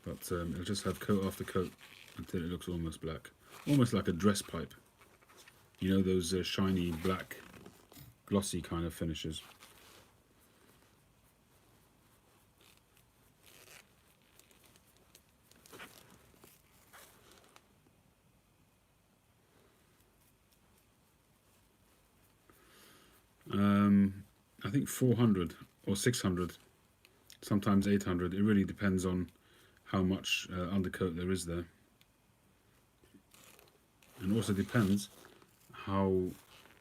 but it'll just have coat after coat until it looks almost black. Almost like a dress pipe. You know those shiny black, glossy kind of finishes. I think 400 or 600, sometimes 800. It really depends on how much undercoat there is there. And also depends how,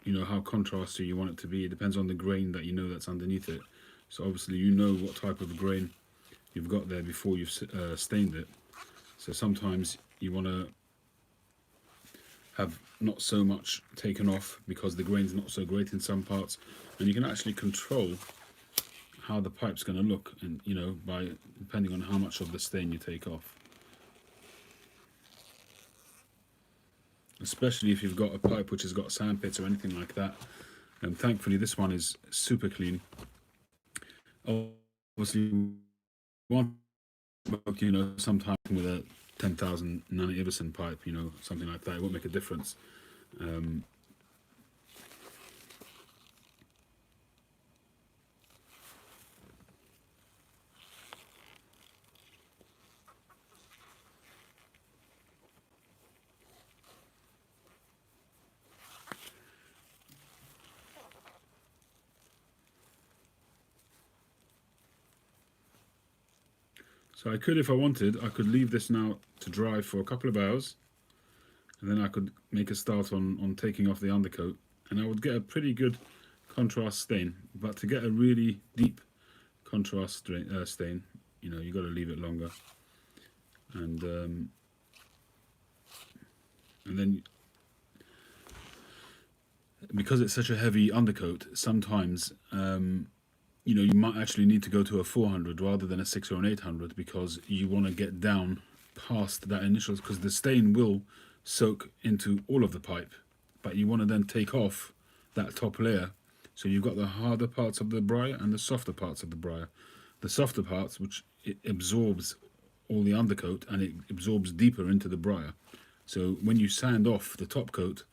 how contrasty you want it to be. It depends on the grain that you know that's underneath it. So obviously you know what type of grain you've got there before you've stained it. So sometimes you want to have not so much taken off because the grain's not so great in some parts, and you can actually control how the pipe's going to look, and by depending on how much of the stain you take off. Especially if you've got a pipe which has got sandpits or anything like that. And thankfully this one is super clean. Obviously one smoke, sometime with a 10,000 Nana Iverson pipe, something like that, it won't make a difference. So I could, if I wanted, I could leave this now to dry for a couple of hours, and then I could make a start on taking off the undercoat, and I would get a pretty good contrast stain. But to get a really deep contrast stain, you got to leave it longer, and then because it's such a heavy undercoat, sometimes you might actually need to go to a 400 rather than a 6 or an 800, because you want to get down past that initial, because the stain will soak into all of the pipe but you want to then take off that top layer. So you've got the harder parts of the briar and the softer parts of the briar. The softer parts, which it absorbs all the undercoat and it absorbs deeper into the briar. So when you sand off the top coat,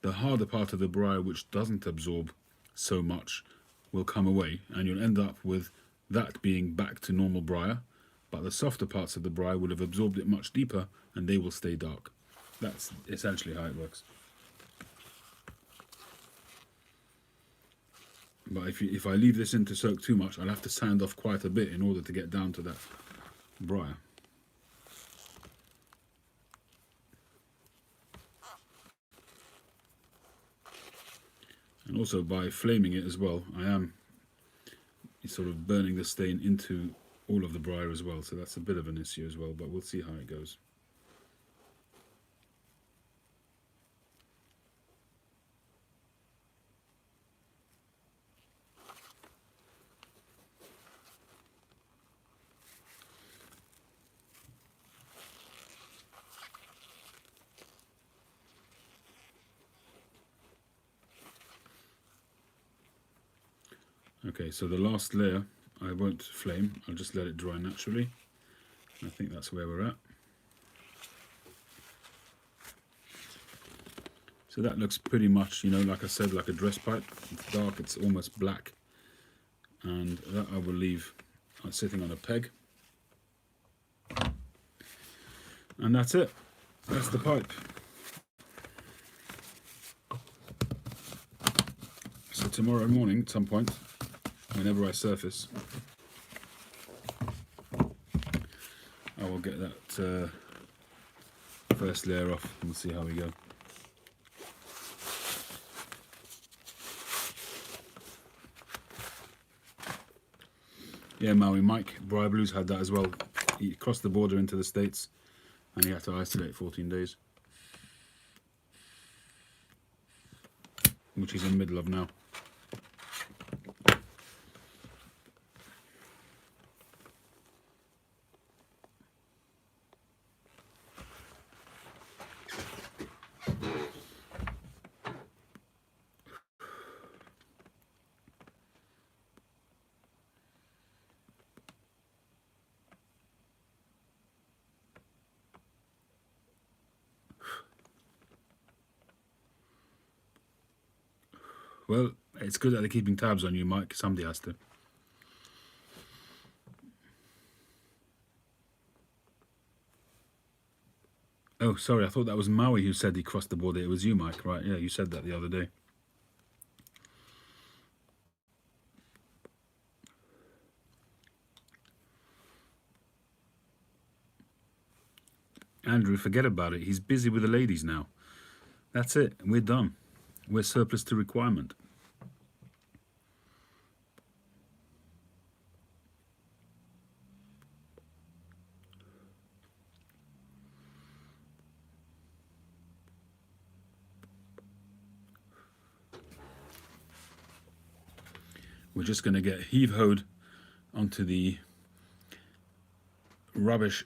the harder part of the briar, which doesn't absorb so much, will come away, and you'll end up with that being back to normal briar, but the softer parts of the briar will have absorbed it much deeper and they will stay dark. That's essentially how it works. But if I leave this in to soak too much, I'll have to sand off quite a bit in order to get down to that briar. And also by flaming it as well, I am sort of burning the stain into all of the briar as well, so that's a bit of an issue as well, but we'll see how it goes. Okay, so the last layer I won't flame, I'll just let it dry naturally. I think that's where we're at. So that looks pretty much, you know, like I said, like a dress pipe. It's dark, it's almost black. And that I will leave sitting on a peg. And that's it. That's the pipe. So tomorrow morning at some point, whenever I surface, I will get that first layer off and we'll see how we go. Yeah, Maui Mike, Briar Blues had that as well. He crossed the border into the States and he had to isolate 14 days. Which he's in the middle of now. Well, it's good that they're keeping tabs on you, Mike. Somebody has to. Oh, sorry, I thought that was Maui who said he crossed the border. It was you, Mike, right? Yeah, you said that the other day. Andrew, forget about it. He's busy with the ladies now. That's it. We're done. We're surplus to requirement. We're just going to get heave-hoed onto the rubbish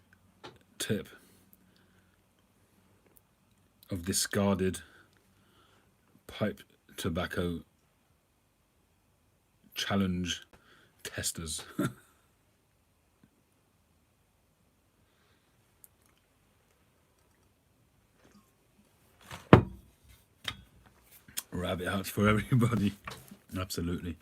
tip of discarded pipe tobacco challenge testers. Rabbit huts for everybody. Absolutely.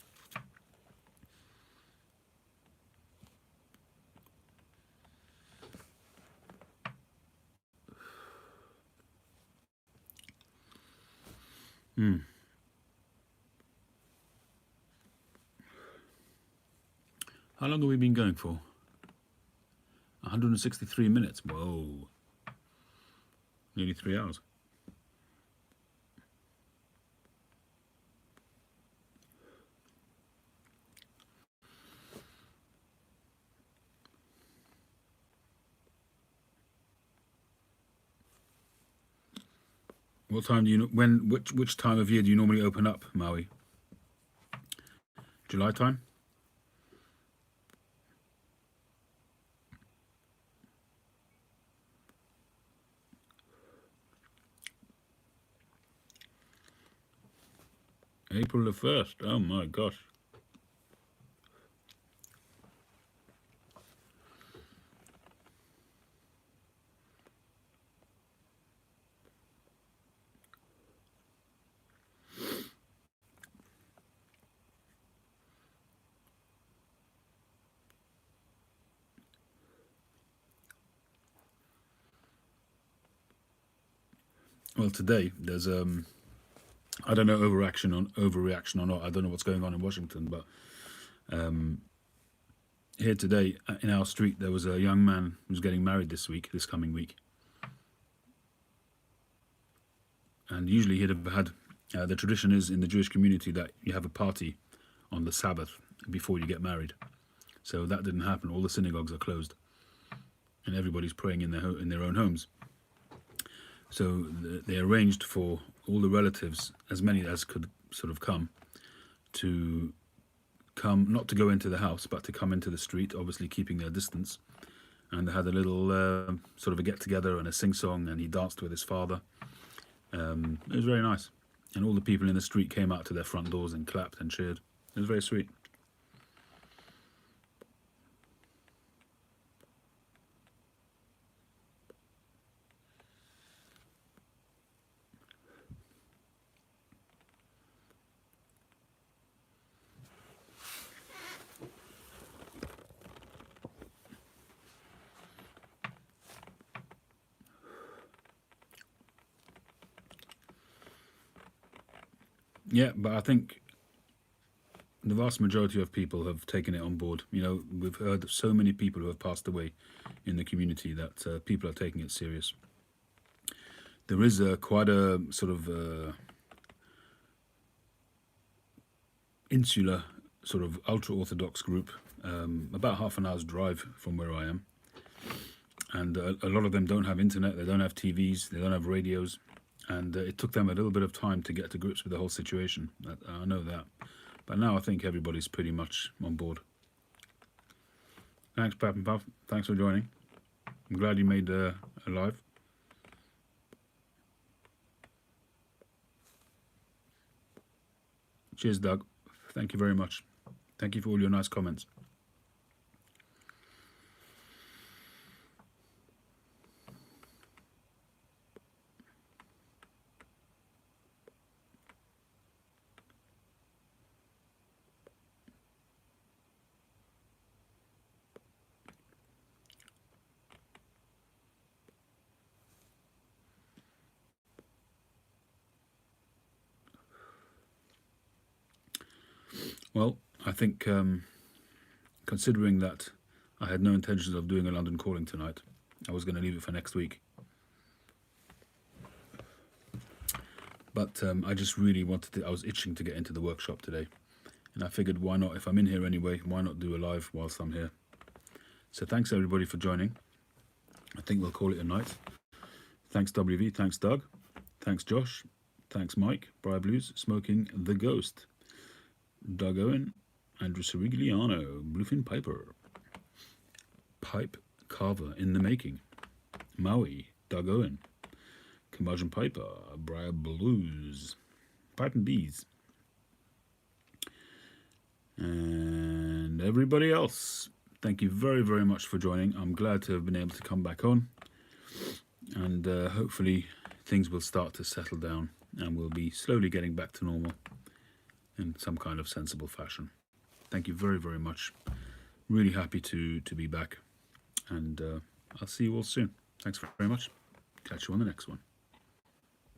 How long have we been going for? 163 minutes. Whoa. Nearly 3 hours. What time do you which time of year do you normally open up, Maui? July time? April the 1st. Oh my gosh. Well, today there's I don't know overreaction or not. I don't know what's going on in Washington, but here today in our street there was a young man who's getting married this coming week, and usually he'd have had the tradition is in the Jewish community that you have a party on the Sabbath before you get married. So that didn't happen. All the synagogues are closed, and everybody's praying in their own homes. So they arranged for all the relatives, as many as could sort of come, to come, not to go into the house, but to come into the street, obviously keeping their distance. And they had a little sort of a get-together and a sing-song, and he danced with his father. It was very nice. And all the people in the street came out to their front doors and clapped and cheered. It was very sweet. Yeah, but I think the vast majority of people have taken it on board. You know, we've heard of so many people who have passed away in the community that people are taking it serious. There is quite a sort of insular, sort of ultra-Orthodox group, about half an hour's drive from where I am. And a lot of them don't have internet, they don't have TVs, they don't have radios. And it took them a little bit of time to get to grips with the whole situation. I know that. But now I think everybody's pretty much on board. Thanks, Pap and Puff. Thanks for joining. I'm glad you made a live. Cheers, Doug. Thank you very much. Thank you for all your nice comments. Well, I think considering that I had no intentions of doing a London calling tonight, I was going to leave it for next week. But I just really wanted to, I was itching to get into the workshop today. And I figured, why not, if I'm in here anyway, why not do a live whilst I'm here? So thanks everybody for joining. I think we'll call it a night. Thanks WV, thanks Doug, thanks Josh, thanks Mike, Briar Blues, Smoking the Ghost, Doug Owen, Andrew Sirigliano, Bluefin Piper, Pipe Carver in the Making, Maui, Doug Owen, Curmudgeon Piper, Briar Blues, Pipe and Bees, and everybody else. Thank you very, very much for joining. I'm glad to have been able to come back on, and hopefully things will start to settle down and we'll be slowly getting back to normal in some kind of sensible fashion. Thank you very, very much. Really happy to be back, and I'll see you all soon. Thanks very much. Catch you on the next one.